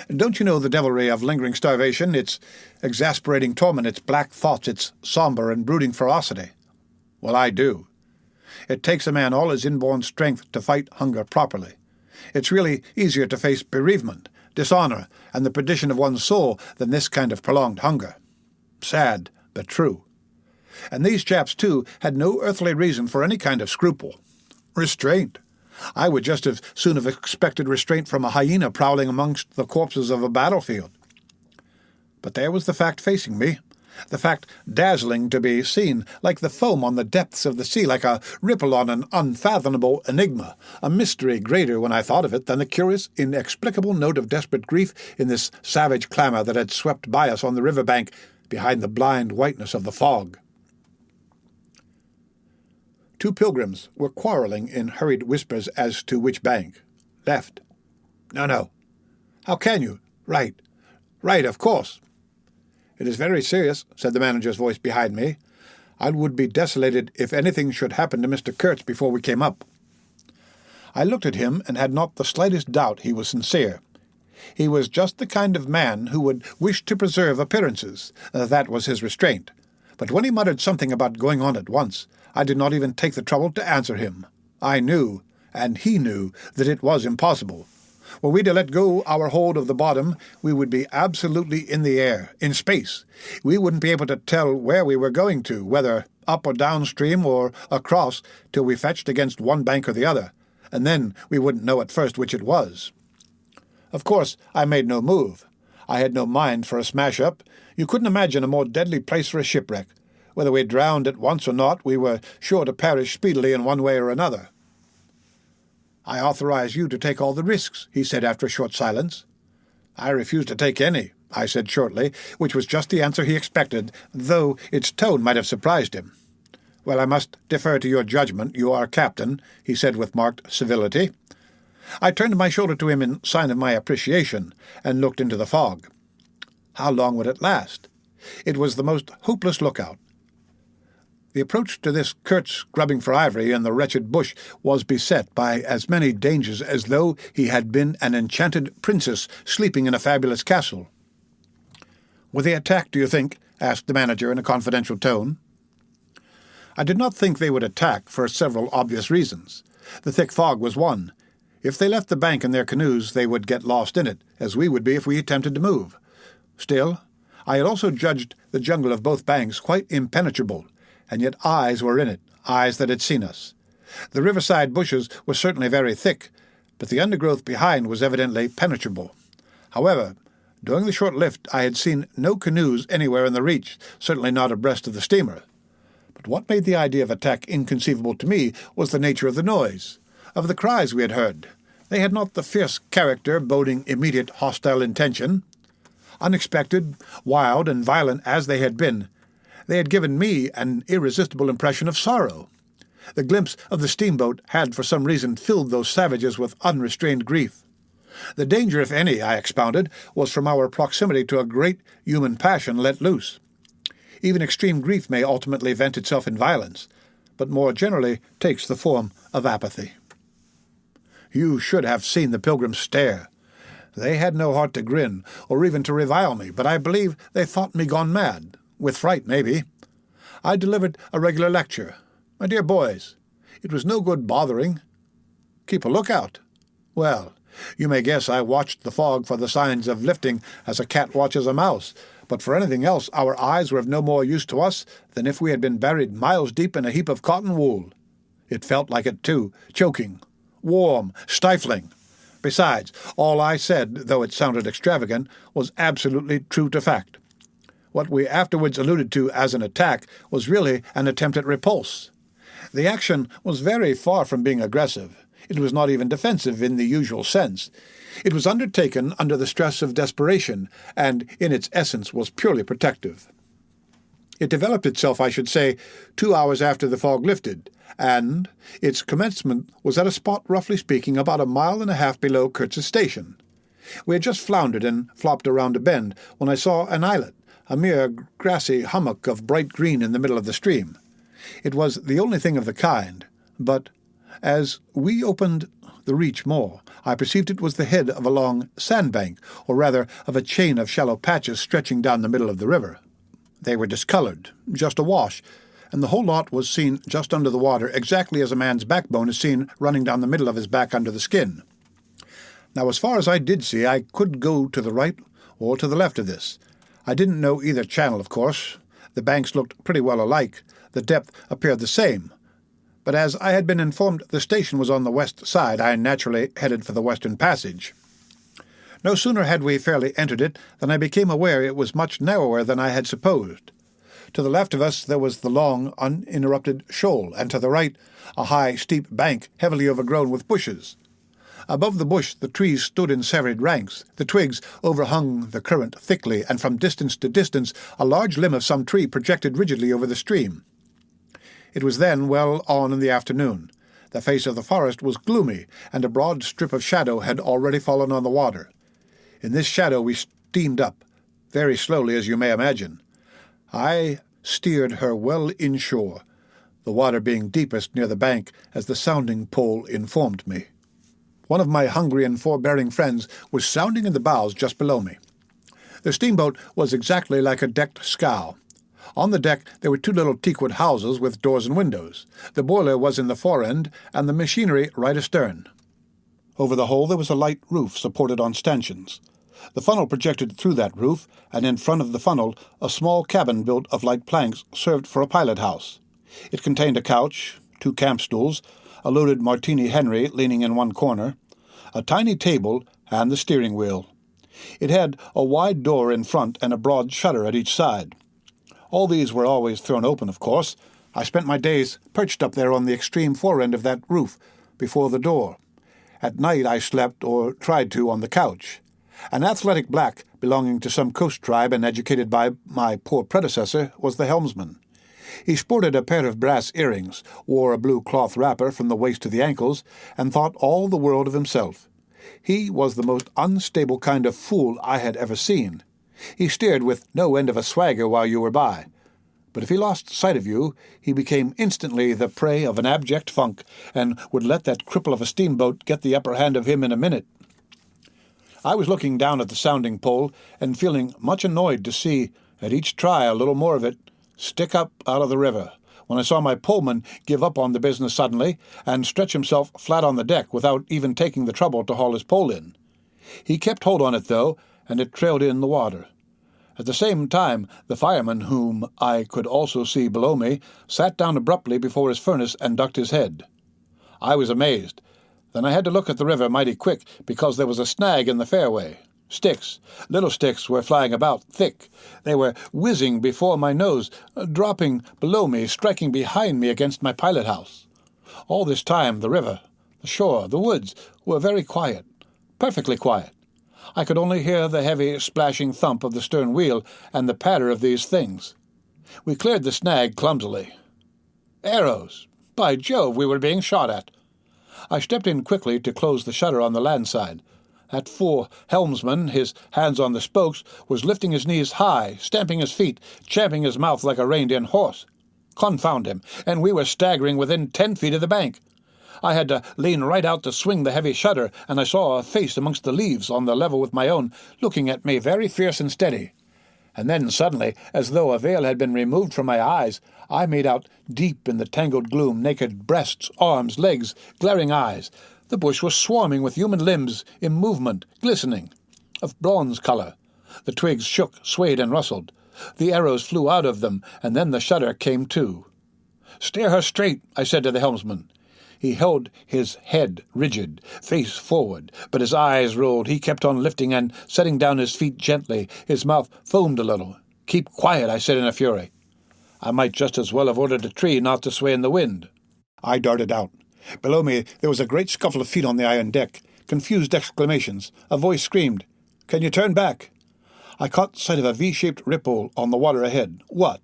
A: Don't you know the devilry of lingering starvation, its exasperating torment, its black thoughts, its somber and brooding ferocity? Well, I do. It takes a man all his inborn strength to fight hunger properly. It's really easier to face bereavement, dishonor, and the perdition of one's soul than this kind of prolonged hunger. Sad, but true. And these chaps, too, had no earthly reason for any kind of scruple. Restraint. I would just as soon have expected restraint from a hyena prowling amongst the corpses of a battlefield. But there was the fact facing me, the fact dazzling to be seen, like the foam on the depths of the sea, like a ripple on an unfathomable enigma, a mystery greater when I thought of it than the curious, inexplicable note of desperate grief in this savage clamour that had swept by us on the river bank behind the blind whiteness of the fog. Two pilgrims were quarrelling in hurried whispers as to which bank. Left. No. How can you? Right. Right, of course. It is very serious, said the manager's voice behind me. I would be desolated if anything should happen to Mr. Kurtz before we came up. I looked at him and had not the slightest doubt he was sincere. He was just the kind of man who would wish to preserve appearances. That was his restraint. But when he muttered something about going on at once, I did not even take the trouble to answer him. I knew, and he knew, that it was impossible. Were we to let go our hold of the bottom, we would be absolutely in the air, in space. We wouldn't be able to tell where we were going to, whether up or downstream or across, till we fetched against one bank or the other, and then we wouldn't know at first which it was. Of course, I made no move. I had no mind for a smash-up. You couldn't imagine a more deadly place for a shipwreck. Whether we drowned at once or not, we were sure to perish speedily in one way or another. I authorize you to take all the risks, he said after a short silence. I refuse to take any, I said shortly, which was just the answer he expected, though its tone might have surprised him. Well, I must defer to your judgment. You are captain, he said with marked civility. I turned my shoulder to him in sign of my appreciation, and looked into the fog. How long would it last? It was the most hopeless lookout. The approach to this Kurtz grubbing for ivory in the wretched bush was beset by as many dangers as though he had been an enchanted princess sleeping in a fabulous castle. Would they attack, do you think? Asked the manager in a confidential tone. I did not think they would attack for several obvious reasons. The thick fog was one. If they left the bank in their canoes, they would get lost in it, as we would be if we attempted to move. Still, I had also judged the jungle of both banks quite impenetrable, and yet eyes were in it, eyes that had seen us. The riverside bushes were certainly very thick, but the undergrowth behind was evidently penetrable. However, during the short lift I had seen no canoes anywhere in the reach, certainly not abreast of the steamer. But what made the idea of attack inconceivable to me was the nature of the noise, of the cries we had heard. They had not the fierce character boding immediate hostile intention.
B: Unexpected, wild, and violent as they had been, they had given me an irresistible impression of sorrow. The glimpse of the steamboat had for some reason filled those savages with unrestrained grief. The danger, if any, I expounded, was from our proximity to a great human passion let loose. Even extreme grief may ultimately vent itself in violence, but more generally takes the form of apathy. You should have seen the pilgrims stare. They had no heart to grin, or even to revile me, but I believe they thought me gone mad, with fright maybe. I delivered a regular lecture. My dear boys, it was no good bothering. Keep a lookout. Well, you may guess I watched the fog for the signs of lifting as a cat watches a mouse, but for anything else our eyes were of no more use to us than if we had been buried miles deep in a heap of cotton wool. It felt like it, too, choking, warm, stifling. Besides, all I said, though it sounded extravagant, was absolutely true to fact. What we afterwards alluded to as an attack was really an attempt at repulse. The action was very far from being aggressive. It was not even defensive in the usual sense. It was undertaken under the stress of desperation, and in its essence was purely protective. It developed itself, I should say, 2 hours after the fog lifted, and its commencement was at a spot, roughly speaking, about 1.5 miles below Kurtz's station. We had just floundered and flopped around a bend when I saw an islet, a mere grassy hummock of bright green in the middle of the stream. It was the only thing of the kind, but as we opened the reach more, I perceived it was the head of a long sandbank, or rather of a chain of shallow patches stretching down the middle of the river. They were discolored, just awash, and the whole lot was seen just under the water, exactly as a man's backbone is seen running down the middle of his back under the skin. Now, as far as I did see, I could go to the right or to the left of this. I didn't know either channel, of course. The banks looked pretty well alike. The depth appeared the same. But as I had been informed the station was on the west side, I naturally headed for the western passage. No sooner had we fairly entered it than I became aware it was much narrower than I had supposed. To the left of us there was the long, uninterrupted shoal, and to the right a high, steep bank heavily overgrown with bushes. Above the bush the trees stood in serried ranks. The twigs overhung the current thickly, and from distance to distance a large limb of some tree projected rigidly over the stream. It was then well on in the afternoon. The face of the forest was gloomy, and a broad strip of shadow had already fallen on the water. In this shadow we steamed up, very slowly, as you may imagine. I steered her well inshore, the water being deepest near the bank, as the sounding pole informed me. One of my hungry and forbearing friends was sounding in the bows just below me. The steamboat was exactly like a decked scow. On the deck there were 2 little teakwood houses with doors and windows. The boiler was in the fore-end, and the machinery right astern. Over the whole there was a light roof supported on stanchions. The funnel projected through that roof, and in front of the funnel a small cabin built of light planks served for a pilot-house. It contained a couch, 2 camp stools, a loaded Martini Henry leaning in one corner, a tiny table, and the steering wheel. It had a wide door in front and a broad shutter at each side. All these were always thrown open, of course. I spent my days perched up there on the extreme fore-end of that roof, before the door. At night I slept, or tried to, on the couch. An athletic black, belonging to some coast tribe and educated by my poor predecessor, was the helmsman. He sported a pair of brass earrings, wore a blue cloth wrapper from the waist to the ankles, and thought all the world of himself. He was the most unstable kind of fool I had ever seen. He steered with no end of a swagger while you were by. But if he lost sight of you, he became instantly the prey of an abject funk, and would let that cripple of a steamboat get the upper hand of him in a minute. I was looking down at the sounding pole, and feeling much annoyed to see, at each try a little more of it, stick up out of the river, when I saw my poleman give up on the business suddenly, and stretch himself flat on the deck without even taking the trouble to haul his pole in. He kept hold on it, though, and it trailed in the water. At the same time, the fireman, whom I could also see below me, sat down abruptly before his furnace and ducked his head. I was amazed. Then I had to look at the river mighty quick, because there was a snag in the fairway. Sticks, little sticks, were flying about, thick. They were whizzing before my nose, dropping below me, striking behind me against my pilot-house. All this time the river, the shore, the woods were very quiet, perfectly quiet. I could only hear the heavy, splashing thump of the stern wheel and the patter of these things. We cleared the snag clumsily. Arrows! By Jove, we were being shot at! I stepped in quickly to close the shutter on the land side. That fool helmsman, his hands on the spokes, was lifting his knees high, stamping his feet, champing his mouth like a reined-in horse. Confound him, and we were staggering within 10 feet of the bank. I had to lean right out to swing the heavy shutter, and I saw a face amongst the leaves on the level with my own, looking at me very fierce and steady. And then suddenly, as though a veil had been removed from my eyes, I made out deep in the tangled gloom naked breasts, arms, legs, glaring eyes. The bush was swarming with human limbs in movement, glistening, of bronze color. The twigs shook, swayed, and rustled. The arrows flew out of them, and then the shutter came to. "Steer her straight," I said to the helmsman. He held his head rigid, face forward, but his eyes rolled. He kept on lifting and setting down his feet gently. His mouth foamed a little. "Keep quiet," I said in a fury. I might just as well have ordered a tree not to sway in the wind. I darted out. Below me there was a great scuffle of feet on the iron deck, confused exclamations. A voice screamed, "Can you turn back?" I caught sight of a V-shaped ripple on the water ahead. What?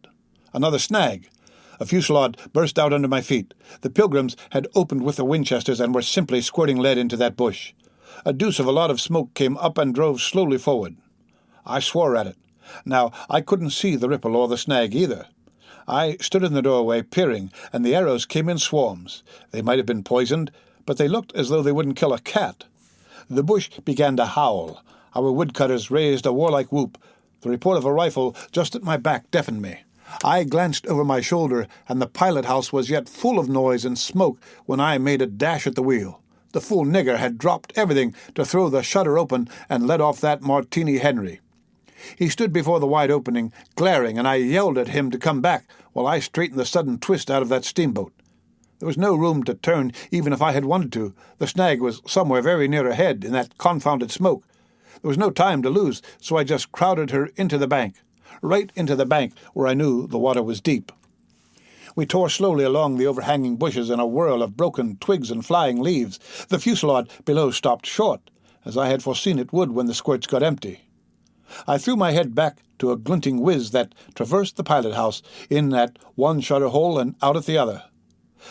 B: Another snag. A fusillade burst out under my feet. The Pilgrims had opened with their Winchesters and were simply squirting lead into that bush. A deuce of a lot of smoke came up and drove slowly forward. I swore at it. Now, I couldn't see the ripple or the snag either. I stood in the doorway, peering, and the arrows came in swarms. They might have been poisoned, but they looked as though they wouldn't kill a cat. The bush began to howl. Our woodcutters raised a warlike whoop. The report of a rifle just at my back deafened me. I glanced over my shoulder, and the pilot-house was yet full of noise and smoke when I made a dash at the wheel. The fool nigger had dropped everything to throw the shutter open and let off that Martini Henry. He stood before the wide opening, glaring, and I yelled at him to come back while I straightened the sudden twist out of that steamboat. There was no room to turn, even if I had wanted to. The snag was somewhere very near ahead in that confounded smoke. There was no time to lose, so I just crowded her into the bank, right into the bank where I knew the water was deep. We tore slowly along the overhanging bushes in a whirl of broken twigs and flying leaves. The fusillade below stopped short, as I had foreseen it would when the squirts got empty. I threw my head back to a glinting whiz that traversed the pilot-house, in at one shutter hole and out at the other.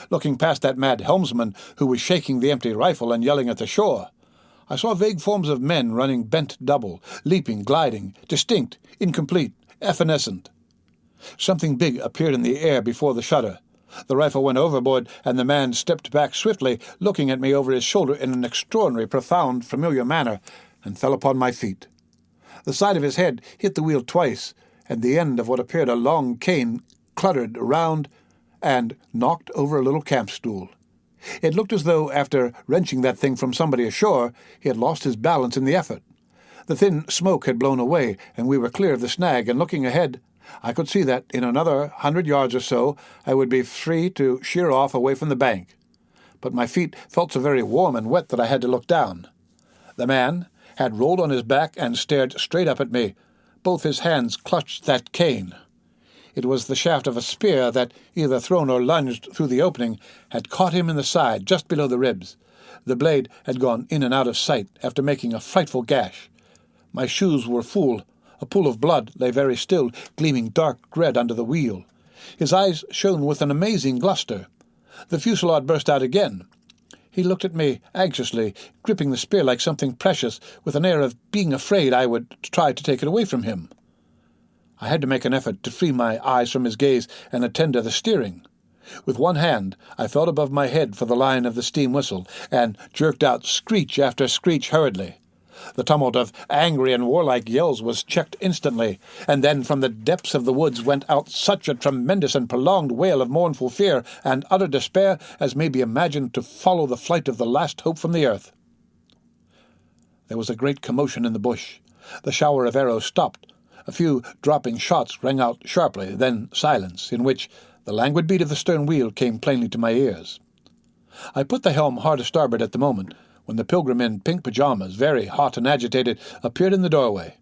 B: Looking past that mad helmsman who was shaking the empty rifle and yelling at the shore, I saw vague forms of men running bent double, leaping, gliding, distinct, incomplete, evanescent. Something big appeared in the air before the shutter. The rifle went overboard, and the man stepped back swiftly, looking at me over his shoulder in an extraordinary, profound, familiar manner, and fell upon my feet. The side of his head hit the wheel twice, and the end of what appeared a long cane cluttered around and knocked over a little camp stool. It looked as though, after wrenching that thing from somebody ashore, he had lost his balance in the effort. The thin smoke had blown away, and we were clear of the snag, and looking ahead, I could see that in another 100 yards or so I would be free to sheer off away from the bank. But my feet felt so very warm and wet that I had to look down. The man had rolled on his back and stared straight up at me. Both his hands clutched that cane. It was the shaft of a spear that, either thrown or lunged through the opening, had caught him in the side, just below the ribs. The blade had gone in and out of sight after making a frightful gash. My shoes were full. A pool of blood lay very still, gleaming dark red under the wheel. His eyes shone with an amazing lustre. The fusillade burst out again. He looked at me anxiously, gripping the spear like something precious, with an air of being afraid I would try to take it away from him. I had to make an effort to free my eyes from his gaze and attend to the steering. With one hand I felt above my head for the line of the steam whistle, and jerked out screech after screech hurriedly. The tumult of angry and warlike yells was checked instantly, and then from the depths of the woods went out such a tremendous and prolonged wail of mournful fear and utter despair as may be imagined to follow the flight of the last hope from the earth. There was a great commotion in the bush. The shower of arrows stopped. A few dropping shots rang out sharply, then silence, in which the languid beat of the stern wheel came plainly to my ears. I put the helm hard a starboard at the moment, when the Pilgrim in pink pajamas, very hot and agitated, appeared in the doorway.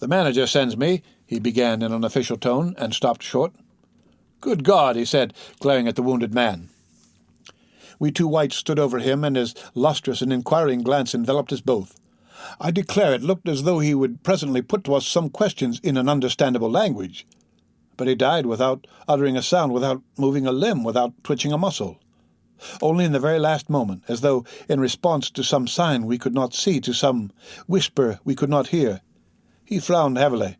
B: "The manager sends me," he began in an official tone, and stopped short. "Good God," he said, glaring at the wounded man. We two whites stood over him, and his lustrous and inquiring glance enveloped us both. I declare it looked as though he would presently put to us some questions in an understandable language. But he died without uttering a sound, without moving a limb, without twitching a muscle. Only in the very last moment, as though in response to some sign we could not see, to some whisper we could not hear, he frowned heavily,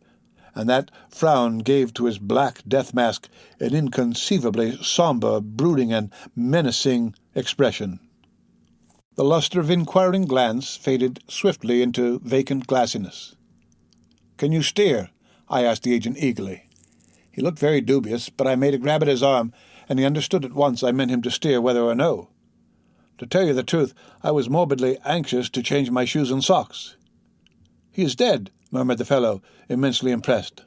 B: and that frown gave to his black death mask an inconceivably sombre, brooding, and menacing expression. The luster of inquiring glance faded swiftly into vacant glassiness. "Can you steer?" I asked the agent eagerly. He looked very dubious, but I made a grab at his arm, and he understood at once I meant him to steer whether or no. To tell you the truth, I was morbidly anxious to change my shoes and socks. "He is dead," murmured the fellow, immensely impressed.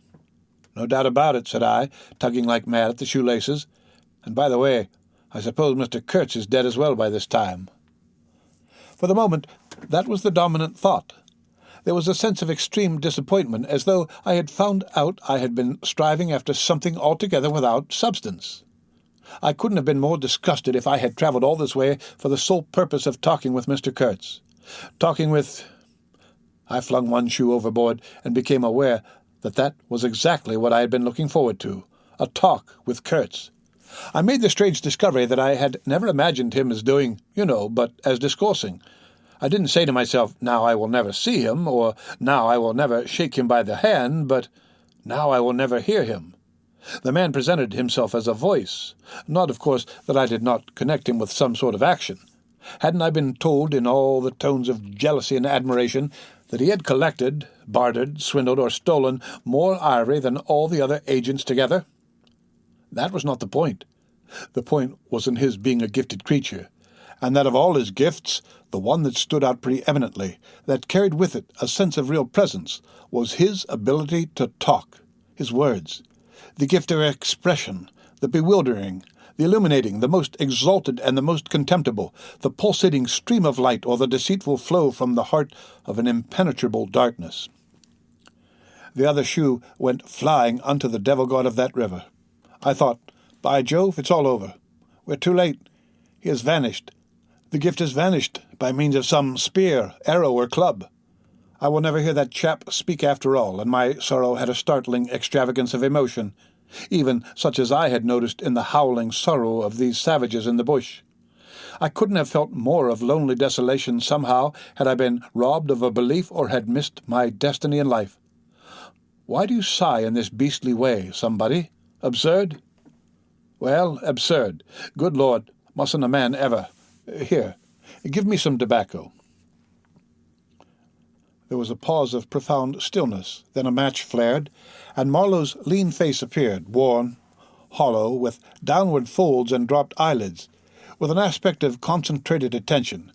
B: "No doubt about it," said I, tugging like mad at the shoelaces. "And by the way, I suppose Mr. Kurtz is dead as well by this time." For the moment, that was the dominant thought. There was a sense of extreme disappointment, as though I had found out I had been striving after something altogether without substance. I couldn't have been more disgusted if I had travelled all this way for the sole purpose of talking with Mr. Kurtz. Talking with... I flung one shoe overboard and became aware that that was exactly what I had been looking forward to, a talk with Kurtz. I made the strange discovery that I had never imagined him as doing, but as discoursing. I didn't say to myself, "Now I will never see him," or "Now I will never shake him by the hand," but "Now I will never hear him." The man presented himself as a voice. Not, of course, that I did not connect him with some sort of action. Hadn't I been told in all the tones of jealousy and admiration that he had collected, bartered, swindled, or stolen more ivory than all the other agents together? That was not the point. The point was in his being a gifted creature, and that of all his gifts, the one that stood out preeminently, that carried with it a sense of real presence, was his ability to talk, his words, the gift of expression, the bewildering, the illuminating, the most exalted and the most contemptible, the pulsating stream of light or the deceitful flow from the heart of an impenetrable darkness. The other shoe went flying unto the devil-god of that river. I thought, "By Jove, it's all over. We're too late. He has vanished. The gift has vanished by means of some spear, arrow, or club. I will never hear that chap speak after all," and my sorrow had a startling extravagance of emotion, even such as I had noticed in the howling sorrow of these savages in the bush. I couldn't have felt more of lonely desolation somehow had I been robbed of a belief or had missed my destiny in life. Why do you sigh in this beastly way, somebody? Absurd? Well, absurd. Good Lord, mustn't a man ever... Here, give me some tobacco. There was a pause of profound stillness. Then a match flared, and Marlow's lean face appeared, worn, hollow, with downward folds and dropped eyelids, with an aspect of concentrated attention,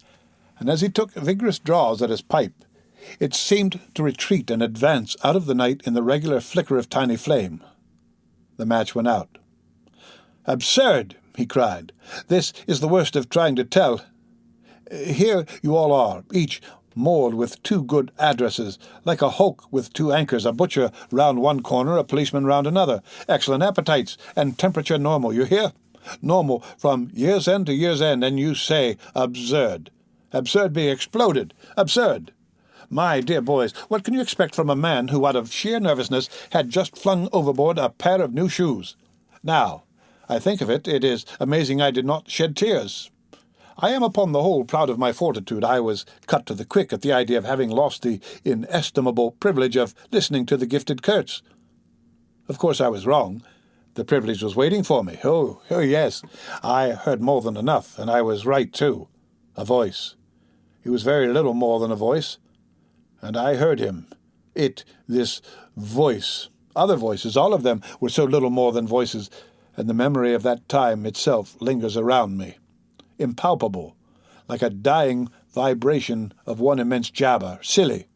B: and as he took vigorous draws at his pipe, it seemed to retreat and advance out of the night in the regular flicker of tiny flame. The match went out. "Absurd!" he cried. "This is the worst of trying to tell. Here you all are, each moored with two good addresses, like a hulk with two anchors, a butcher round one corner, a policeman round another, excellent appetites, and temperature normal, you hear? Normal from year's end to year's end, and you say absurd. Absurd being exploded. Absurd! My dear boys, what can you expect from a man who, out of sheer nervousness, had just flung overboard a pair of new shoes? Now, I think of it, it is amazing I did not shed tears. I am upon the whole proud of my fortitude. I was cut to the quick at the idea of having lost the inestimable privilege of listening to the gifted Kurtz. Of course I was wrong. The privilege was waiting for me. Oh, yes, I heard more than enough, and I was right, too. A voice. He was very little more than a voice, and I heard him. This voice. Other voices, all of them, were so little more than voices, and the memory of that time itself lingers around me. Impalpable, like a dying vibration of one immense jabber, silly,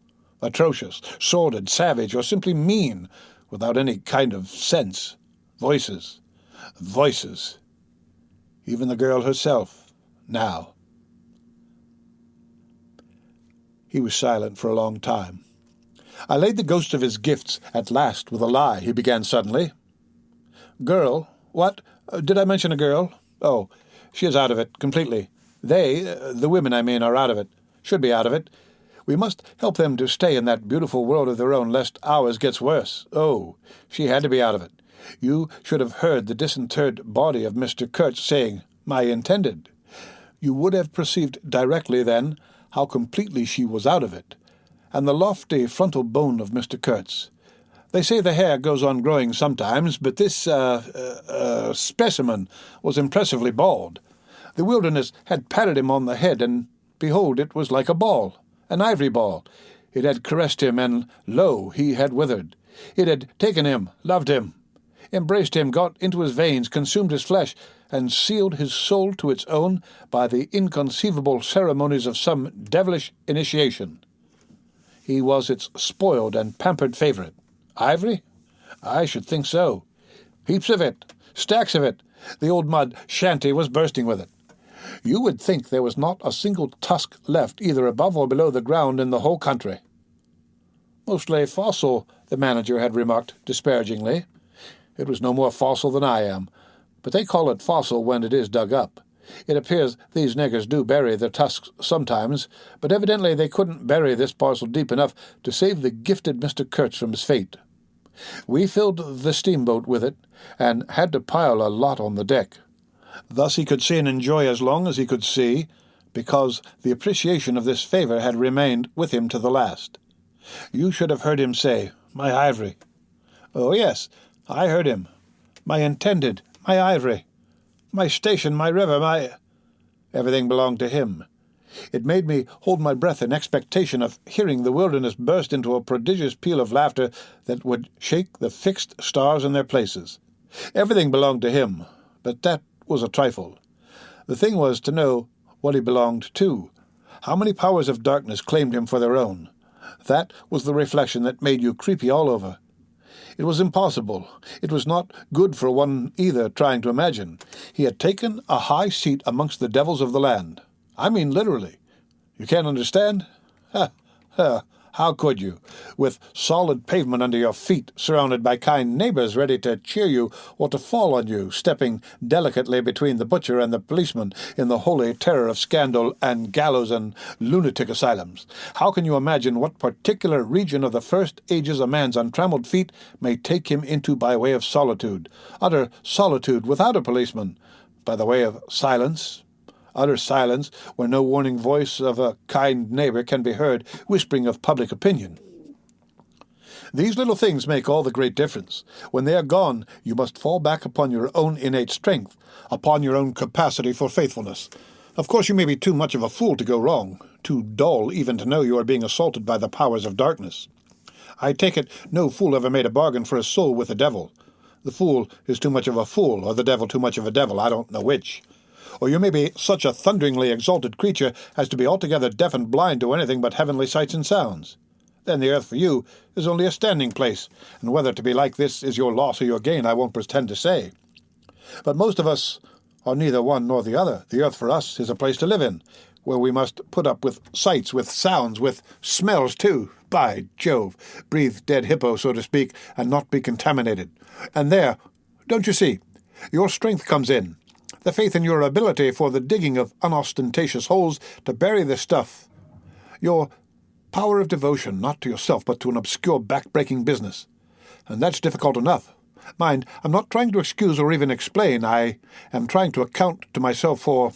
B: atrocious, sordid, savage, or simply mean, without any kind of sense. Voices. Voices. Even the girl herself, now. He was silent for a long time. I laid the ghost of his gifts at last with a lie, he began suddenly. Girl? What? Did I mention a girl? Oh, she is out of it, completely. They, the women I mean, are out of it. Should be out of it. We must help them to stay in that beautiful world of their own, lest ours gets worse. Oh, she had to be out of it. You should have heard the disinterred body of Mr. Kurtz saying, "My intended." You would have perceived directly then how completely she was out of it. And the lofty frontal bone of Mr. Kurtz. They say the hair goes on growing sometimes, but this specimen was impressively bald. The wilderness had patted him on the head, and behold, it was like a ball, an ivory ball. It had caressed him, and lo, he had withered. It had taken him, loved him, embraced him, got into his veins, consumed his flesh, and sealed his soul to its own by the inconceivable ceremonies of some devilish initiation. He was its spoiled and pampered favourite. Ivory? I should think so. Heaps of it, stacks of it. The old mud shanty was bursting with it. You would think there was not a single tusk left either above or below the ground in the whole country. Mostly fossil, the manager had remarked disparagingly. It was no more fossil than I am, but they call it fossil when it is dug up. It appears these niggers do bury their tusks sometimes, but evidently they couldn't bury this parcel deep enough to save the gifted Mr. Kurtz from his fate. We filled the steamboat with it, and had to pile a lot on the deck. Thus he could see and enjoy as long as he could see, because the appreciation of this favour had remained with him to the last. You should have heard him say, "My ivory." Oh, yes, I heard him. My intended, my ivory. My station, my river, my... Everything belonged to him. It made me hold my breath in expectation of hearing the wilderness burst into a prodigious peal of laughter that would shake the fixed stars in their places. Everything belonged to him, but that was a trifle. The thing was to know what he belonged to. How many powers of darkness claimed him for their own? That was the reflection that made you creepy all over. It was impossible. It was not good for one either trying to imagine. He had taken a high seat amongst the devils of the land. I mean literally. You can't understand? How could you? With solid pavement under your feet, surrounded by kind neighbours ready to cheer you or to fall on you, stepping delicately between the butcher and the policeman in the holy terror of scandal and gallows and lunatic asylums. How can you imagine what particular region of the first ages a man's untrammelled feet may take him into by way of solitude, utter solitude without a policeman, by the way of silence, utter silence where no warning voice of a kind neighbour can be heard whispering of public opinion? These little things make all the great difference. When they are gone, you must fall back upon your own innate strength, upon your own capacity for faithfulness. Of course, you may be too much of a fool to go wrong, too dull even to know you are being assaulted by the powers of darkness. I take it no fool ever made a bargain for his soul with the devil. The fool is too much of a fool, or the devil too much of a devil, I don't know which. Or you may be such a thunderingly exalted creature as to be altogether deaf and blind to anything but heavenly sights and sounds. Then the earth for you is only a standing place, and whether to be like this is your loss or your gain I won't pretend to say. But most of us are neither one nor the other. The earth for us is a place to live in, where we must put up with sights, with sounds, with smells too. By Jove, breathe dead hippo, so to speak, and not be contaminated. And there, don't you see, your strength comes in. The faith in your ability for the digging of unostentatious holes to bury the stuff. Your power of devotion, not to yourself, but to an obscure back-breaking business. And that's difficult enough. Mind, I'm not trying to excuse or even explain. I am trying to account to myself for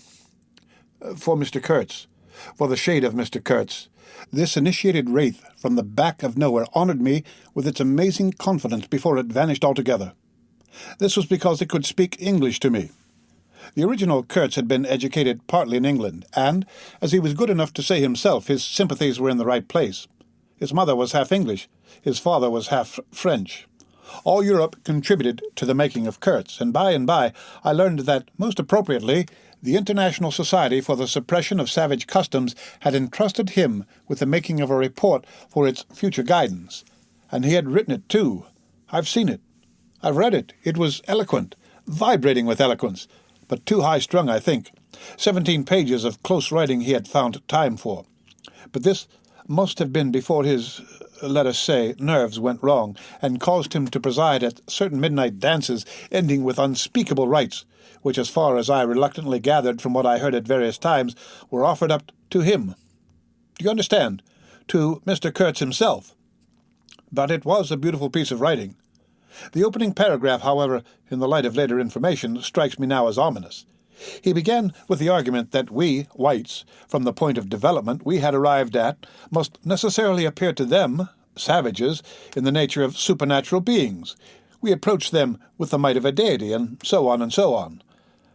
B: Mr. Kurtz, for the shade of Mr. Kurtz. This initiated wraith from the back of nowhere honoured me with its amazing confidence before it vanished altogether. This was because it could speak English to me. The original Kurtz had been educated partly in England, and, as he was good enough to say himself, his sympathies were in the right place. His mother was half English, his father was half French. All Europe contributed to the making of Kurtz, and by I learned that, most appropriately, the International Society for the Suppression of Savage Customs had entrusted him with the making of a report for its future guidance. And he had written it, too. I've seen it. I've read it. It was eloquent, vibrating with eloquence, but too high-strung, I think. 17 pages of close writing he had found time for. But this must have been before his, let us say, nerves went wrong, and caused him to preside at certain midnight dances ending with unspeakable rites, which, as far as I reluctantly gathered from what I heard at various times, were offered up to him. Do you understand? to Mr. Kurtz himself. But it was a beautiful piece of writing. The opening paragraph, however, in the light of later information, strikes me now as ominous. He began with the argument that we, whites, from the point of development we had arrived at, must necessarily appear to them, savages, in the nature of supernatural beings. We approach them with the might of a deity, and so on and so on.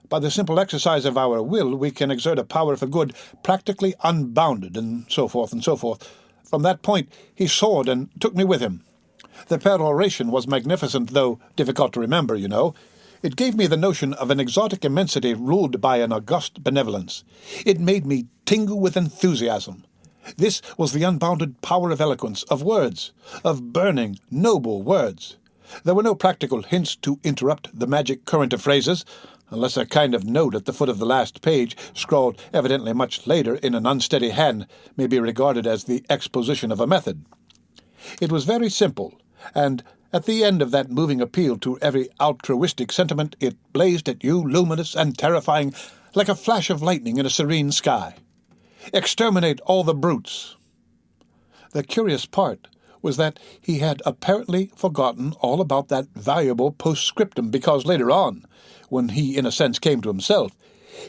B: By the simple exercise of our will we can exert a power for good practically unbounded, and so forth and so forth. From that point he soared and took me with him. The peroration was magnificent, though difficult to remember, you know. It gave me the notion of an exotic immensity ruled by an august benevolence. It made me tingle with enthusiasm. This was the unbounded power of eloquence, of words, of burning, noble words. There were no practical hints to interrupt the magic current of phrases, unless a kind of note at the foot of the last page, scrawled evidently much later in an unsteady hand, may be regarded as the exposition of a method. It was very simple, and at the end of that moving appeal to every altruistic sentiment it blazed at you, luminous and terrifying, like a flash of lightning in a serene sky. Exterminate all the brutes. The curious part was that he had apparently forgotten all about that valuable postscriptum, because later on, when he in a sense came to himself,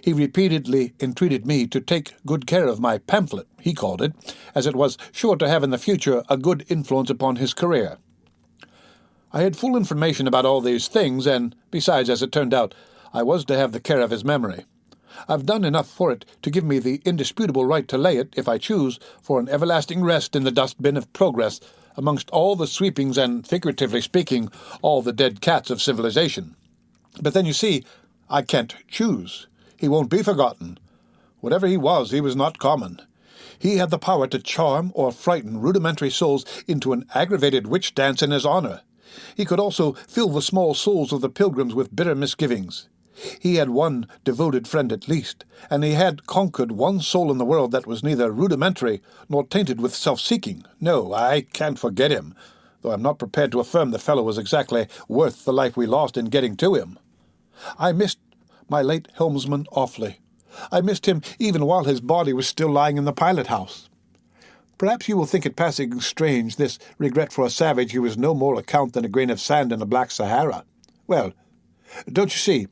B: he repeatedly entreated me to take good care of my pamphlet, he called it, as it was sure to have in the future a good influence upon his career. I had full information about all these things, and, besides, as it turned out, I was to have the care of his memory. I've done enough for it to give me the indisputable right to lay it, if I choose, for an everlasting rest in the dustbin of progress, amongst all the sweepings and, figuratively speaking, all the dead cats of civilization. But then, you see, I can't choose. He won't be forgotten. Whatever he was not common. He had the power to charm or frighten rudimentary souls into an aggravated witch dance in his honor. He could also fill the small souls of the pilgrims with bitter misgivings. He had one devoted friend at least, and he had conquered one soul in the world that was neither rudimentary nor tainted with self-seeking. No, I can't forget him, though I'm not prepared to affirm the fellow was exactly worth the life we lost in getting to him. I missed my late helmsman awfully. I missed him even while his body was still lying in the pilot-house. Perhaps you will think it passing strange, this regret for a savage who was no more account than a grain of sand in a black Sahara. Well, don't you see,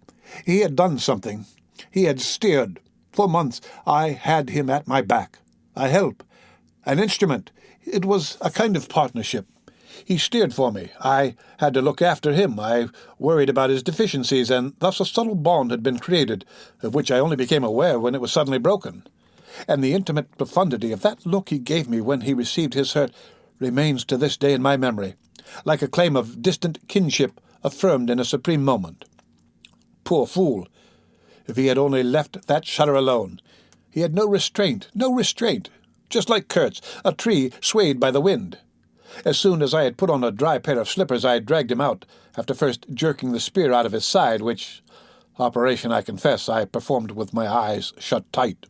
B: he had done something. He had steered. For months I had him at my back. A help. An instrument. It was a kind of partnership. He steered for me. I had to look after him. I worried about his deficiencies, and thus a subtle bond had been created, of which I only became aware when it was suddenly broken. And the intimate profundity of that look he gave me when he received his hurt remains to this day in my memory, like a claim of distant kinship affirmed in a supreme moment. Poor fool! If he had only left that shutter alone! He had no restraint, just like Kurtz, a tree swayed by the wind. As soon as I had put on a dry pair of slippers, I dragged him out, after first jerking the spear out of his side, which operation, I confess, I performed with my eyes shut tight.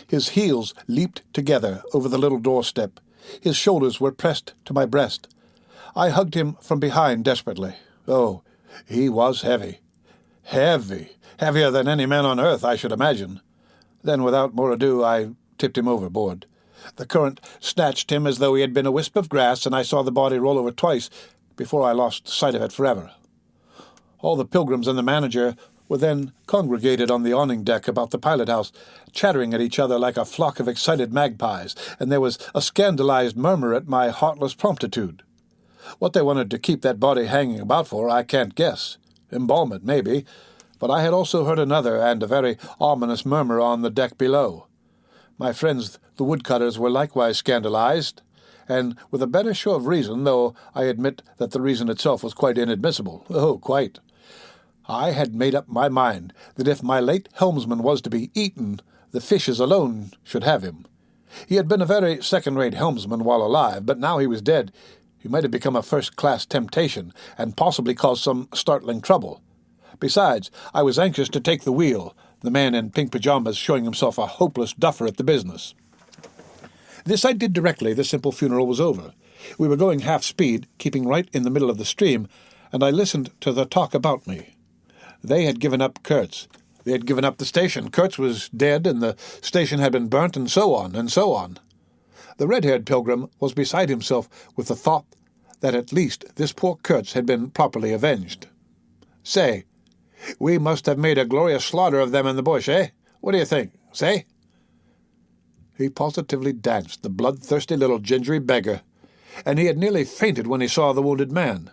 B: His heels leaped together over the little doorstep. His shoulders were pressed to my breast. I hugged him from behind desperately. Oh, he was heavy. Heavier than any man on earth, I should imagine. Then, without more ado, I tipped him overboard. The current snatched him as though he had been a wisp of grass, and I saw the body roll over twice before I lost sight of it forever. All the pilgrims and the manager were then congregated on the awning deck about the pilot-house, chattering at each other like a flock of excited magpies, and there was a scandalized murmur at my heartless promptitude. What they wanted to keep that body hanging about for, I can't guess. Embalm it, maybe, but I had also heard another and a very ominous murmur on the deck below. My friends, the woodcutters, were likewise scandalized, and with a better show of reason, though I admit that the reason itself was quite inadmissible. Oh, quite. I had made up my mind that if my late helmsman was to be eaten, the fishes alone should have him. He had been a very second-rate helmsman while alive, but now he was dead. He might have become a first-class temptation, and possibly caused some startling trouble. Besides, I was anxious to take the wheel, the man in pink pajamas showing himself a hopeless duffer at the business. This I did directly the simple funeral was over. We were going half-speed, keeping right in the middle of the stream, and I listened to the talk about me. They had given up Kurtz. They had given up the station. Kurtz was dead, and the station had been burnt, and so on, and so on. The red-haired pilgrim was beside himself with the thought that at least this poor Kurtz had been properly avenged. "Say, we must have made a glorious slaughter of them in the bush, eh? What do you think? Say?" He positively danced, the bloodthirsty little gingery beggar, and he had nearly fainted when he saw the wounded man.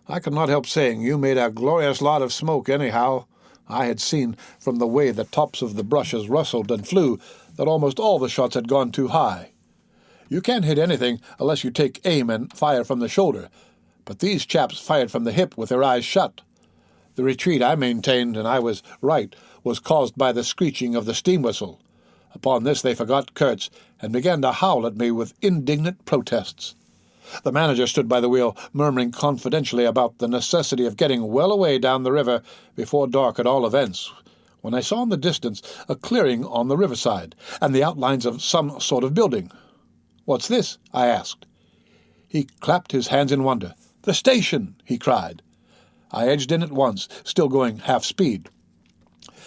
B: I could not help saying, "You made a glorious lot of smoke, anyhow." I had seen from the way the tops of the brushes rustled and flew that almost all the shots had gone too high. You can't hit anything unless you take aim and fire from the shoulder, but these chaps fired from the hip with their eyes shut. The retreat, I maintained, and I was right, was caused by the screeching of the steam whistle. Upon this they forgot Kurtz and began to howl at me with indignant protests. The manager stood by the wheel, murmuring confidentially about the necessity of getting well away down the river before dark at all events, when I saw in the distance a clearing on the riverside and the outlines of some sort of building. "What's this?" I asked. He clapped his hands in wonder. "The station!" he cried. I edged in at once, still going half speed.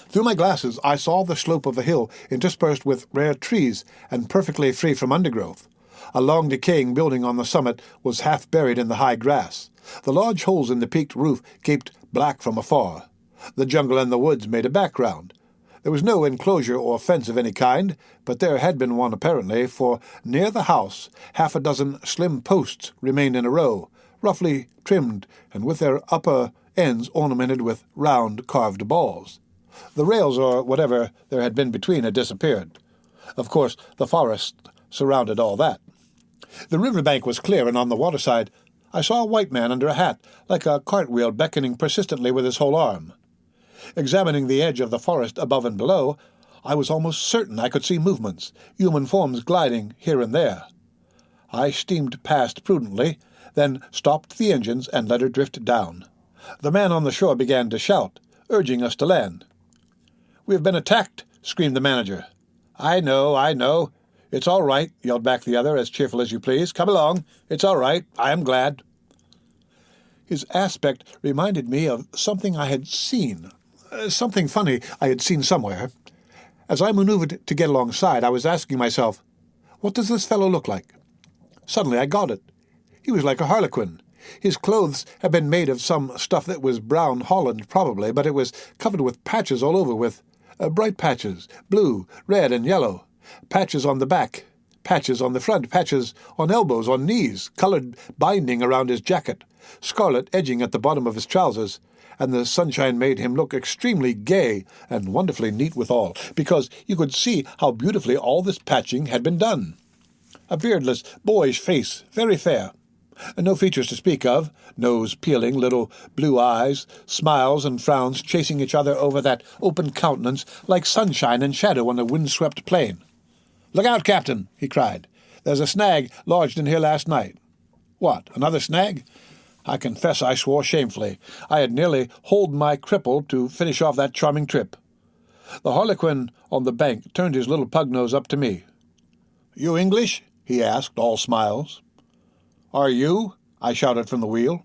B: Through my glasses I saw the slope of a hill interspersed with rare trees and perfectly free from undergrowth. A long decaying building on the summit was half buried in the high grass. The large holes in the peaked roof gaped black from afar. The jungle and the woods made a background. There was no enclosure or fence of any kind, but there had been one apparently, for near the house 6 slim posts remained in a row, roughly trimmed and with their upper ends ornamented with round carved balls. The rails or whatever there had been between had disappeared. Of course, the forest surrounded all that. The riverbank was clear, and on the waterside I saw a white man under a hat, like a cartwheel beckoning persistently with his whole arm. Examining the edge of the forest above and below, I was almost certain I could see movements, human forms gliding here and there. I steamed past prudently, then stopped the engines and let her drift down. The man on the shore began to shout, urging us to land. "We have been attacked," screamed the manager. I know. It's all right," yelled back the other, as cheerful as you please. "Come along. It's all right. I am glad." His aspect reminded me of something I had seen, something funny I had seen somewhere. As I maneuvered to get alongside, I was asking myself, what does this fellow look like? Suddenly I got it. He was like a harlequin. His clothes had been made of some stuff that was brown holland, probably, but it was covered with patches all over, with bright patches, blue, red, and yellow. Patches on the back, patches on the front, patches on elbows, on knees, coloured binding around his jacket, scarlet edging at the bottom of his trousers, and the sunshine made him look extremely gay and wonderfully neat withal, because you could see how beautifully all this patching had been done. A beardless, boyish face, very fair. No features to speak of, nose peeling, little blue eyes, smiles and frowns chasing each other over that open countenance like sunshine and shadow on a wind-swept plain. "Look out, Captain!" he cried. "There's a snag lodged in here last night." "What, another snag?" I confess I swore shamefully. I had nearly holed my cripple to finish off that charming trip. The harlequin on the bank turned his little pug nose up to me. "You English?" he asked, all smiles. "Are you?" I shouted from the wheel.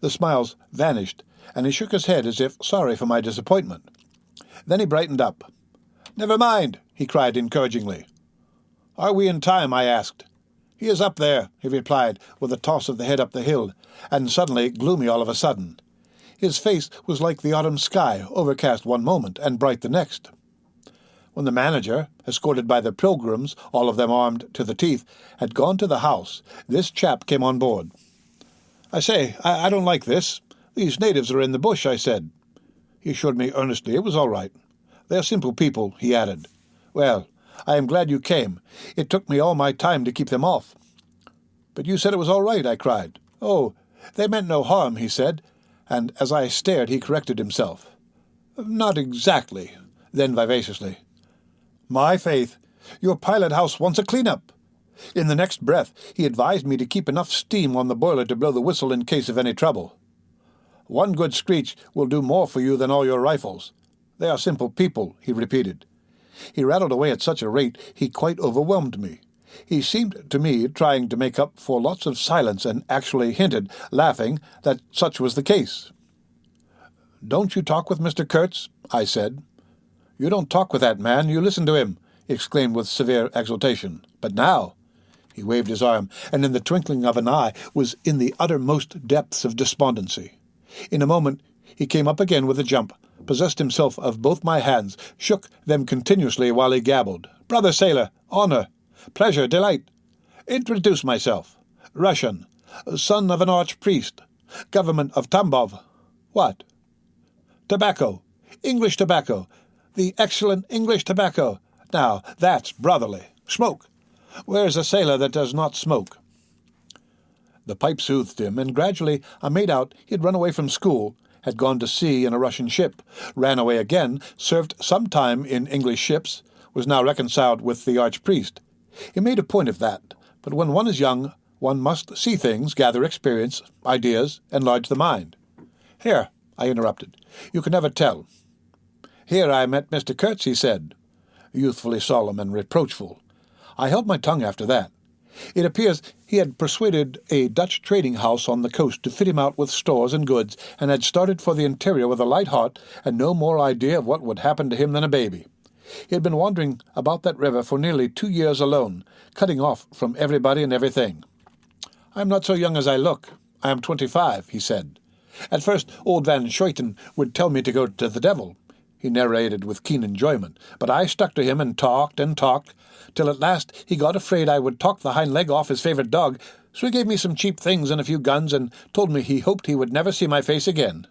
B: The smiles vanished, and he shook his head as if sorry for my disappointment. Then he brightened up. "Never mind," he cried encouragingly. "Are we in time?" I asked. "He is up there," he replied, with a toss of the head up the hill, and suddenly gloomy all of a sudden. His face was like the autumn sky, overcast one moment and bright the next. When the manager, escorted by the pilgrims, all of them armed to the teeth, had gone to the house, this chap came on board. "I say, I don't like this. These natives are in the bush," I said. He assured me earnestly it was all right. "They're simple people," he added. "Well, I am glad you came. It took me all my time to keep them off." "But you said it was all right," I cried. "Oh, they meant no harm," he said, and as I stared he corrected himself. "Not exactly," then vivaciously. "My faith, your pilot-house wants a clean-up." In the next breath he advised me to keep enough steam on the boiler to blow the whistle in case of any trouble. "One good screech will do more for you than all your rifles. They are simple people," he repeated. He rattled away at such a rate he quite overwhelmed me. He seemed to me trying to make up for lots of silence, and actually hinted, laughing, that such was the case. "Don't you talk with Mr. Kurtz?" I said. "You don't talk with that man, you listen to him," he exclaimed with severe exultation. "But now," He waved his arm, and in the twinkling of an eye was in the uttermost depths of despondency. In a moment he came up again with a jump, possessed himself of both my hands, shook them continuously while he gabbled. "Brother sailor, honor, pleasure, delight. Introduce myself. Russian, son of an archpriest, government of Tambov. What? Tobacco, English tobacco, the excellent English tobacco. Now, that's brotherly. Smoke. Where's a sailor that does not smoke?" The pipe soothed him, and gradually I made out he had run away from school, had gone to sea in a Russian ship, ran away again, served some time in English ships, was now reconciled with the archpriest. He made a point of that, but when one is young, one must see things, gather experience, ideas, enlarge the mind. "Here," I interrupted, "you can never tell." "Here I met Mr. Kurtz," he said, youthfully solemn and reproachful. I held my tongue after that. It appears he had persuaded a Dutch trading house on the coast to fit him out with stores and goods, and had started for the interior with a light heart and no more idea of what would happen to him than a baby. He had been wandering about that river for nearly 2 years alone, cutting off from everybody and everything. "I am not so young as I look. I am 25, he said. "At first old Van Scheuten would tell me to go to the devil," he narrated with keen enjoyment, "but I stuck to him and talked, till at last he got afraid I would talk the hind leg off his favourite dog, so he gave me some cheap things and a few guns, and told me he hoped he would never see my face again.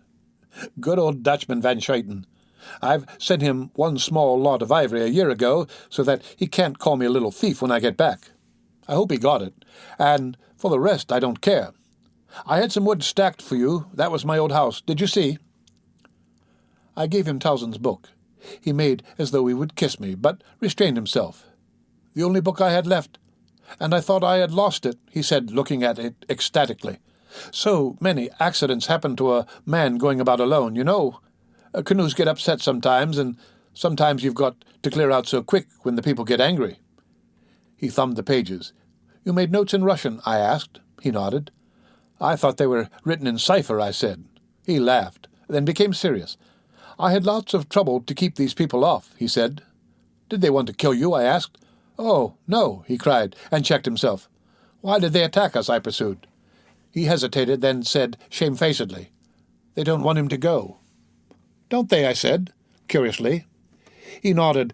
B: Good old Dutchman Van Scheuten. I've sent him one small lot of ivory a year ago, so that he can't call me a little thief when I get back. I hope he got it, and for the rest I don't care. I had some wood stacked for you. That was my old house. Did you see?" I gave him Towson's book. He made as though he would kiss me, but restrained himself. "The only book I had left, and I thought I had lost it," he said, looking at it ecstatically. "So many accidents happen to a man going about alone, you know. Canoes get upset sometimes, and sometimes you've got to clear out so quick when the people get angry." He thumbed the pages. "You made notes in Russian?" I asked. He nodded. "I thought they were written in cipher," I said. He laughed, then became serious. "I had lots of trouble to keep these people off," he said. "Did they want to kill you?" I asked. "Oh, no," he cried, and checked himself. "Why did they attack us?" I pursued. He hesitated, then said shamefacedly, "They don't want him to go." "Don't they?" I said, curiously. He nodded,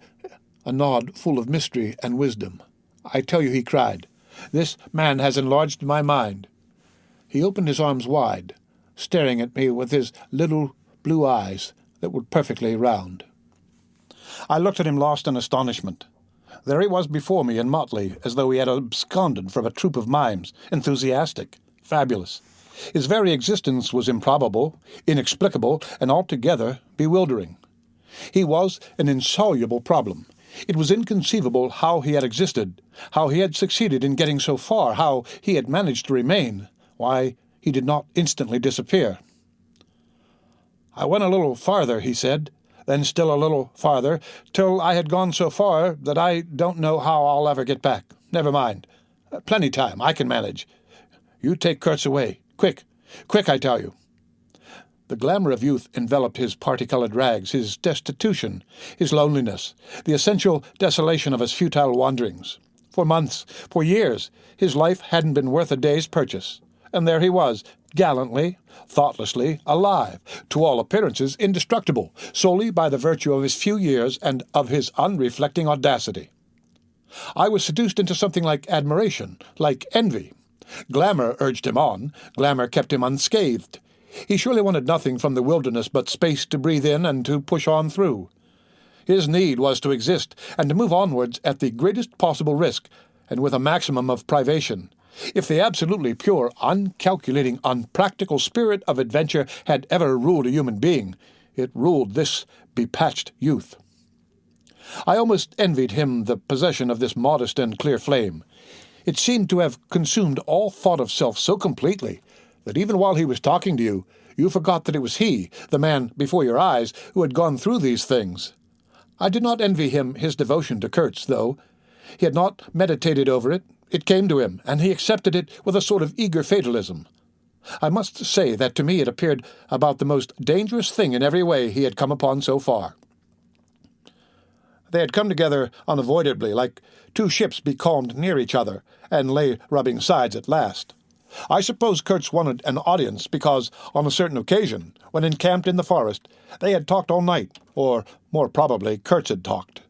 B: a nod full of mystery and wisdom. "I tell you," he cried, "this man has enlarged my mind." He opened his arms wide, staring at me with his little blue eyes that were perfectly round. I looked at him lost in astonishment. There he was before me in motley, as though he had absconded from a troupe of mimes, enthusiastic, fabulous. His very existence was improbable, inexplicable, and altogether bewildering. He was an insoluble problem. It was inconceivable how he had existed, how he had succeeded in getting so far, how he had managed to remain, why he did not instantly disappear. "I went a little farther," he said, "then still a little farther, till I had gone so far that I don't know how I'll ever get back. Never mind. Plenty time. I can manage. You take Kurtz away. Quick. Quick, I tell you." The glamour of youth enveloped his party-colored rags, his destitution, his loneliness, the essential desolation of his futile wanderings. For months, for years, his life hadn't been worth a day's purchase. And there he was, gallantly, thoughtlessly, alive, to all appearances indestructible, solely by the virtue of his few years and of his unreflecting audacity. I was seduced into something like admiration, like envy. Glamour urged him on. Glamour kept him unscathed. He surely wanted nothing from the wilderness but space to breathe in and to push on through. His need was to exist, and to move onwards at the greatest possible risk, and with a maximum of privation. If the absolutely pure, uncalculating, unpractical spirit of adventure had ever ruled a human being, it ruled this bepatched youth. I almost envied him the possession of this modest and clear flame. It seemed to have consumed all thought of self so completely that even while he was talking to you, you forgot that it was he, the man before your eyes, who had gone through these things. I did not envy him his devotion to Kurtz, though. He had not meditated over it. It came to him, and he accepted it with a sort of eager fatalism. I must say that to me it appeared about the most dangerous thing in every way he had come upon so far. They had come together unavoidably, like two ships becalmed near each other, and lay rubbing sides at last. I suppose Kurtz wanted an audience because, on a certain occasion, when encamped in the forest, they had talked all night, or, more probably, Kurtz had talked.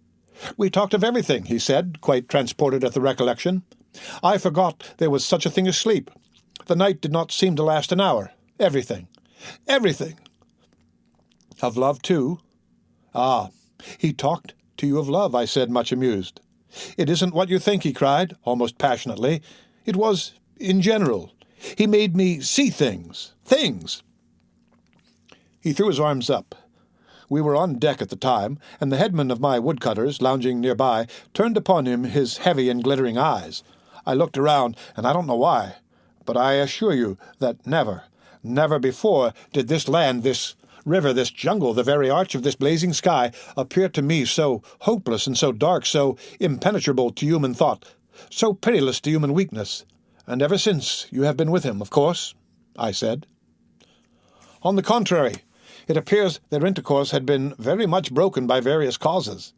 B: "We talked of everything," he said, quite transported at the recollection. "I forgot there was such a thing as sleep. The night did not seem to last an hour. Everything. Everything." "Of love, too?" "Ah, he talked to you of love," I said, much amused. "It isn't what you think," he cried, almost passionately. "It was, in general. He made me see things. Things!" He threw his arms up. We were on deck at the time, and the headman of my woodcutters, lounging nearby, turned upon him his heavy and glittering eyes. I looked around, and I don't know why, but I assure you that never before did this land, this river, this jungle, the very arch of this blazing sky, appear to me so hopeless and so dark, so impenetrable to human thought, so pitiless to human weakness. And ever since you have been with him, of course," I said. "On the contrary, it appears their intercourse had been very much broken by various causes.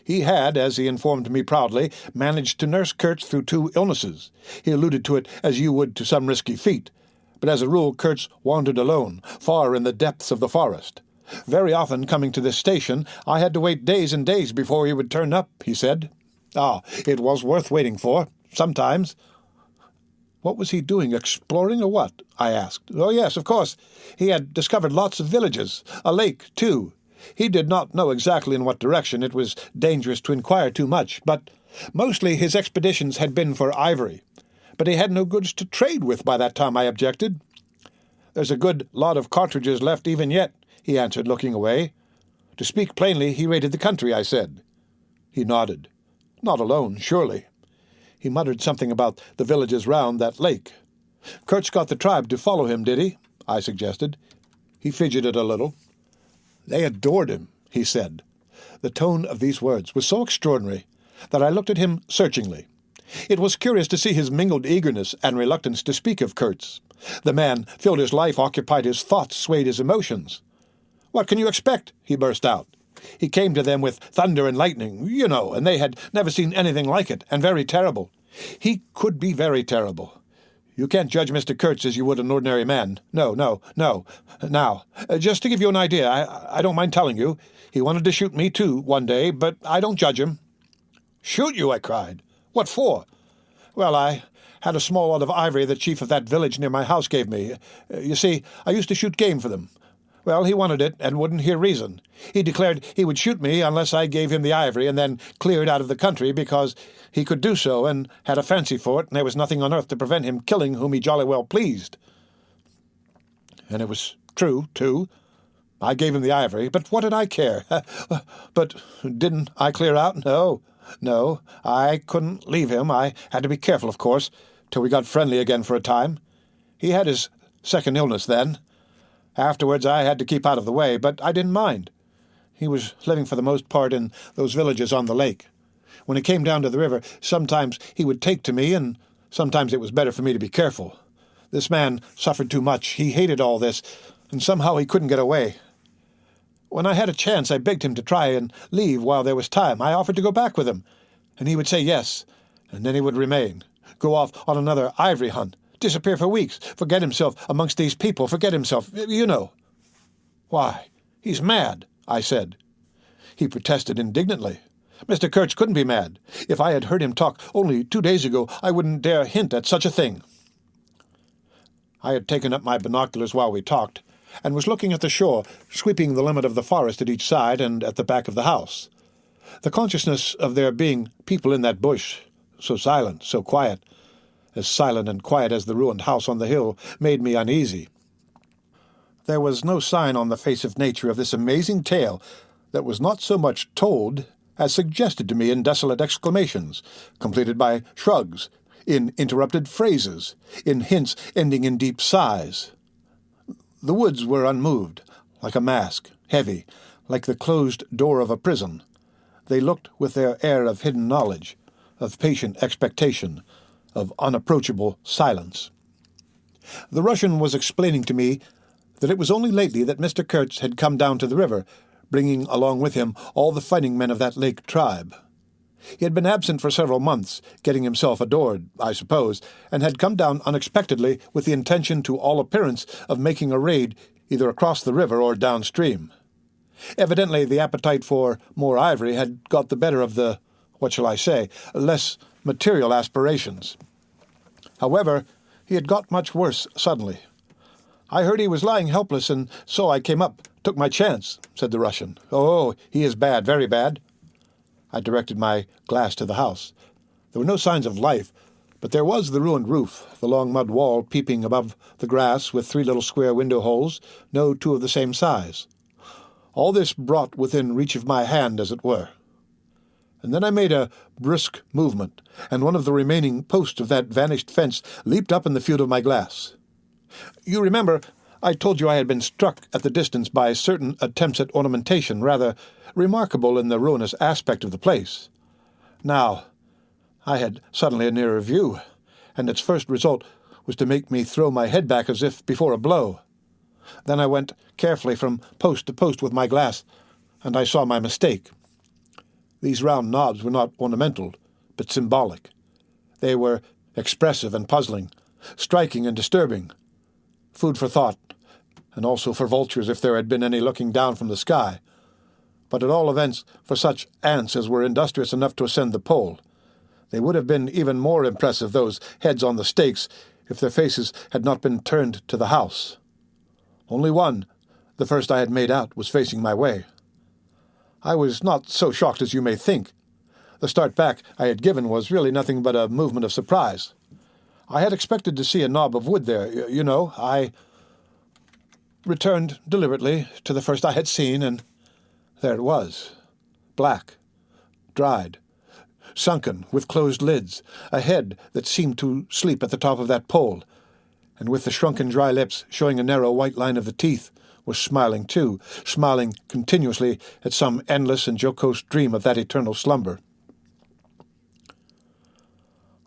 B: He had, as he informed me proudly, managed to nurse Kurtz through 2 illnesses. He alluded to it as you would to some risky feat. But as a rule Kurtz wandered alone, far in the depths of the forest. Very often, coming to this station, I had to wait days and days before he would turn up," he said. "Ah, it was worth waiting for, sometimes." "What was he doing, exploring or what?" I asked. "Oh, yes, of course. He had discovered lots of villages, a lake, too. He did not know exactly in what direction. It was dangerous to inquire too much, but mostly his expeditions had been for ivory. But he had no goods to trade with by that time," I objected. "There's a good lot of cartridges left even yet," he answered, looking away. "To speak plainly, he raided the country," I said. He nodded. "Not alone, surely." He muttered something about the villages round that lake. "Kurtz got the tribe to follow him, did he?" I suggested. He fidgeted a little. "They adored him," he said. The tone of these words was so extraordinary that I looked at him searchingly. It was curious to see his mingled eagerness and reluctance to speak of Kurtz. The man filled his life, occupied his thoughts, swayed his emotions. "What can you expect?" he burst out. "He came to them with thunder and lightning, you know, and they had never seen anything like it, and very terrible. He could be very terrible. You can't judge Mr. Kurtz as you would an ordinary man. No. Now, just to give you an idea, I don't mind telling you, he wanted to shoot me too one day, but I don't judge him." "Shoot you?" I cried. "What for?" "Well, I had a small lot of ivory the chief of that village near my house gave me. You see, I used to shoot game for them. Well, he wanted it and wouldn't hear reason. He declared he would shoot me unless I gave him the ivory and then cleared out of the country because he could do so and had a fancy for it, and there was nothing on earth to prevent him killing whom he jolly well pleased. And it was true, too. I gave him the ivory, but what did I care? But didn't I clear out? No, I couldn't leave him. I had to be careful, of course, till we got friendly again for a time. He had his second illness then. Afterwards I had to keep out of the way, but I didn't mind. He was living for the most part in those villages on the lake. When it came down to the river, sometimes he would take to me, and sometimes it was better for me to be careful. This man suffered too much. He hated all this, and somehow he couldn't get away. When I had a chance, I begged him to try and leave while there was time. I offered to go back with him, and he would say yes, and then he would remain, go off on another ivory hunt, disappear for weeks, forget himself amongst these people, forget himself, you know. "Why, he's mad," I said. He protested indignantly. Mr. Kurtz couldn't be mad. If I had heard him talk only 2 days ago, I wouldn't dare hint at such a thing. I had taken up my binoculars while we talked, and was looking at the shore, sweeping the limit of the forest at each side and at the back of the house. The consciousness of there being people in that bush, so silent, so quiet, as silent and quiet as the ruined house on the hill, made me uneasy. There was no sign on the face of nature of this amazing tale that was not so much told as suggested to me in desolate exclamations, completed by shrugs, in interrupted phrases, in hints ending in deep sighs. The woods were unmoved, like a mask, heavy, like the closed door of a prison. They looked with their air of hidden knowledge, of patient expectation, of unapproachable silence. The Russian was explaining to me that it was only lately that Mr. Kurtz had come down to the river, bringing along with him all the fighting men of that lake tribe. He had been absent for several months, getting himself adored, I suppose, and had come down unexpectedly with the intention to all appearance of making a raid either across the river or downstream. Evidently the appetite for more ivory had got the better of the, what shall I say, less material aspirations. However, he had got much worse suddenly. "I heard he was lying helpless, and so I came up, took my chance," said the Russian. "Oh, he is bad, very bad." I directed my glass to the house. There were no signs of life, but there was the ruined roof, the long mud wall peeping above the grass with 3 little square window holes, no 2 of the same size. All this brought within reach of my hand, as it were. And then I made a brisk movement, and one of the remaining posts of that vanished fence leaped up in the field of my glass. You remember, I told you I had been struck at the distance by certain attempts at ornamentation, rather remarkable in the ruinous aspect of the place. Now, I had suddenly a nearer view, and its first result was to make me throw my head back as if before a blow. Then I went carefully from post to post with my glass, and I saw my mistake. These round knobs were not ornamental, but symbolic. They were expressive and puzzling, striking and disturbing, food for thought, and also for vultures if there had been any looking down from the sky, but at all events for such ants as were industrious enough to ascend the pole. They would have been even more impressive, those heads on the stakes, if their faces had not been turned to the house. Only one, the first I had made out, was facing my way. I was not so shocked as you may think. The start back I had given was really nothing but a movement of surprise. I had expected to see a knob of wood there, you know. I returned deliberately to the first I had seen, and there it was, black, dried, sunken, with closed lids, a head that seemed to sleep at the top of that pole, and with the shrunken dry lips showing a narrow white line of the teeth, was smiling too, smiling continuously at some endless and jocose dream of that eternal slumber.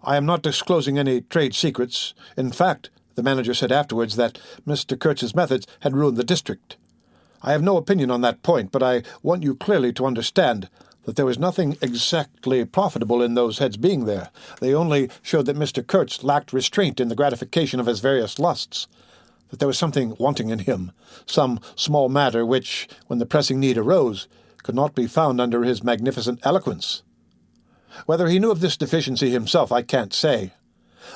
B: I am not disclosing any trade secrets. In fact, the manager said afterwards that Mr. Kurtz's methods had ruined the district. I have no opinion on that point, but I want you clearly to understand that there was nothing exactly profitable in those heads being there. They only showed that Mr. Kurtz lacked restraint in the gratification of his various lusts, that there was something wanting in him, some small matter which, when the pressing need arose, could not be found under his magnificent eloquence. Whether he knew of this deficiency himself, I can't say.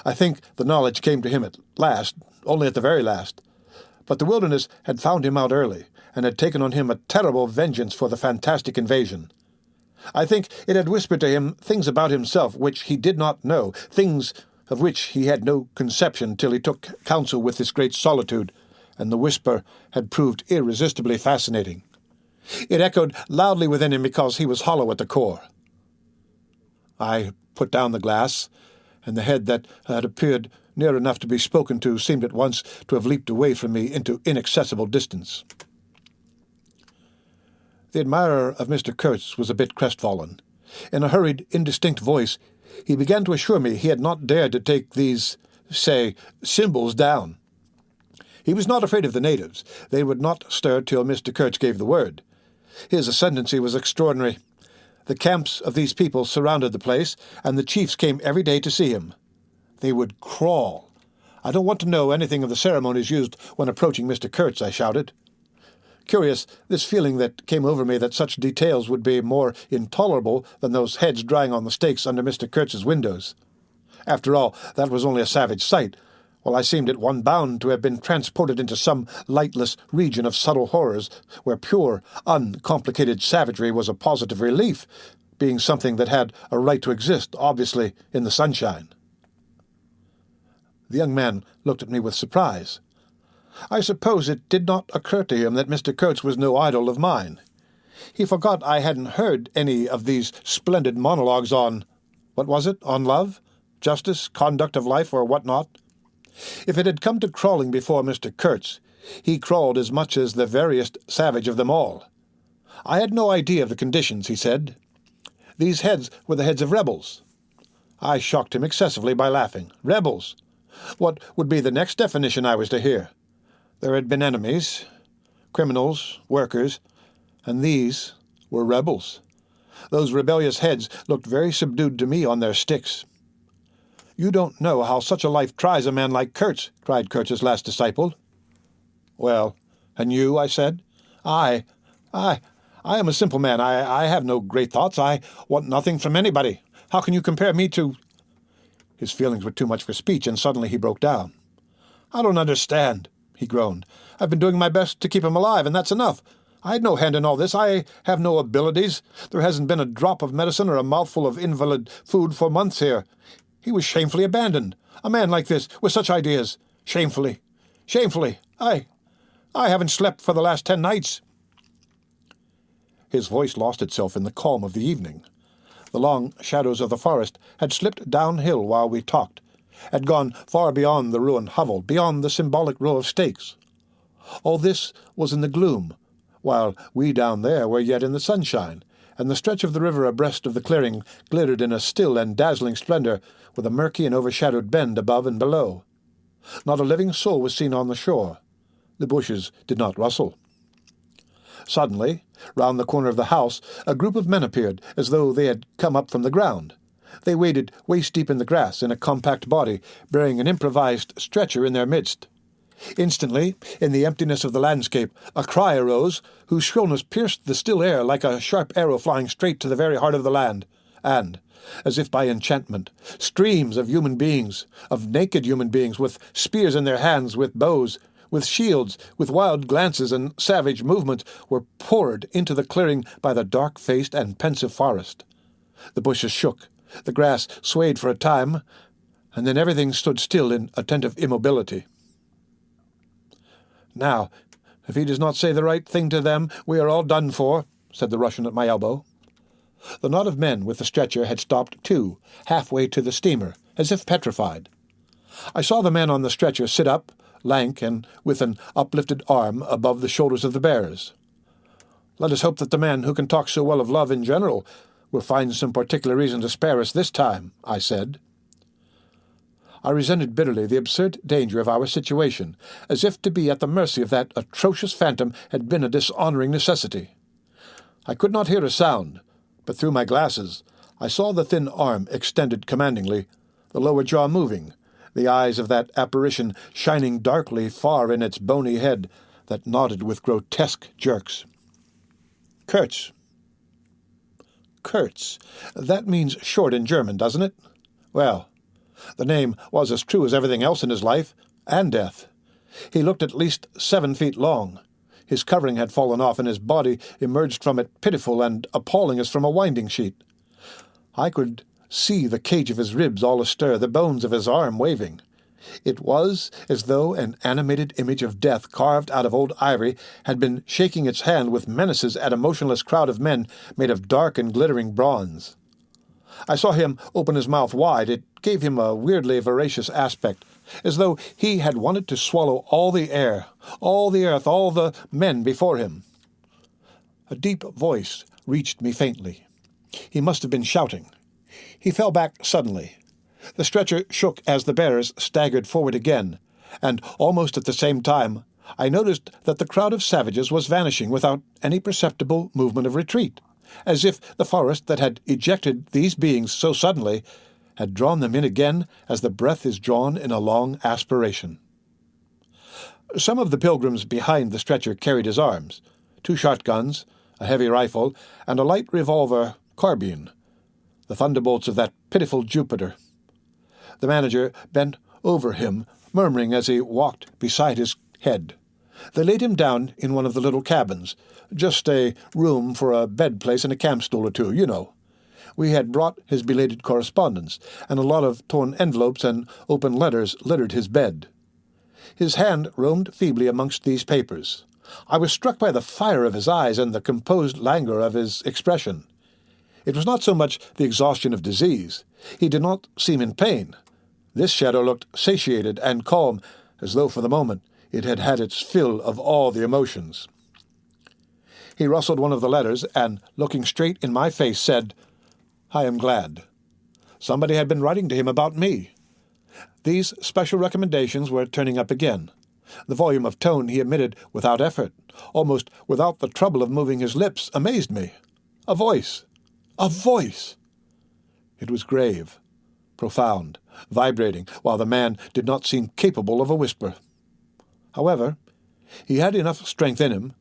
B: I think the knowledge came to him at last, only at the very last. But the wilderness had found him out early, and had taken on him a terrible vengeance for the fantastic invasion. I think it had whispered to him things about himself which he did not know, things of which he had no conception till he took counsel with this great solitude, and the whisper had proved irresistibly fascinating. It echoed loudly within him because he was hollow at the core. I put down the glass, and the head that had appeared near enough to be spoken to seemed at once to have leaped away from me into inaccessible distance. The admirer of Mr. Kurtz was a bit crestfallen. In a hurried, indistinct voice, he began to assure me he had not dared to take these, say, symbols down. He was not afraid of the natives. They would not stir till Mr. Kurtz gave the word. His ascendancy was extraordinary. The camps of these people surrounded the place, and the chiefs came every day to see him. They would crawl. "I don't want to know anything of the ceremonies used when approaching Mr. Kurtz," I shouted. Curious, this feeling that came over me that such details would be more intolerable than those heads drying on the stakes under Mr. Kurtz's windows. After all, that was only a savage sight, while I seemed at one bound to have been transported into some lightless region of subtle horrors, where pure, uncomplicated savagery was a positive relief, being something that had a right to exist, obviously, in the sunshine. The young man looked at me with surprise. I suppose it did not occur to him that Mr. Kurtz was no idol of mine. He forgot I hadn't heard any of these splendid monologues on, what was it, on love, justice, conduct of life, or what not. If it had come to crawling before Mr. Kurtz, he crawled as much as the veriest savage of them all. I had no idea of the conditions, he said. These heads were the heads of rebels. I shocked him excessively by laughing. Rebels! What would be the next definition I was to hear? There had been enemies, criminals, workers, And these were rebels. Those rebellious heads looked very subdued to me on their sticks. "You don't know how such a life tries a man like Kurtz," cried Kurtz's last disciple. "Well, and you?" I said. I am a simple man. I have no great thoughts. I want nothing from anybody. How can you compare me to—" His feelings were too much for speech, and suddenly he broke down. "I don't understand," he groaned. "I've been doing my best to keep him alive, and that's enough. I had no hand in all this. I have no abilities. There hasn't been a drop of medicine or a mouthful of invalid food for months here. He was shamefully abandoned. A man like this, with such ideas. Shamefully. Shamefully. I haven't slept for the last 10 nights. His voice lost itself in the calm of the evening. The long shadows of the forest had slipped downhill while we talked, had gone far beyond the ruined hovel, beyond the symbolic row of stakes. All this was in the gloom, while we down there were yet in the sunshine, and the stretch of the river abreast of the clearing glittered in a still and dazzling splendor, with a murky and overshadowed bend above and below. Not a living soul was seen on the shore. The bushes did not rustle. Suddenly, round the corner of the house, a group of men appeared, as though they had come up from the ground. They waded waist-deep in the grass, in a compact body, bearing an improvised stretcher in their midst. Instantly, in the emptiness of the landscape, a cry arose, whose shrillness pierced the still air like a sharp arrow flying straight to the very heart of the land, and, as if by enchantment, streams of human beings, of naked human beings, with spears in their hands, with bows, with shields, with wild glances and savage movements, were poured into the clearing by the dark-faced and pensive forest. The bushes shook, the grass swayed for a time, and then everything stood still in attentive immobility. "Now, if he does not say the right thing to them, we are all done for," said the Russian at my elbow. The knot of men with the stretcher had stopped too, halfway to the steamer, as if petrified. I saw the man on the stretcher sit up, lank and with an uplifted arm above the shoulders of the bearers. "Let us hope that the man who can talk so well of love in general will find some particular reason to spare us this time," I said. I resented bitterly the absurd danger of our situation, as if to be at the mercy of that atrocious phantom had been a dishonouring necessity. I could not hear a sound, but through my glasses I saw the thin arm extended commandingly, the lower jaw moving, the eyes of that apparition shining darkly far in its bony head that nodded with grotesque jerks. Kurtz. Kurtz. That means short in German, doesn't it? Well, the name was as true as everything else in his life and death. He looked at least 7 feet long. His covering had fallen off, and his body emerged from it pitiful and appalling as from a winding sheet. I could see the cage of his ribs all astir, the bones of his arm waving. It was as though an animated image of death carved out of old ivory had been shaking its hand with menaces at a motionless crowd of men made of dark and glittering bronze. I saw him open his mouth wide. It gave him a weirdly voracious aspect, as though he had wanted to swallow all the air, all the earth, all the men before him. A deep voice reached me faintly. He must have been shouting. He fell back suddenly. The stretcher shook as the bearers staggered forward again, and almost at the same time I noticed that the crowd of savages was vanishing without any perceptible movement of retreat, as if the forest that had ejected these beings so suddenly had drawn them in again as the breath is drawn in a long aspiration. Some of the pilgrims behind the stretcher carried his arms, 2 shotguns, a heavy rifle, and a light revolver carbine, the thunderbolts of that pitiful Jupiter. The manager bent over him, murmuring as he walked beside his head. They laid him down in one of the little cabins, just a room for a bed-place and a camp-stool or 2, you know. We had brought his belated correspondence, and a lot of torn envelopes and open letters littered his bed. His hand roamed feebly amongst these papers. I was struck by the fire of his eyes and the composed languor of his expression. It was not so much the exhaustion of disease. He did not seem in pain. This shadow looked satiated and calm, as though for the moment it had had its fill of all the emotions. He rustled one of the letters and, looking straight in my face, said, "I am glad." Somebody had been writing to him about me. These special recommendations were turning up again. The volume of tone he emitted without effort, almost without the trouble of moving his lips, amazed me. A voice! A voice! It was grave, profound, vibrating, while the man did not seem capable of a whisper. However, he had enough strength in him,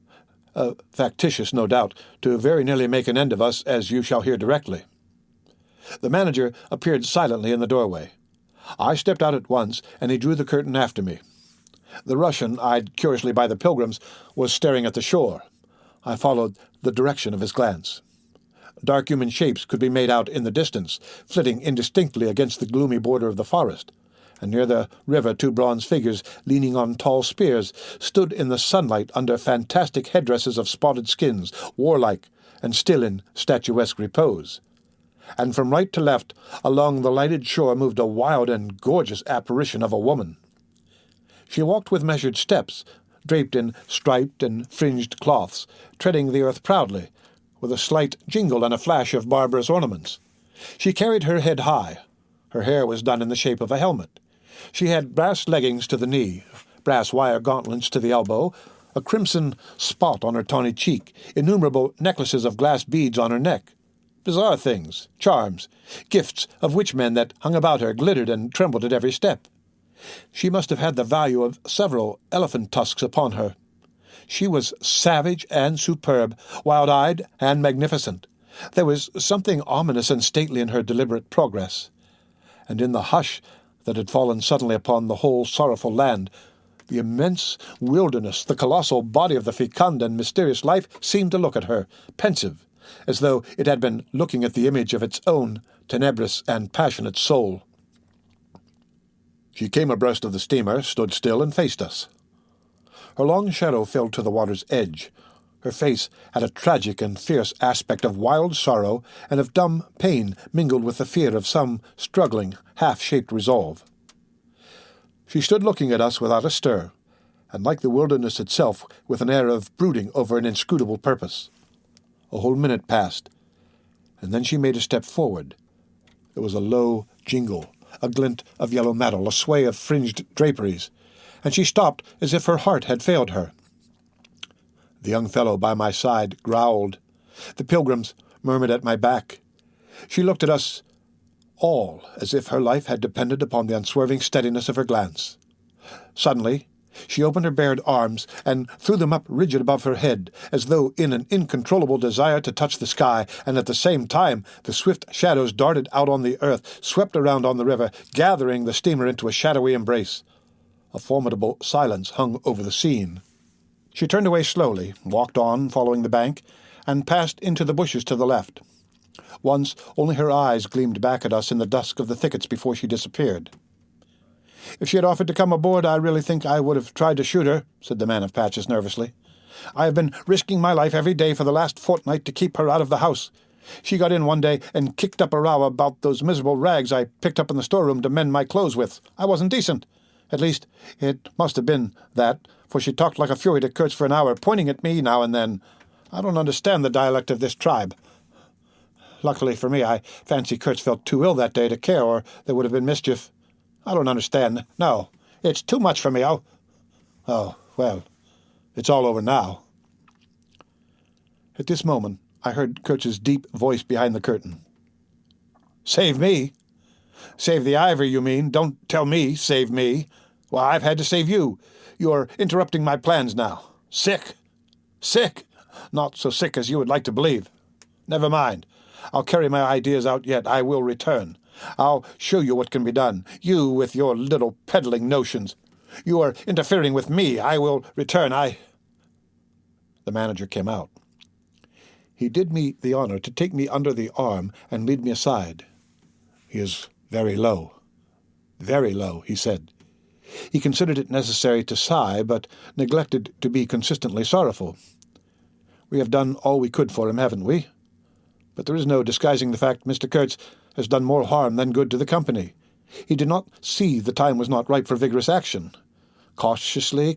B: factitious no doubt, to very nearly make an end of us, as you shall hear directly. The manager appeared silently in the doorway. I stepped out at once, and he drew the curtain after me. The Russian, eyed curiously by the pilgrims, was staring at the shore. I followed the direction of his glance. Dark human shapes could be made out in the distance, flitting indistinctly against the gloomy border of the forest, and near the river 2 bronze figures, leaning on tall spears, stood in the sunlight under fantastic headdresses of spotted skins, warlike and still in statuesque repose. And from right to left, along the lighted shore, moved a wild and gorgeous apparition of a woman. She walked with measured steps, draped in striped and fringed cloths, treading the earth proudly, with a slight jingle and a flash of barbarous ornaments. She carried her head high. Her hair was done in the shape of a helmet. She had brass leggings to the knee, brass wire gauntlets to the elbow, a crimson spot on her tawny cheek, innumerable necklaces of glass beads on her neck. Bizarre things, charms, gifts of witch-men that hung about her, glittered and trembled at every step. She must have had the value of several elephant tusks upon her. She was savage and superb, wild-eyed and magnificent. There was something ominous and stately in her deliberate progress. And in the hush that had fallen suddenly upon the whole sorrowful land, the immense wilderness, the colossal body of the fecund and mysterious life seemed to look at her, pensive, as though it had been looking at the image of its own tenebrous and passionate soul. She came abreast of the steamer, stood still, and faced us. Her long shadow fell to the water's edge. Her face had a tragic and fierce aspect of wild sorrow and of dumb pain mingled with the fear of some struggling, half-shaped resolve. She stood looking at us without a stir, and like the wilderness itself, with an air of brooding over an inscrutable purpose. A whole minute passed, and then she made a step forward. There was a low jingle, a glint of yellow metal, a sway of fringed draperies, and she stopped as if her heart had failed her. The young fellow by my side growled. The pilgrims murmured at my back. She looked at us all as if her life had depended upon the unswerving steadiness of her glance. Suddenly, she opened her bared arms and threw them up rigid above her head, as though in an incontrollable desire to touch the sky, and at the same time the swift shadows darted out on the earth, swept around on the river, gathering the steamer into a shadowy embrace. A formidable silence hung over the scene. She turned away slowly, walked on, following the bank, and passed into the bushes to the left. Once only her eyes gleamed back at us in the dusk of the thickets before she disappeared. "If she had offered to come aboard, I really think I would have tried to shoot her," said the man of patches nervously. "I have been risking my life every day for the last fortnight to keep her out of the house. She got in one day and kicked up a row about those miserable rags I picked up in the storeroom to mend my clothes with. I wasn't decent. At least, it must have been that, for she talked like a fury to Kurtz for an hour, pointing at me now and then. I don't understand the dialect of this tribe. Luckily for me, I fancy Kurtz felt too ill that day to care, or there would have been mischief. I don't understand. No, it's too much for me. Oh, well, it's all over now." At this moment, I heard Kurtz's deep voice behind the curtain. "Save me? Save the ivory, you mean? Don't tell me, save me. Well, I've had to save you. You're interrupting my plans now. Sick? Sick? Not so sick as you would like to believe. Never mind. I'll carry my ideas out yet. I will return. I'll show you what can be done. You with your little peddling notions. You are interfering with me. I will return. The manager came out. He did me the honor to take me under the arm and lead me aside. "He is very low, he said. He considered it necessary to sigh, but neglected to be consistently sorrowful. We have done all we could for him, haven't we? But there is no disguising the fact Mr. Kurtz has done more harm than good to the company. He did not see the time was not ripe for vigorous action. Cautiously,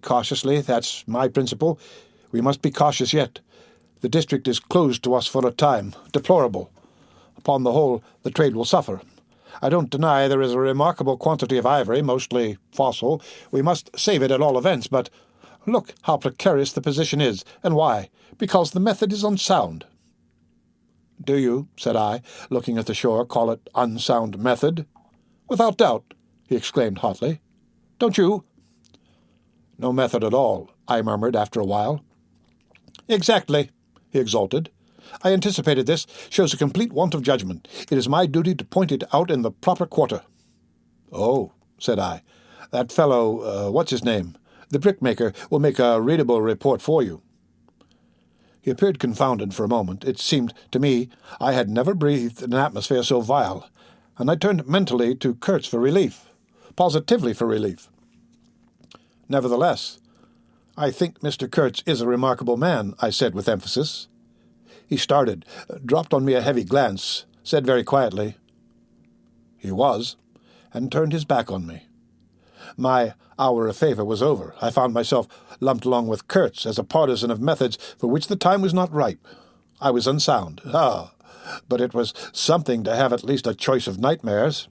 B: that's my principle. We must be cautious yet. The district is closed to us for a time, deplorable. Upon the whole, the trade will suffer. I don't deny there is a remarkable quantity of ivory, mostly fossil. We must save it at all events, but look how precarious the position is. And why? Because the method is unsound." "Do you," said I, looking at the shore, "call it unsound method?" "Without doubt," he exclaimed hotly. "Don't you?" "No method at all," I murmured after a while. "Exactly," he exulted. "I anticipated this. Shows a complete want of judgment. It is my duty to point it out in the proper quarter." "Oh," said I, "that fellow, what's his name? The brickmaker will make a readable report for you." He appeared confounded for a moment. It seemed to me I had never breathed an atmosphere so vile, and I turned mentally to Kurtz for relief, positively for relief. "Nevertheless, I think Mr. Kurtz is a remarkable man," I said with emphasis. He started, dropped on me a heavy glance, said very quietly, "He was," and turned his back on me. My hour of favour was over. I found myself lumped along with Kurtz as a partisan of methods for which the time was not ripe. I was unsound. But it was something to have at least a choice of nightmares.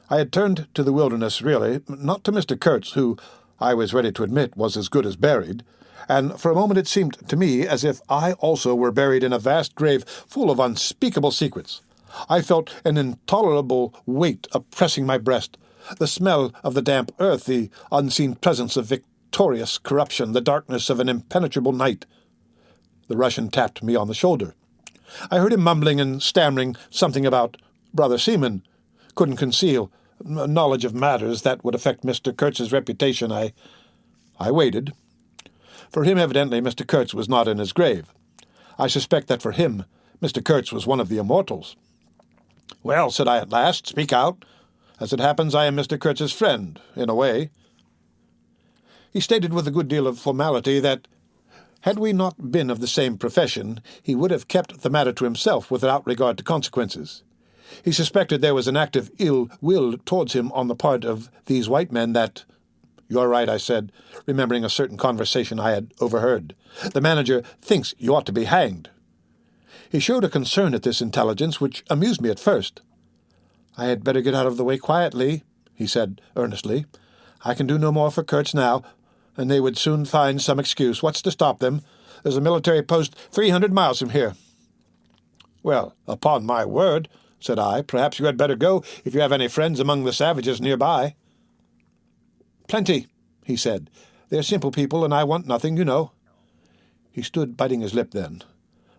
B: I had turned to the wilderness, really, not to Mr. Kurtz, who, I was ready to admit, was as good as buried, and for a moment it seemed to me as if I also were buried in a vast grave full of unspeakable secrets. I felt an intolerable weight oppressing my breast, the smell of the damp earth, the unseen presence of victorious corruption, the darkness of an impenetrable night. The Russian tapped me on the shoulder. I heard him mumbling and stammering something about Brother Seaman. Couldn't conceal knowledge of matters that would affect Mr. Kurtz's reputation. I waited. For him, evidently, Mr. Kurtz was not in his grave. I suspect that for him, Mr. Kurtz was one of the immortals. "Well," said I at last, "speak out. As it happens, I am Mr. Kurtz's friend, in a way." He stated with a good deal of formality that, had we not been of the same profession, he would have kept the matter to himself without regard to consequences. He suspected there was an active ill will towards him on the part of these white men that— "You're right," I said, remembering a certain conversation I had overheard. "The manager thinks you ought to be hanged." He showed a concern at this intelligence which amused me at first. "I had better get out of the way quietly," he said earnestly. "I can do no more for Kurtz now, and they would soon find some excuse. What's to stop them? There's a military post 300 miles from here." "Well, upon my word," said I, "perhaps you had better go if you have any friends among the savages nearby." "Plenty," he said. "They're simple people, and I want nothing, you know." He stood biting his lip then.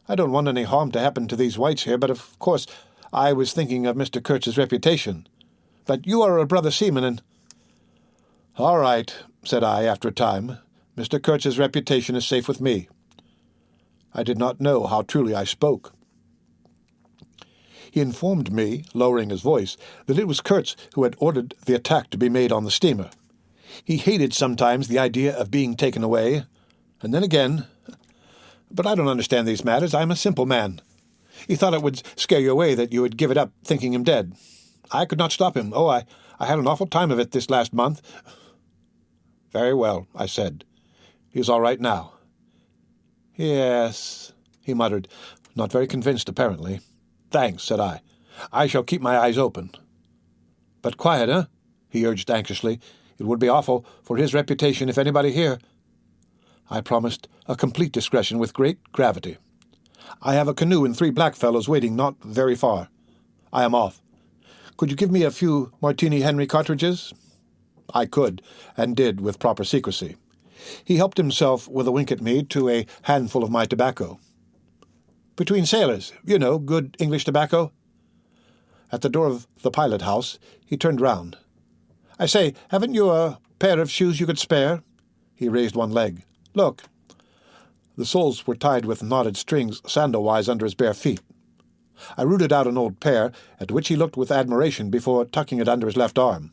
B: "I don't want any harm to happen to these whites here, but of course I was thinking of Mr. Kurtz's reputation. But you are a brother seaman, and—" "All right," said I after a time. "Mr. Kurtz's reputation is safe with me." I did not know how truly I spoke. He informed me, lowering his voice, that it was Kurtz who had ordered the attack to be made on the steamer. He hated sometimes the idea of being taken away, and then again— But I don't understand these matters. I'm a simple man. He thought it would scare you away that you would give it up, thinking him dead. I could not stop him. I had an awful time of it this last month." "Very well," I said. "He's all right now." "Yes," he muttered, not very convinced apparently. "Thanks," said I. "I shall keep my eyes open." "But quiet, eh?" he urged anxiously. "It would be awful for his reputation if anybody here—" I promised a complete discretion with great gravity. "I have a canoe and 3 blackfellows waiting not very far. I am off. Could you give me a few Martini Henry cartridges?" I could, and did with proper secrecy. He helped himself, with a wink at me, to a handful of my tobacco. "Between sailors, you know, good English tobacco." At the door of the pilot-house, he turned round. "I say, haven't you a pair of shoes you could spare?" He raised one leg. "Look." The soles were tied with knotted strings sandal-wise under his bare feet. I rooted out an old pair, at which he looked with admiration before tucking it under his left arm.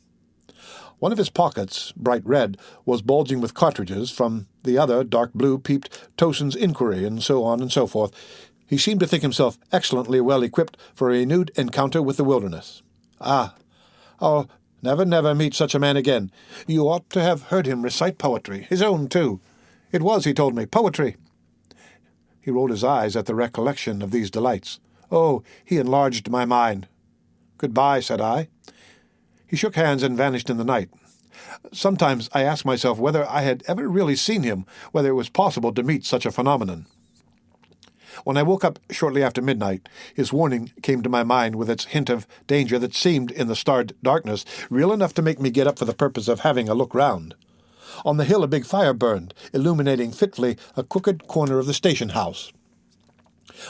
B: One of his pockets, bright red, was bulging with cartridges. From the other, dark blue, peeped Towson's Inquiry, and so on and so forth. He seemed to think himself excellently well equipped for a renewed encounter with the wilderness. Oh, never meet such a man again. You ought to have heard him recite poetry, his own, too. It was, he told me, poetry. He rolled his eyes at the recollection of these delights. Oh, he enlarged my mind. "Goodbye," said I. He shook hands and vanished in the night. Sometimes I asked myself whether I had ever really seen him, whether it was possible to meet such a phenomenon. When I woke up shortly after midnight, his warning came to my mind with its hint of danger that seemed, in the starred darkness, real enough to make me get up for the purpose of having a look round. On the hill a big fire burned, illuminating fitfully a crooked corner of the station house.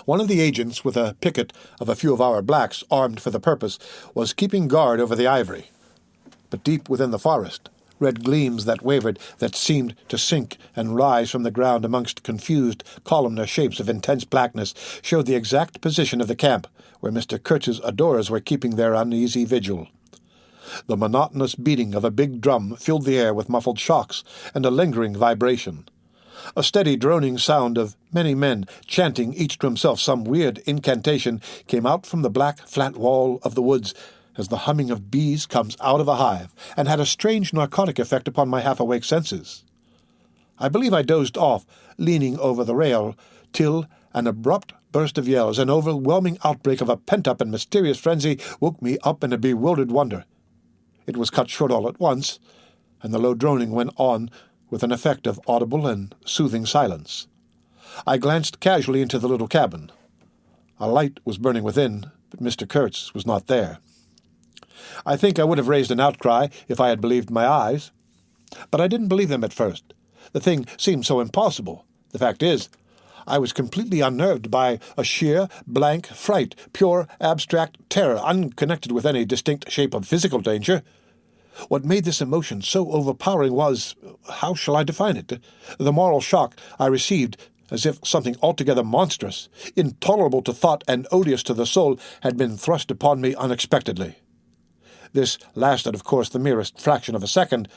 B: One of the agents, with a picket of a few of our blacks armed for the purpose, was keeping guard over the ivory. But deep within the forest, red gleams that wavered, that seemed to sink and rise from the ground amongst confused, columnar shapes of intense blackness, showed the exact position of the camp, where Mr. Kurtz's adorers were keeping their uneasy vigil. The monotonous beating of a big drum filled the air with muffled shocks and a lingering vibration. A steady droning sound of many men chanting each to himself some weird incantation came out from the black flat wall of the woods as the humming of bees comes out of a hive, and had a strange narcotic effect upon my half-awake senses. I believe I dozed off, leaning over the rail, till an abrupt burst of yells, an overwhelming outbreak of a pent-up and mysterious frenzy, woke me up in a bewildered wonder. It was cut short all at once, and the low droning went on with an effect of audible and soothing silence. I glanced casually into the little cabin. A light was burning within, but Mr. Kurtz was not there. I think I would have raised an outcry if I had believed my eyes. But I didn't believe them at first. The thing seemed so impossible. The fact is, I was completely unnerved by a sheer, blank fright, pure, abstract terror, unconnected with any distinct shape of physical danger. What made this emotion so overpowering was, how shall I define it? The moral shock I received, as if something altogether monstrous, intolerable to thought and odious to the soul, had been thrust upon me unexpectedly. This lasted, of course, the merest fraction of a second,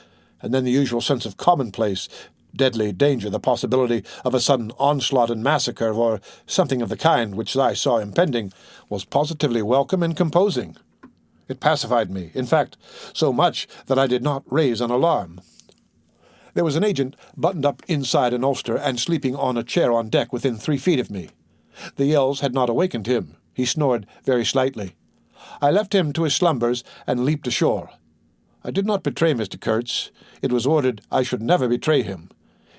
B: and then the usual sense of commonplace, deadly danger, the possibility of a sudden onslaught and massacre, or something of the kind which I saw impending, was positively welcome and composing. It pacified me, in fact, so much that I did not raise an alarm. There was an agent buttoned up inside an ulster and sleeping on a chair on deck within 3 feet of me. The yells had not awakened him. He snored very slightly. I left him to his slumbers and leaped ashore. I did not betray Mr. Kurtz. It was ordered I should never betray him.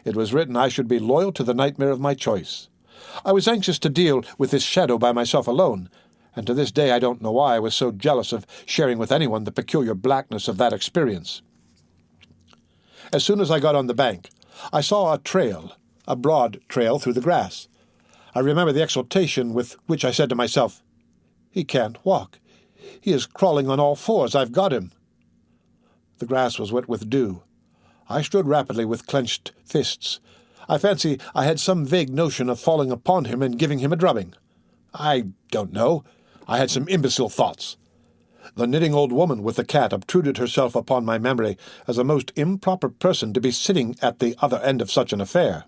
B: It was written I should be loyal to the nightmare of my choice. I was anxious to deal with this shadow by myself alone, and to this day I don't know why I was so jealous of sharing with anyone the peculiar blackness of that experience. As soon as I got on the bank, I saw a trail, a broad trail through the grass. I remember the exultation with which I said to myself, "He can't walk. He is crawling on all fours. I've got him." The grass was wet with dew. I strode rapidly with clenched fists. I fancy I had some vague notion of falling upon him and giving him a drubbing. I don't know. I had some imbecile thoughts. The knitting old woman with the cat obtruded herself upon my memory as a most improper person to be sitting at the other end of such an affair.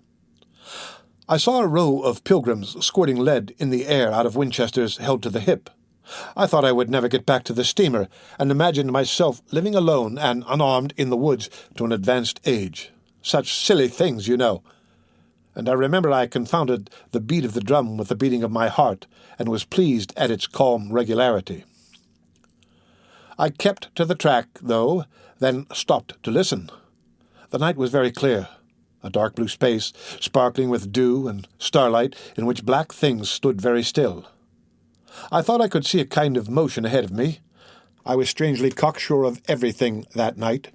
B: I saw a row of pilgrims squirting lead in the air out of Winchesters held to the hip. I thought I would never get back to the steamer, and imagined myself living alone and unarmed in the woods to an advanced age. Such silly things, you know. And I remember I confounded the beat of the drum with the beating of my heart, and was pleased at its calm regularity. I kept to the track, though, then stopped to listen. The night was very clear, a dark blue space, sparkling with dew and starlight, in which black things stood very still. I thought I could see a kind of motion ahead of me. I was strangely cocksure of everything that night.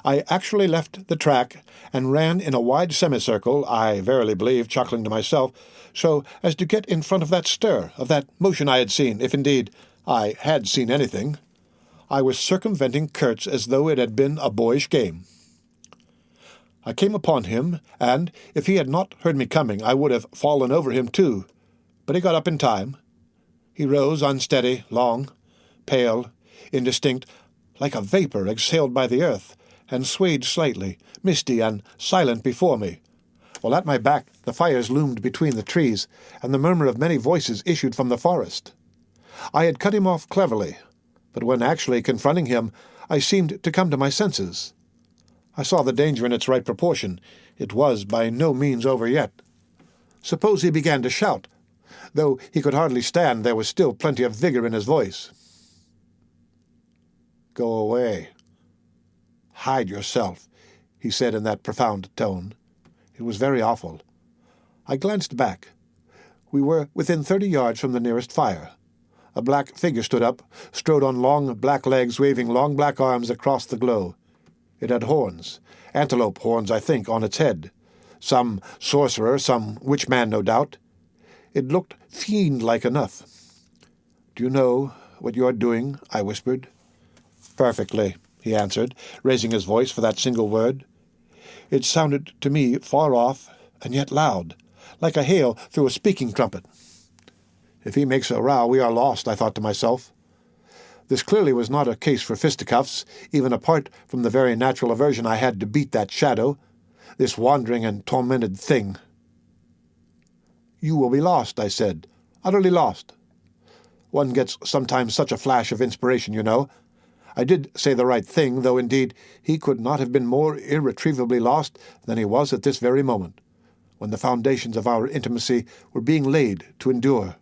B: I actually left the track and ran in a wide semicircle, I verily believe, chuckling to myself, so as to get in front of that stir, of that motion I had seen, if indeed I had seen anything. I was circumventing Kurtz as though it had been a boyish game. I came upon him, and if he had not heard me coming, I would have fallen over him too, but he got up in time. He rose unsteady, long, pale, indistinct, like a vapor exhaled by the earth, and swayed slightly, misty and silent before me, while at my back the fires loomed between the trees, and the murmur of many voices issued from the forest. I had cut him off cleverly, but when actually confronting him, I seemed to come to my senses. I saw the danger in its right proportion. It was by no means over yet. Suppose he began to shout. Though he could hardly stand, there was still plenty of vigor in his voice. "Go away. Hide yourself," he said in that profound tone. It was very awful. I glanced back. We were within 30 yards from the nearest fire. A black figure stood up, strode on long black legs, waving long black arms across the glow. It had horns, antelope horns, I think, on its head. Some sorcerer, some witch-man, no doubt. It looked fiend-like enough. "Do you know what you are doing?" I whispered. "Perfectly," he answered, raising his voice for that single word. It sounded to me far off and yet loud, like a hail through a speaking trumpet. If he makes a row, we are lost, I thought to myself. This clearly was not a case for fisticuffs, even apart from the very natural aversion I had to beat that shadow, this wandering and tormented thing. "You will be lost," I said, "utterly lost." One gets sometimes such a flash of inspiration, you know. I did say the right thing, though indeed he could not have been more irretrievably lost than he was at this very moment, when the foundations of our intimacy were being laid to endure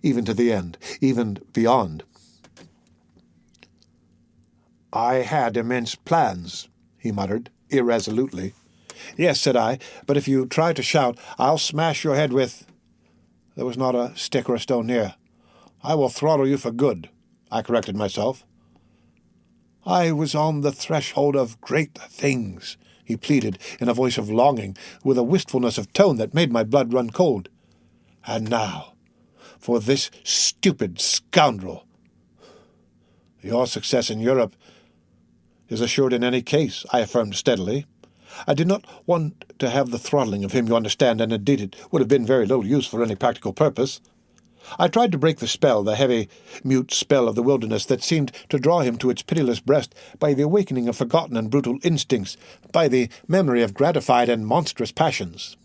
B: even to the end, even beyond. "I had immense plans," he muttered, irresolutely. "Yes," said I, "but if you try to shout, I'll smash your head with—" There was not a stick or a stone near. "I will throttle you for good," I corrected myself. "I was on the threshold of great things," he pleaded in a voice of longing, with a wistfulness of tone that made my blood run cold. "And now, for this stupid scoundrel." "Your success in Europe is assured in any case," I affirmed steadily. I did not want to have the throttling of him, you understand, and indeed it would have been very little use for any practical purpose. I tried to break the spell, the heavy, mute spell of the wilderness that seemed to draw him to its pitiless breast by the awakening of forgotten and brutal instincts, by the memory of gratified and monstrous passions.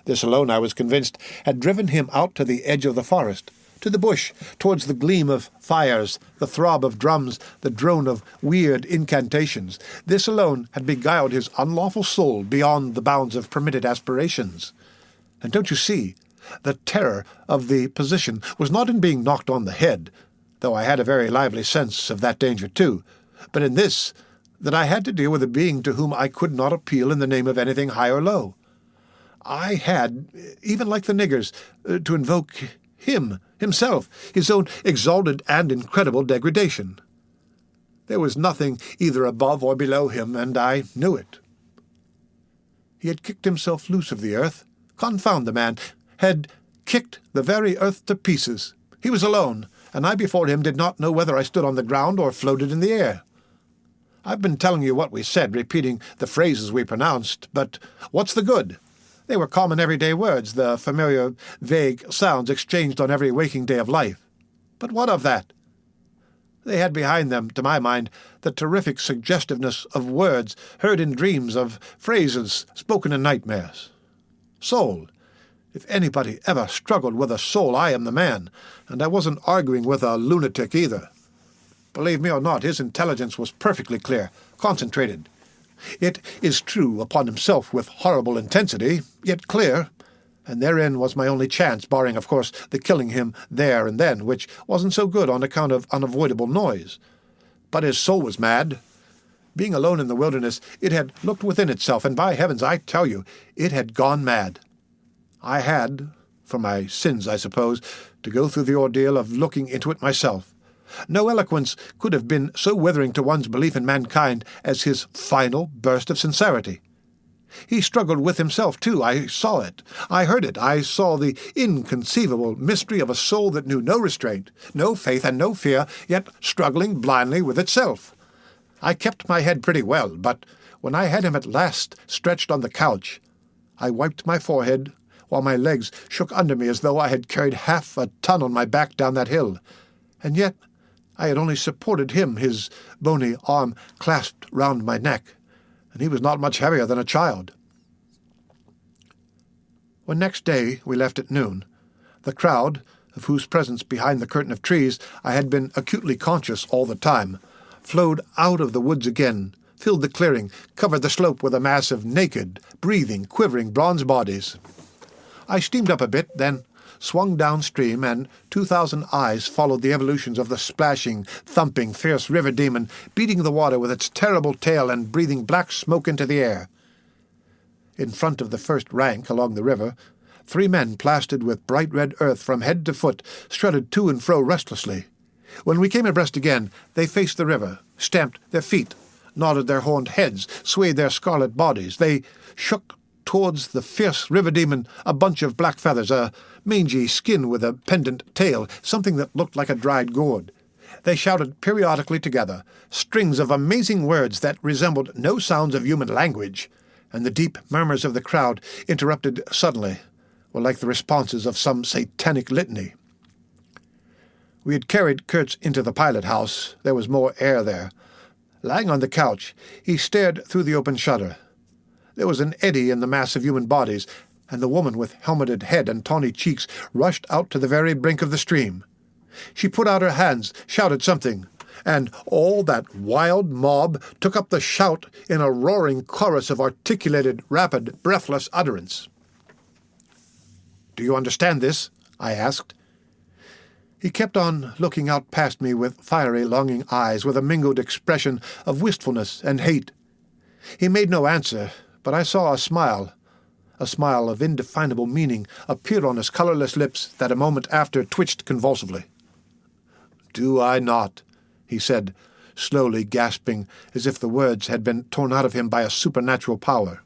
B: This alone, I was convinced, had driven him out to the edge of the forest, to the bush, towards the gleam of fires, the throb of drums, the drone of weird incantations. This alone had beguiled his unlawful soul beyond the bounds of permitted aspirations. And don't you see, the terror of the position was not in being knocked on the head, though I had a very lively sense of that danger too, but in this, that I had to deal with a being to whom I could not appeal in the name of anything high or low. I had, even like the niggers, to invoke himself, his own exalted and incredible degradation. There was nothing either above or below him, and I knew it. He had kicked himself loose of the earth. Confound the man! Had kicked the very earth to pieces. He was alone, and I before him did not know whether I stood on the ground or floated in the air. I've been telling you what we said, repeating the phrases we pronounced, but what's the good? They were common everyday words, the familiar, vague sounds exchanged on every waking day of life. But what of that? They had behind them, to my mind, the terrific suggestiveness of words heard in dreams, of phrases spoken in nightmares. Soul. If anybody ever struggled with a soul, I am the man, and I wasn't arguing with a lunatic either. Believe me or not, his intelligence was perfectly clear, concentrated. It is true upon himself with horrible intensity, yet clear, and therein was my only chance, barring, of course, the killing him there and then, which wasn't so good on account of unavoidable noise. But his soul was mad. Being alone in the wilderness, it had looked within itself, and by heavens, I tell you, it had gone mad. I had, for my sins, I suppose, to go through the ordeal of looking into it myself. No eloquence could have been so withering to one's belief in mankind as his final burst of sincerity. He struggled with himself, too. I saw it. I heard it. I saw the inconceivable mystery of a soul that knew no restraint, no faith, and no fear, yet struggling blindly with itself. I kept my head pretty well, but when I had him at last stretched on the couch, I wiped my forehead while my legs shook under me as though I had carried half a ton on my back down that hill. And yet I had only supported him, his bony arm clasped round my neck, and he was not much heavier than a child. When next day we left at noon, the crowd, of whose presence behind the curtain of trees I had been acutely conscious all the time, flowed out of the woods again, filled the clearing, covered the slope with a mass of naked, breathing, quivering bronze bodies. I steamed up a bit, then swung downstream, and 2,000 eyes followed the evolutions of the splashing, thumping, fierce river demon, beating the water with its terrible tail and breathing black smoke into the air. In front of the first rank along the river, 3 men plastered with bright red earth from head to foot strutted to and fro restlessly. When we came abreast again, they faced the river, stamped their feet, nodded their horned heads, swayed their scarlet bodies. They shook towards the fierce river demon a bunch of black feathers, a mangy skin with a pendant tail, something that looked like a dried gourd. They shouted periodically together, strings of amazing words that resembled no sounds of human language, and the deep murmurs of the crowd, interrupted suddenly, were like the responses of some satanic litany. We had carried Kurtz into the pilot-house. There was more air there. Lying on the couch, he stared through the open shutter. There was an eddy in the mass of human bodies, and the woman with helmeted head and tawny cheeks rushed out to the very brink of the stream. She put out her hands, shouted something, and all that wild mob took up the shout in a roaring chorus of articulated, rapid, breathless utterance. "Do you understand this?" I asked. He kept on looking out past me with fiery, longing eyes, with a mingled expression of wistfulness and hate. He made no answer, but I saw a smile of indefinable meaning, appear on his colourless lips that a moment after twitched convulsively. "Do I not?" he said, slowly gasping, as if the words had been torn out of him by a supernatural power.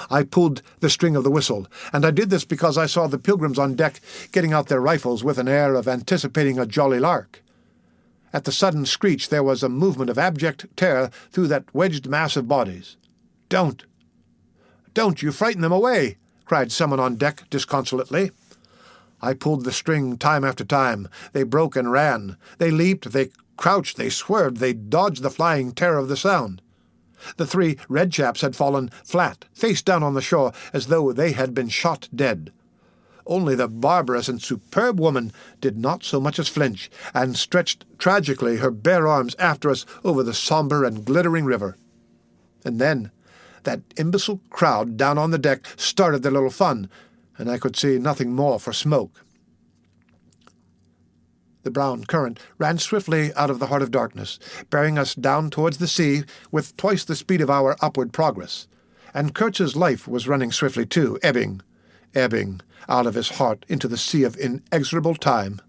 B: I pulled the string of the whistle, and I did this because I saw the pilgrims on deck getting out their rifles with an air of anticipating a jolly lark. At the sudden screech there was a movement of abject terror through that wedged mass of bodies. "Don't! Don't! You frighten them away!" cried someone on deck disconsolately. I pulled the string time after time. They broke and ran. They leaped, they crouched, they swerved, they dodged the flying terror of the sound. The 3 red chaps had fallen flat, face down on the shore, as though they had been shot dead. Only the barbarous and superb woman did not so much as flinch, and stretched tragically her bare arms after us over the sombre and glittering river. And then that imbecile crowd down on the deck started their little fun, and I could see nothing more for smoke. The brown current ran swiftly out of the heart of darkness, bearing us down towards the sea with twice the speed of our upward progress. And Kurtz's life was running swiftly too, ebbing out of his heart into the sea of inexorable time.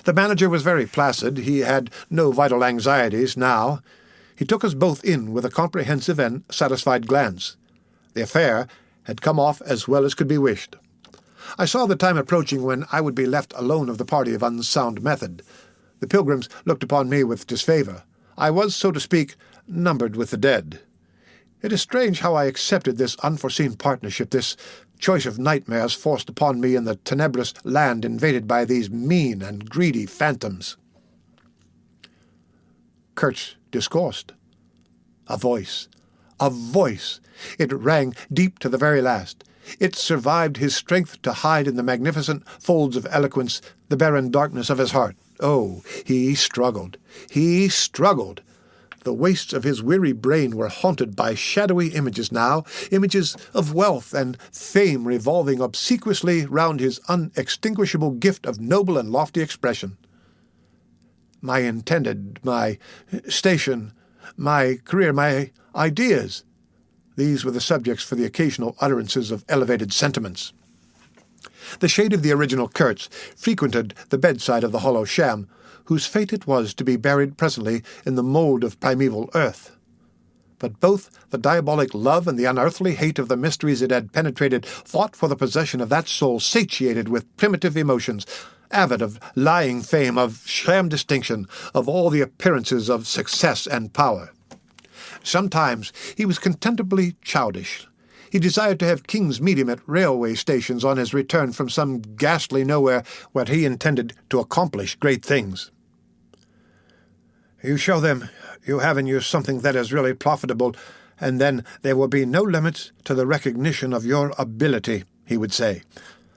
B: The manager was very placid. He had no vital anxieties now. He took us both in with a comprehensive and satisfied glance. The affair had come off as well as could be wished. I saw the time approaching when I would be left alone of the party of unsound method. The pilgrims looked upon me with disfavour. I was, so to speak, numbered with the dead. It is strange how I accepted this unforeseen partnership, this choice of nightmares forced upon me in the tenebrous land invaded by these mean and greedy phantoms. Kurtz discoursed. A voice. It rang deep to the very last. It survived his strength to hide in the magnificent folds of eloquence the barren darkness of his heart. Oh, he struggled. The wastes of his weary brain were haunted by shadowy images now, images of wealth and fame revolving obsequiously round his unextinguishable gift of noble and lofty expression. My intended, my station, my career, my ideas. These were the subjects for the occasional utterances of elevated sentiments. The shade of the original Kurtz frequented the bedside of the hollow sham, whose fate it was to be buried presently in the mould of primeval earth. But both the diabolic love and the unearthly hate of the mysteries it had penetrated fought for the possession of that soul satiated with primitive emotions, avid of lying fame, of sham distinction, of all the appearances of success and power. Sometimes he was contemptibly childish. He desired to have kings meet him at railway stations on his return from some ghastly nowhere where he intended to accomplish great things. "You show them you have in you something that is really profitable, and then there will be no limits to the recognition of your ability," he would say.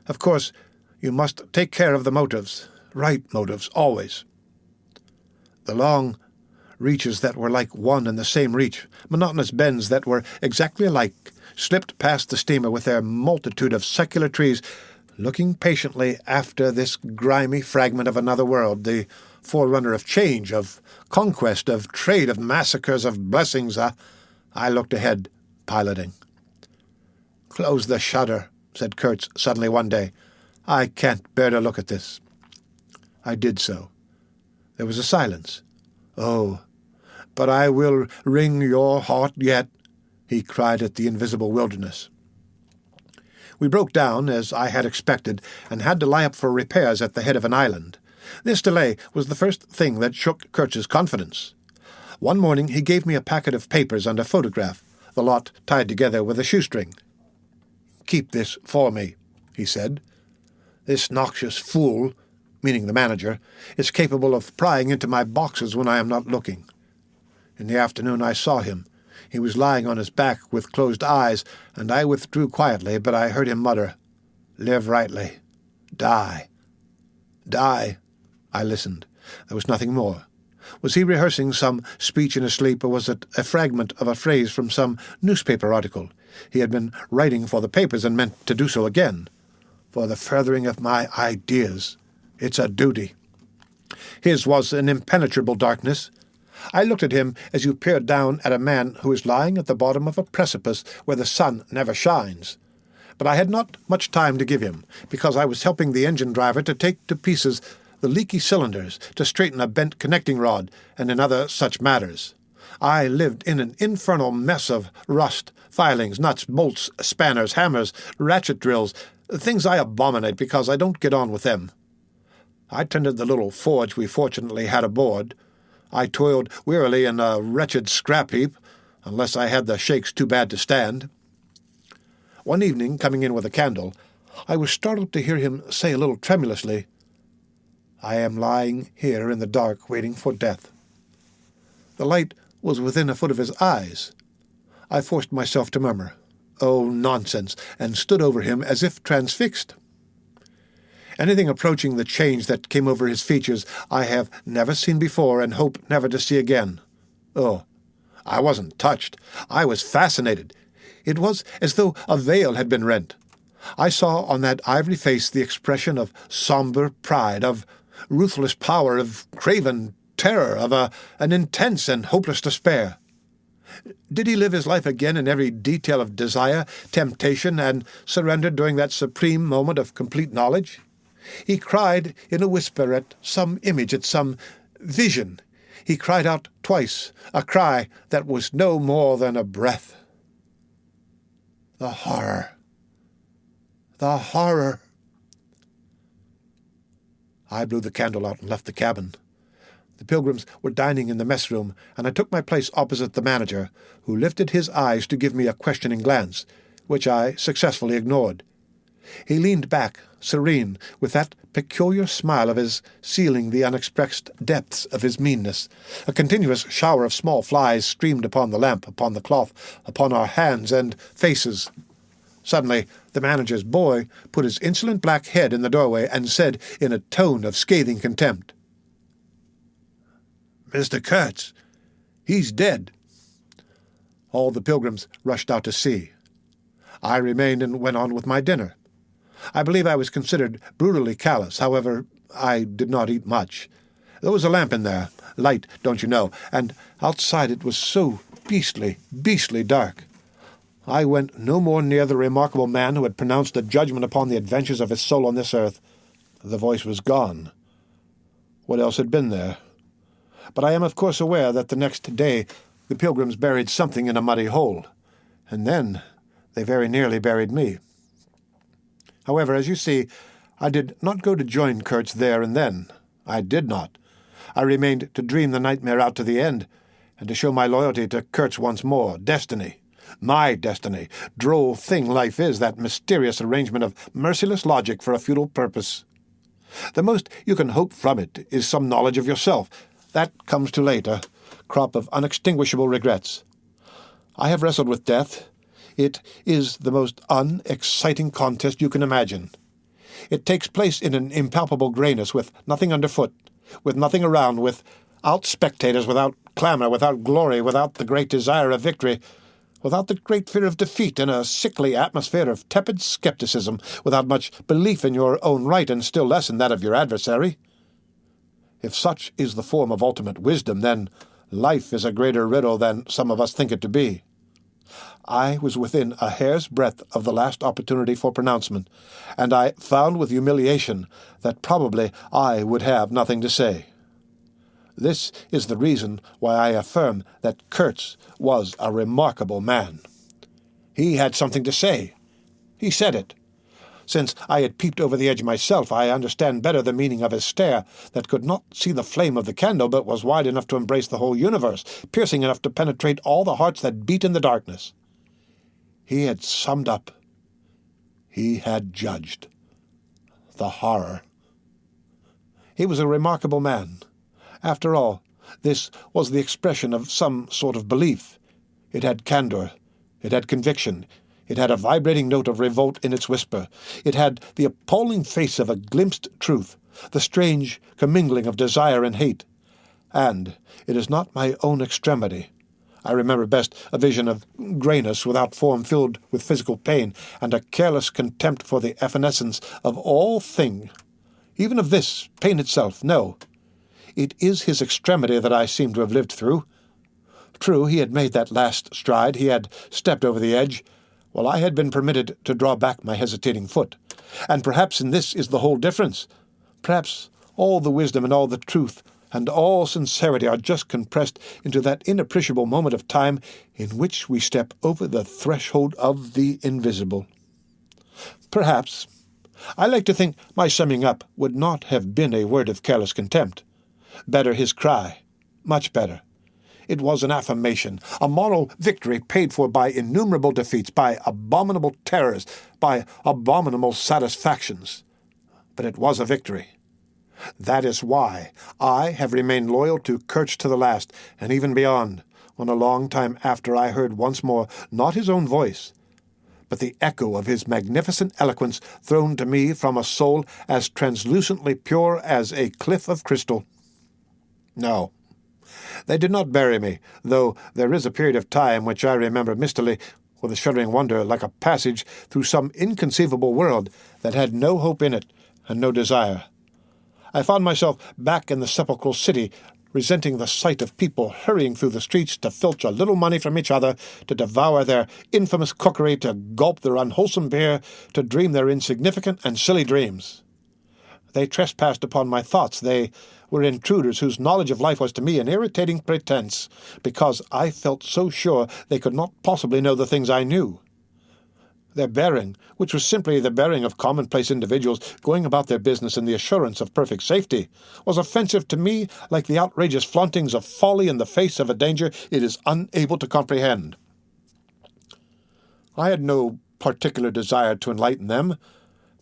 B: "Of course, you must take care of the motives, right motives, always." The long reaches that were like one and the same reach, monotonous bends that were exactly alike, slipped past the steamer with their multitude of secular trees, looking patiently after this grimy fragment of another world, the forerunner of change, of conquest, of trade, of massacres, of blessings, I looked ahead, piloting. "Close the shutter," said Kurtz suddenly one day. "I can't bear to look at this." I did so. There was a silence. "Oh, but I will wring your heart yet," he cried at the invisible wilderness. We broke down, as I had expected, and had to lie up for repairs at the head of an island. This delay was the first thing that shook Kurtz's confidence. One morning he gave me a packet of papers and a photograph, the lot tied together with a shoestring. "Keep this for me," he said. "This noxious fool," meaning the manager, "is capable of prying into my boxes when I am not looking." In the afternoon I saw him. He was lying on his back with closed eyes, and I withdrew quietly, but I heard him mutter, "Live rightly. Die. Die." I listened. There was nothing more. Was he rehearsing some speech in his sleep, or was it a fragment of a phrase from some newspaper article? He had been writing for the papers and meant to do so again. "For the furthering of my ideas. It's a duty." His was an impenetrable darkness. I looked at him as you peer down at a man who is lying at the bottom of a precipice where the sun never shines. But I had not much time to give him, because I was helping the engine driver to take to pieces the leaky cylinders, to straighten a bent connecting rod, and in other such matters. I lived in an infernal mess of rust, filings, nuts, bolts, spanners, hammers, ratchet drills, things I abominate because I don't get on with them. I tended the little forge we fortunately had aboard. I toiled wearily in a wretched scrap heap, unless I had the shakes too bad to stand. One evening, coming in with a candle, I was startled to hear him say a little tremulously, "I am lying here in the dark waiting for death." The light was within a foot of his eyes. I forced myself to murmur, "Oh, nonsense," and stood over him as if transfixed. Anything approaching the change that came over his features I have never seen before and hope never to see again. Oh, I wasn't touched. I was fascinated. It was as though a veil had been rent. I saw on that ivory face the expression of somber pride, of ruthless power, of craven terror, of an intense and hopeless despair. Did he live his life again in every detail of desire, temptation, and surrender during that supreme moment of complete knowledge? He cried in a whisper at some image, at some vision. He cried out twice, a cry that was no more than a breath. The horror! The horror! I blew the candle out and left the cabin. The pilgrims were dining in the mess room, and I took my place opposite the manager, who lifted his eyes to give me a questioning glance, which I successfully ignored. He leaned back, serene, with that peculiar smile of his sealing the unexpressed depths of his meanness. A continuous shower of small flies streamed upon the lamp, upon the cloth, upon our hands and faces. Suddenly, the manager's boy put his insolent black head in the doorway and said in a tone of scathing contempt, "Mr. Kurtz, he's dead." All the pilgrims rushed out to see. I remained and went on with my dinner. I believe I was considered brutally callous. However, I did not eat much. There was a lamp in there, light, don't you know, and outside it was so beastly dark. I went no more near the remarkable man who had pronounced a judgment upon the adventures of his soul on this earth. The voice was gone. What else had been there? But I am of course aware that the next day the pilgrims buried something in a muddy hole, and then they very nearly buried me. However, as you see, I did not go to join Kurtz there and then. I did not. I remained to dream the nightmare out to the end, and to show my loyalty to Kurtz once more. Destiny. My destiny. Droll thing life is, that mysterious arrangement of merciless logic for a futile purpose. The most you can hope from it is some knowledge of yourself. That comes too late, a crop of unextinguishable regrets. I have wrestled with death. It is the most unexciting contest you can imagine. It takes place in an impalpable grayness, with nothing underfoot, with nothing around, without spectators, without clamour, without glory, without the great desire of victory, without the great fear of defeat, in a sickly atmosphere of tepid skepticism, without much belief in your own right, and still less in that of your adversary. If such is the form of ultimate wisdom, then life is a greater riddle than some of us think it to be. I was within a hair's breadth of the last opportunity for pronouncement, and I found with humiliation that probably I would have nothing to say. This is the reason why I affirm that Kurtz was a remarkable man. He had something to say. He said it. Since I had peeped over the edge myself, I understand better the meaning of his stare, that could not see the flame of the candle, but was wide enough to embrace the whole universe, piercing enough to penetrate all the hearts that beat in the darkness. He had summed up. He had judged. The horror. He was a remarkable man. After all, this was the expression of some sort of belief. It had candor. It had conviction. It had a vibrating note of revolt in its whisper. It had the appalling face of a glimpsed truth, the strange commingling of desire and hate. And it is not my own extremity. I remember best a vision of greyness without form, filled with physical pain, and a careless contempt for the evanescence of all thing. Even of this, pain itself, no. It is his extremity that I seem to have lived through. True, he had made that last stride, he had stepped over the edge, while I had been permitted to draw back my hesitating foot. And perhaps in this is the whole difference. Perhaps all the wisdom and all the truth and all sincerity are just compressed into that inappreciable moment of time in which we step over the threshold of the invisible. Perhaps. I like to think my summing up would not have been a word of careless contempt. Better his cry. Much better. It was an affirmation, a moral victory paid for by innumerable defeats, by abominable terrors, by abominable satisfactions. But it was a victory. That is why I have remained loyal to Kurtz to the last, and even beyond, when a long time after I heard once more not his own voice, but the echo of his magnificent eloquence thrown to me from a soul as translucently pure as a cliff of crystal. No. They did not bury me, though there is a period of time which I remember mistily, with a shuddering wonder, like a passage through some inconceivable world that had no hope in it and no desire. I found myself back in the sepulchral city, resenting the sight of people hurrying through the streets to filch a little money from each other, to devour their infamous cookery, to gulp their unwholesome beer, to dream their insignificant and silly dreams. They trespassed upon my thoughts. They were intruders whose knowledge of life was to me an irritating pretense, because I felt so sure they could not possibly know the things I knew. Their bearing, which was simply the bearing of commonplace individuals going about their business in the assurance of perfect safety, was offensive to me like the outrageous flauntings of folly in the face of a danger it is unable to comprehend. I had no particular desire to enlighten them,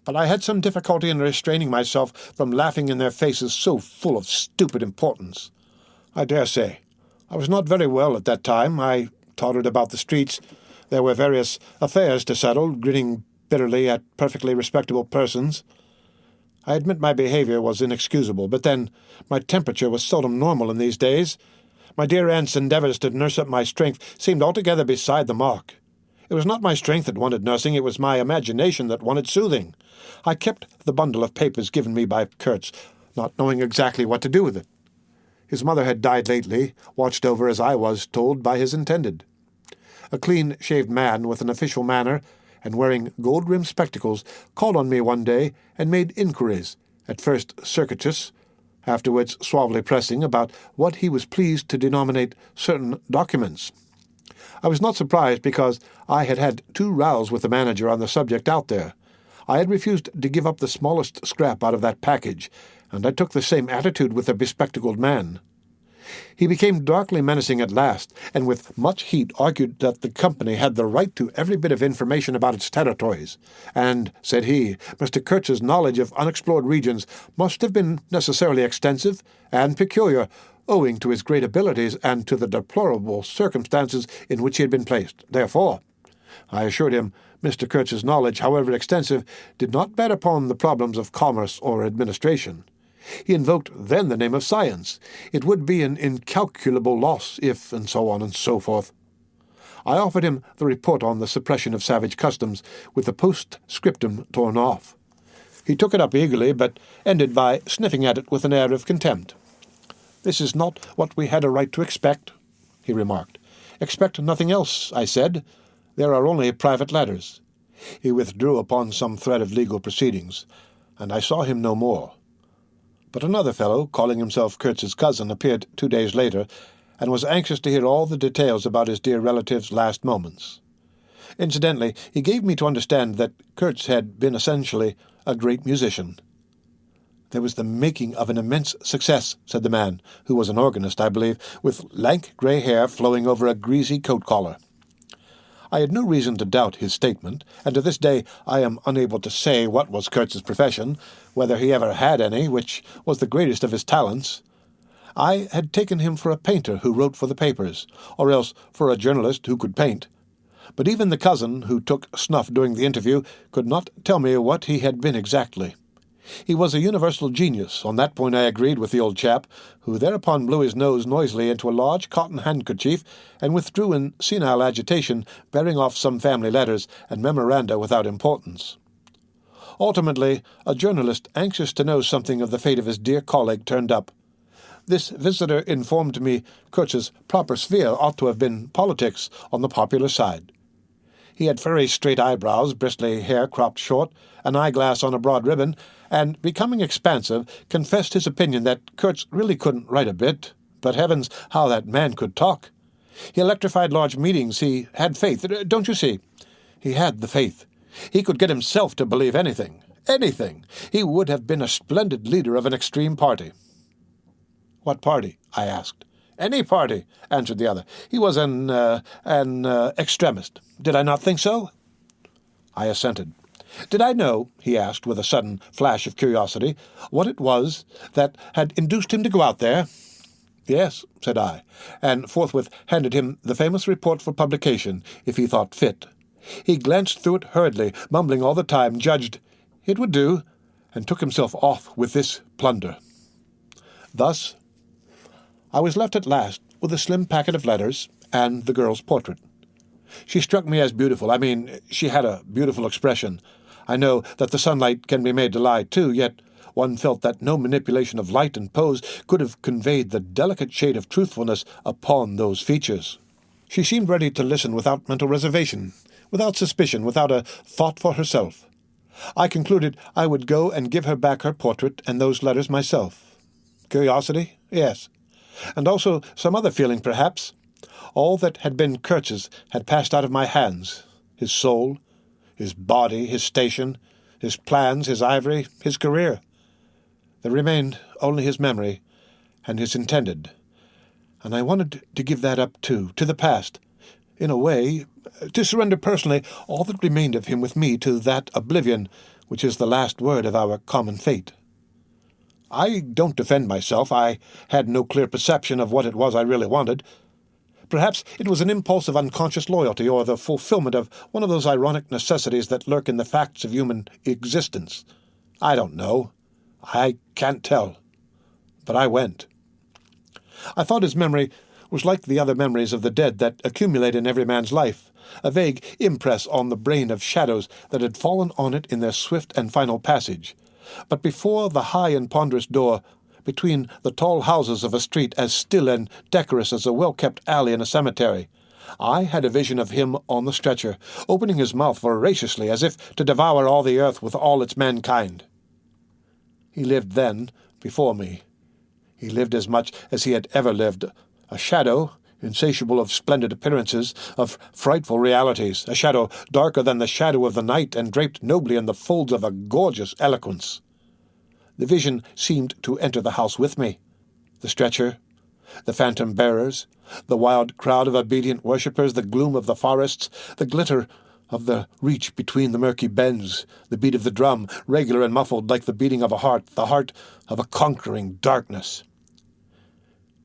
B: but I had some difficulty in restraining myself from laughing in their faces so full of stupid importance. I dare say. I was not very well at that time. I tottered about the streets. There were various affairs to settle, grinning bitterly at perfectly respectable persons. I admit my behavior was inexcusable, but then my temperature was seldom normal in these days. My dear aunt's endeavors to nurse up my strength seemed altogether beside the mark. It was not my strength that wanted nursing, it was my imagination that wanted soothing. I kept the bundle of papers given me by Kurtz, not knowing exactly what to do with it. His mother had died lately, watched over, as I was told, by his intended. A clean-shaved man with an official manner and wearing gold-rimmed spectacles called on me one day and made inquiries, at first circuitous, afterwards suavely pressing, about what he was pleased to denominate certain documents. I was not surprised, because I had had 2 rows with the manager on the subject out there. I had refused to give up the smallest scrap out of that package, and I took the same attitude with the bespectacled man. He became darkly menacing at last, and with much heat argued that the company had the right to every bit of information about its territories, and, said he, Mr. Kurtz's knowledge of unexplored regions must have been necessarily extensive and peculiar, owing to his great abilities and to the deplorable circumstances in which he had been placed. Therefore, I assured him, Mr. Kurtz's knowledge, however extensive, did not bear upon the problems of commerce or administration. He invoked then the name of science. It would be an incalculable loss if, and so on and so forth. I offered him the report on the suppression of savage customs, with the postscriptum torn off. He took it up eagerly, but ended by sniffing at it with an air of contempt. "This is not what we had a right to expect," he remarked. "Expect nothing else," I said. "There are only private letters." He withdrew upon some thread of legal proceedings, and I saw him no more. But another fellow, calling himself Kurtz's cousin, appeared 2 days later, and was anxious to hear all the details about his dear relative's last moments. Incidentally, he gave me to understand that Kurtz had been essentially a great musician. "There was the making of an immense success," said the man, who was an organist, I believe, with lank grey hair flowing over a greasy coat collar. I had no reason to doubt his statement, and to this day I am unable to say what was Kurtz's profession, whether he ever had any, which was the greatest of his talents. I had taken him for a painter who wrote for the papers, or else for a journalist who could paint. But even the cousin, who took snuff during the interview, could not tell me what he had been exactly. He was a universal genius. On that point I agreed with the old chap, who thereupon blew his nose noisily into a large cotton handkerchief and withdrew in senile agitation, bearing off some family letters and memoranda without importance. Ultimately, a journalist anxious to know something of the fate of his dear colleague turned up. This visitor informed me Kurtz's proper sphere ought to have been politics on the popular side. He had very straight eyebrows, bristly hair cropped short, an eyeglass on a broad ribbon, and, becoming expansive, confessed his opinion that Kurtz really couldn't write a bit, but heavens, how that man could talk! He electrified large meetings. He had faith. Don't you see? He had the faith. He could get himself to believe anything. Anything. He would have been a splendid leader of an extreme party. "What party?" I asked. "Any party," answered the other. "He was an extremist. Did I not think so?" I assented. "Did I know," he asked with a sudden flash of curiosity, "what it was that had induced him to go out there?" "Yes," said I, and forthwith handed him the famous report for publication, if he thought fit. He glanced through it hurriedly, mumbling all the time, judged it would do, and took himself off with this plunder. Thus I was left at last with a slim packet of letters and the girl's portrait. She struck me as beautiful. I mean, she had a beautiful expression. I know that the sunlight can be made to lie, too, yet one felt that no manipulation of light and pose could have conveyed the delicate shade of truthfulness upon those features. She seemed ready to listen without mental reservation, without suspicion, without a thought for herself. I concluded I would go and give her back her portrait and those letters myself. Curiosity? Yes. And also some other feeling, perhaps. All that had been Kurtz's had passed out of my hands. His soul, his body, his station, his plans, his ivory, his career. There remained only his memory and his intended. And I wanted to give that up, too, to the past. In a way, to surrender personally all that remained of him with me to that oblivion which is the last word of our common fate. I don't defend myself. I had no clear perception of what it was I really wanted. Perhaps it was an impulse of unconscious loyalty, or the fulfillment of one of those ironic necessities that lurk in the facts of human existence. I don't know. I can't tell. But I went. I thought his memory was like the other memories of the dead that accumulate in every man's life, a vague impress on the brain of shadows that had fallen on it in their swift and final passage. But before the high and ponderous door, between the tall houses of a street as still and decorous as a well-kept alley in a cemetery, I had a vision of him on the stretcher, opening his mouth voraciously as if to devour all the earth with all its mankind. He lived then before me. He lived as much as he had ever lived, a shadow, insatiable of splendid appearances, of frightful realities, a shadow darker than the shadow of the night and draped nobly in the folds of a gorgeous eloquence. The vision seemed to enter the house with me. The stretcher, the phantom bearers, the wild crowd of obedient worshippers, the gloom of the forests, the glitter of the reach between the murky bends, the beat of the drum, regular and muffled like the beating of a heart, the heart of a conquering darkness.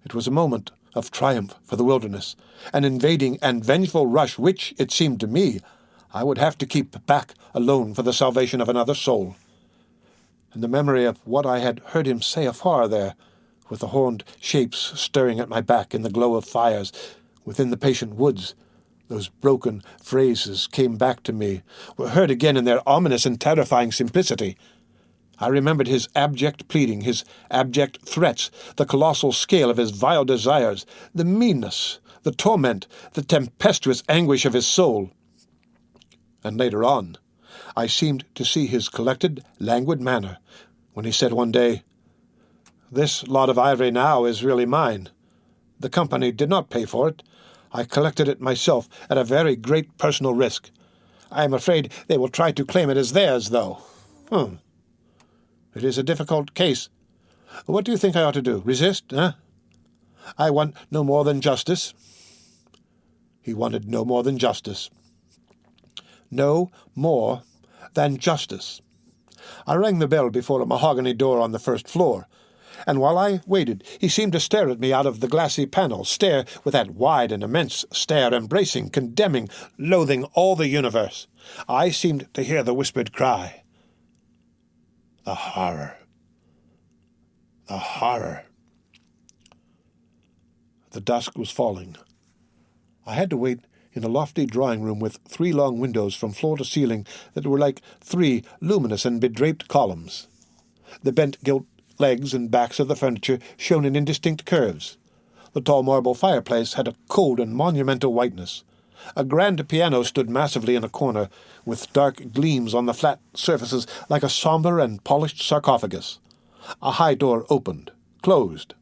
B: It was a moment of triumph for the wilderness, an invading and vengeful rush which, it seemed to me, I would have to keep back alone for the salvation of another soul. And the memory of what I had heard him say afar there, with the horned shapes stirring at my back in the glow of fires, within the patient woods, Those broken phrases came back to me, were heard again in their ominous and terrifying simplicity. I remembered his abject pleading, his abject threats, the colossal scale of his vile desires, the meanness, the torment, the tempestuous anguish of his soul. And later on, I seemed to see his collected, languid manner, when he said one day, "This lot of ivory now is really mine. The company did not pay for it. I collected it myself at a very great personal risk. I am afraid they will try to claim it as theirs, though. It is a difficult case. What do you think I ought to do? Resist, eh? I want no more than justice." He wanted no more than justice. No more than justice. I rang the bell before a mahogany door on the first floor, and while I waited, he seemed to stare at me out of the glassy panel, stare with that wide and immense stare, embracing, condemning, loathing all the universe. I seemed to hear the whispered cry. The horror. The horror. The dusk was falling. I had to wait in a lofty drawing-room with 3 long windows from floor to ceiling that were like 3 luminous and bedraped columns. The bent gilt legs and backs of the furniture shone in indistinct curves. The tall marble fireplace had a cold and monumental whiteness. A grand piano stood massively in a corner, with dark gleams on the flat surfaces like a sombre and polished sarcophagus. A high door opened, closed.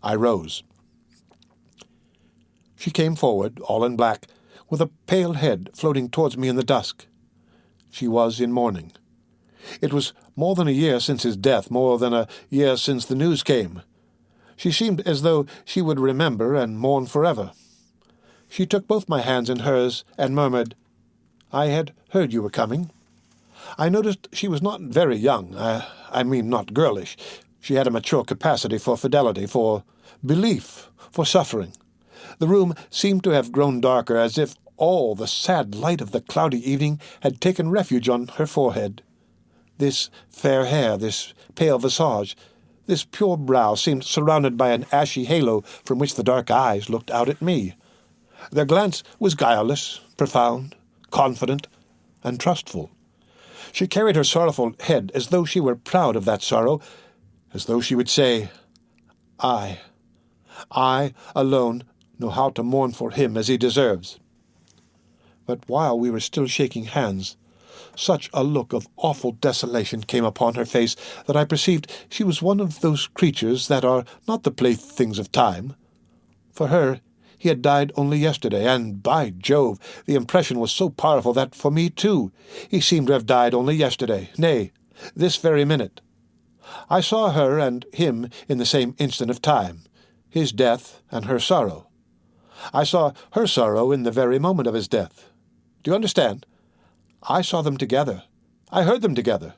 B: I rose. She came forward, all in black, with a pale head floating towards me in the dusk. She was in mourning. It was more than a year since his death, more than a year since the news came. She seemed as though she would remember and mourn forever. She took both my hands in hers and murmured, "I had heard you were coming." I noticed she was not very young. I mean not girlish. She had a mature capacity for fidelity, for belief, for suffering. The room seemed to have grown darker, as if all the sad light of the cloudy evening had taken refuge on her forehead. This fair hair, this pale visage, this pure brow seemed surrounded by an ashy halo from which the dark eyes looked out at me. Their glance was guileless, profound, confident, and trustful. She carried her sorrowful head as though she were proud of that sorrow, as though she would say, I alone know how to mourn for him as he deserves." But while we were still shaking hands, such a look of awful desolation came upon her face that I perceived she was one of those creatures that are not the playthings of time. For her, he had died only yesterday, and, by Jove, the impression was so powerful that, for me too, he seemed to have died only yesterday, nay, this very minute. I saw her and him in the same instant of time, his death and her sorrow. I saw her sorrow in the very moment of his death. Do you understand? I saw them together. I heard them together.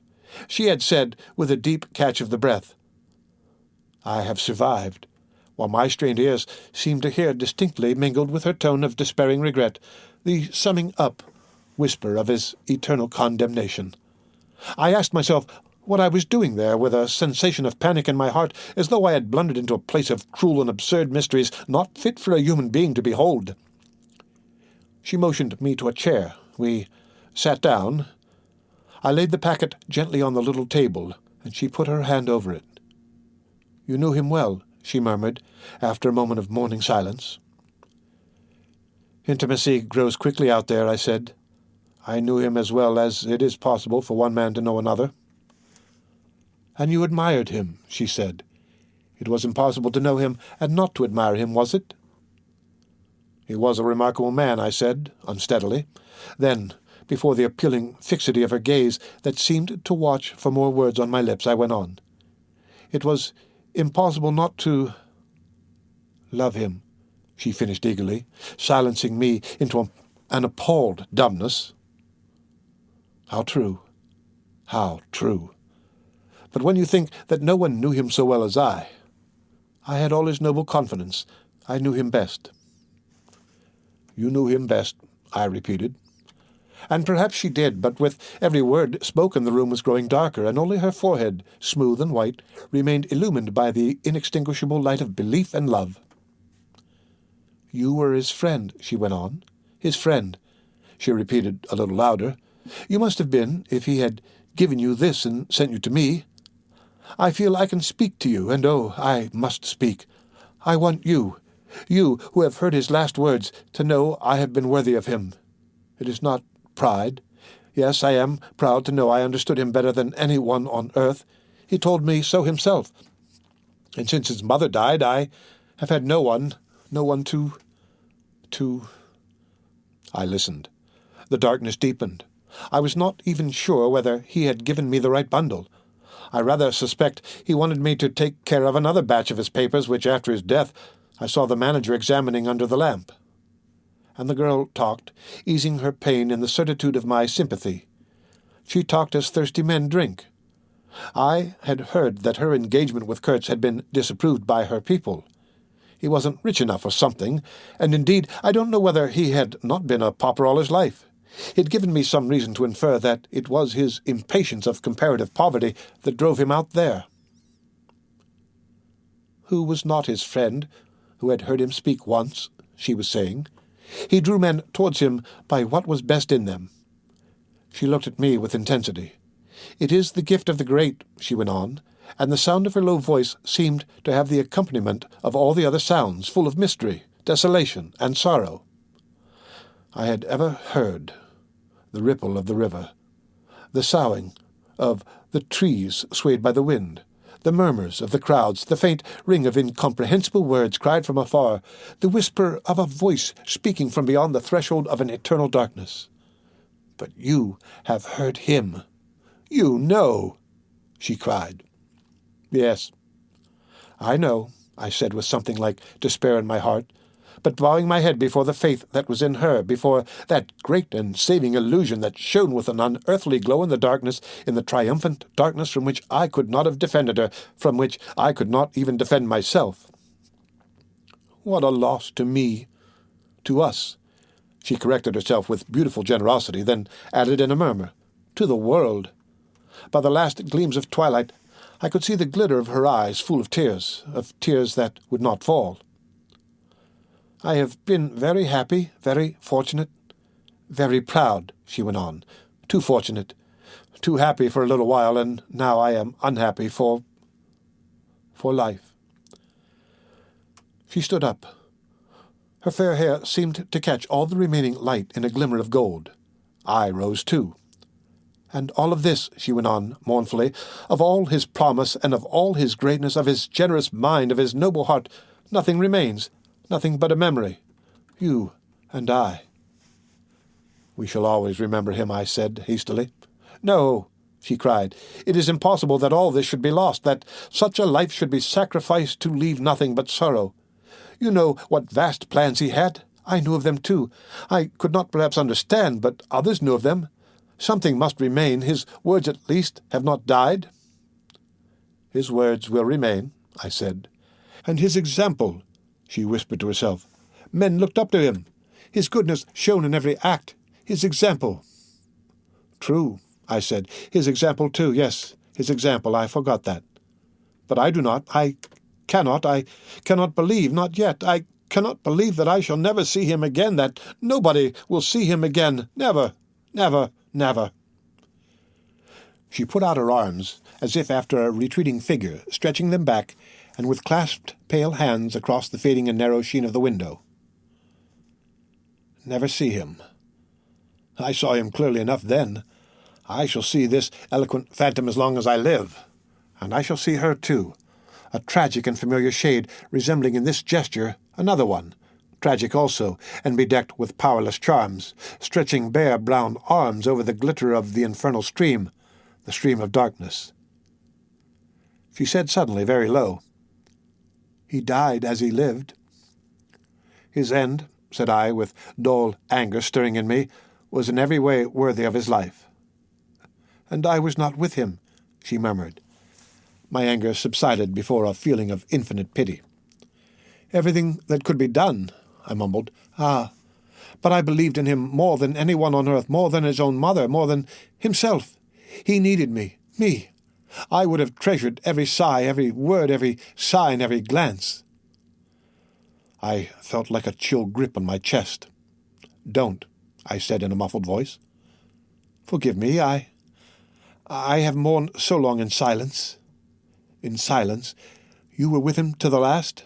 B: She had said, with a deep catch of the breath, "I have survived," while my strained ears seemed to hear distinctly, mingled with her tone of despairing regret, the summing up whisper of his eternal condemnation. I asked myself what I was doing there, with a sensation of panic in my heart, as though I had blundered into a place of cruel and absurd mysteries not fit for a human being to behold. She motioned me to a chair. We sat down. I laid the packet gently on the little table, and she put her hand over it. "You knew him well," she murmured, after a moment of mourning silence. "Intimacy grows quickly out there," I said. "I knew him as well as it is possible for one man to know another." "And you admired him," she said. "It was impossible to know him and not to admire him, was it?" "He was a remarkable man," I said, unsteadily. Then, before the appealing fixity of her gaze that seemed to watch for more words on my lips, I went on. "It was impossible not to love him," she finished eagerly, silencing me into an appalled dumbness. How true, how true. But when you think that no one knew him so well as I had all his noble confidence. I knew him best." "You knew him best," I repeated. And perhaps she did, but with every word spoken the room was growing darker, and only her forehead, smooth and white, remained illumined by the inextinguishable light of belief and love. "You were his friend," she went on. His friend," she repeated a little louder. "You must have been, if he had given you this and sent you to me. I feel I can speak to you, and oh, I must speak. I want you who have heard his last words, to know I have been worthy of him. It is not pride. Yes, I am proud to know I understood him better than any one on earth. He told me so himself. And since his mother died, I have had no one to... I listened. The darkness deepened. I was not even sure whether he had given me the right bundle. I rather suspect he wanted me to take care of another batch of his papers, which, after his death, I saw the manager examining under the lamp. And the girl talked, easing her pain in the certitude of my sympathy. She talked as thirsty men drink. I had heard that her engagement with Kurtz had been disapproved by her people. He wasn't rich enough or something, and indeed I don't know whether he had not been a pauper all his life. He had given me some reason to infer that it was his impatience of comparative poverty that drove him out there. Who was not his friend, who had heard him speak once, she was saying. He drew men towards him by what was best in them. She looked at me with intensity. It is the gift of the great, she went on, and the sound of her low voice seemed to have the accompaniment of all the other sounds, full of mystery, desolation, and sorrow. I had ever heard the ripple of the river, the soughing of the trees swayed by the wind, the murmurs of the crowds, the faint ring of incomprehensible words cried from afar, the whisper of a voice speaking from beyond the threshold of an eternal darkness. But you have heard him. You know, she cried. Yes, I know, I said with something like despair in my heart, but bowing my head before the faith that was in her, before that great and saving illusion that shone with an unearthly glow in the triumphant darkness from which I could not have defended her, from which I could not even defend myself. What a loss to me, to us, she corrected herself with beautiful generosity, then added in a murmur, to the world. By the last gleams of twilight, I could see the glitter of her eyes full of tears that would not fall. I have been very happy, very fortunate, very proud, she went on. Too fortunate, too happy for a little while, and now I am unhappy for life. She stood up. Her fair hair seemed to catch all the remaining light in a glimmer of gold. I rose too. And all of this, she went on mournfully, of all his promise and of all his greatness, of his generous mind, of his noble heart, nothing remains, nothing but a memory. You and I. We shall always remember him, I said hastily. No, she cried. It is impossible that all this should be lost, that such a life should be sacrificed to leave nothing but sorrow. You know what vast plans he had. I knew of them too. I could not perhaps understand, but others knew of them. Something must remain. His words, at least, have not died. His words will remain, I said. And his example, she whispered to herself. Men looked up to him. His goodness shone in every act. His example. True, I said. His example too, yes, his example. I forgot that. But I do not. I cannot believe, not yet. I cannot believe that I shall never see him again, that nobody will see him again. Never, never, never. She put out her arms, as if after a retreating figure, stretching them back, and with clasped pale hands across the fading and narrow sheen of the window. Never see him. I saw him clearly enough then. I shall see this eloquent phantom as long as I live. And I shall see her too, a tragic and familiar shade resembling in this gesture another one, tragic also, and bedecked with powerless charms, stretching bare brown arms over the glitter of the infernal stream, the stream of darkness. She said suddenly, very low, He died as he lived. His end, said I, with dull anger stirring in me, was in every way worthy of his life. And I was not with him, she murmured. My anger subsided before a feeling of infinite pity. Everything that could be done, I mumbled. Ah, but I believed in him more than anyone on earth, more than his own mother, more than himself. He needed me. I would have treasured every sigh, every word, every sign, every glance. I felt like a chill grip on my chest. "Don't," I said in a muffled voice. "Forgive me, I have mourned so long in silence. In silence. You were with him to the last?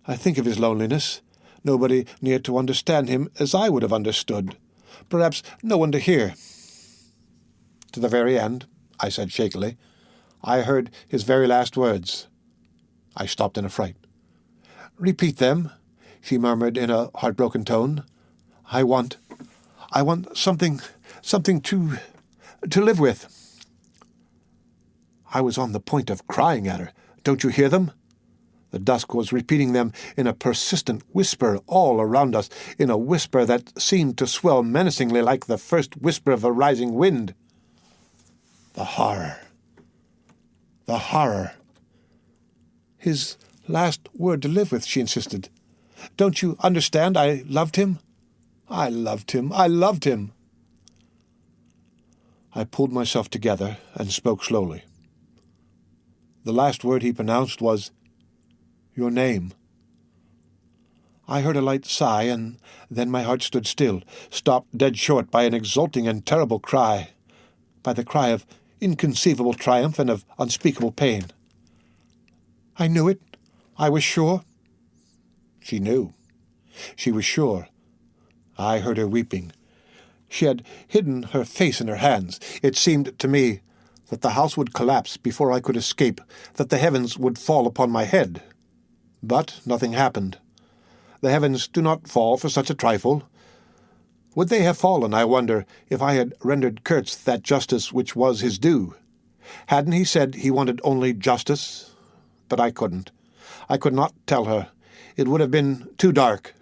B: I think of his loneliness. Nobody near to understand him as I would have understood. Perhaps no one to hear." "To the very end," I said shakily. "I heard his very last words." I stopped in a fright. "Repeat them," she murmured in a heartbroken tone. I want something to live with." I was on the point of crying at her. "Don't you hear them?" The dusk was repeating them in a persistent whisper all around us, in a whisper that seemed to swell menacingly like the first whisper of a rising wind. The horror. The horror. "His last word to live with," she insisted. "Don't you understand? I loved him. I loved him. I loved him." I pulled myself together and spoke slowly. The last word he pronounced was, "Your name." I heard a light sigh, and then my heart stood still, stopped dead short by an exulting and terrible cry, by the cry of inconceivable triumph and of unspeakable pain. "I knew it. I was sure." She knew. She was sure. I heard her weeping. She had hidden her face in her hands. It seemed to me that the house would collapse before I could escape, that the heavens would fall upon my head. But nothing happened. The heavens do not fall for such a trifle. Would they have fallen, I wonder, if I had rendered Kurtz that justice which was his due? Hadn't he said he wanted only justice? But I couldn't. I could not tell her. It would have been too dark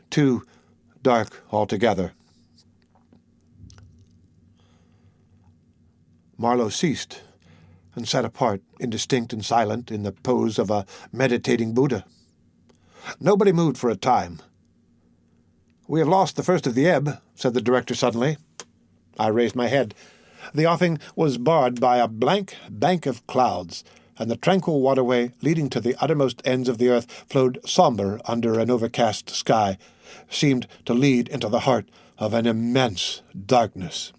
B: altogether. Marlow ceased, and sat apart, indistinct and silent, in the pose of a meditating Buddha. Nobody moved for a time. "We have lost the first of the ebb," said the director suddenly. I raised my head. The offing was barred by a blank bank of clouds, and the tranquil waterway leading to the uttermost ends of the earth flowed sombre under an overcast sky, seemed to lead into the heart of an immense darkness.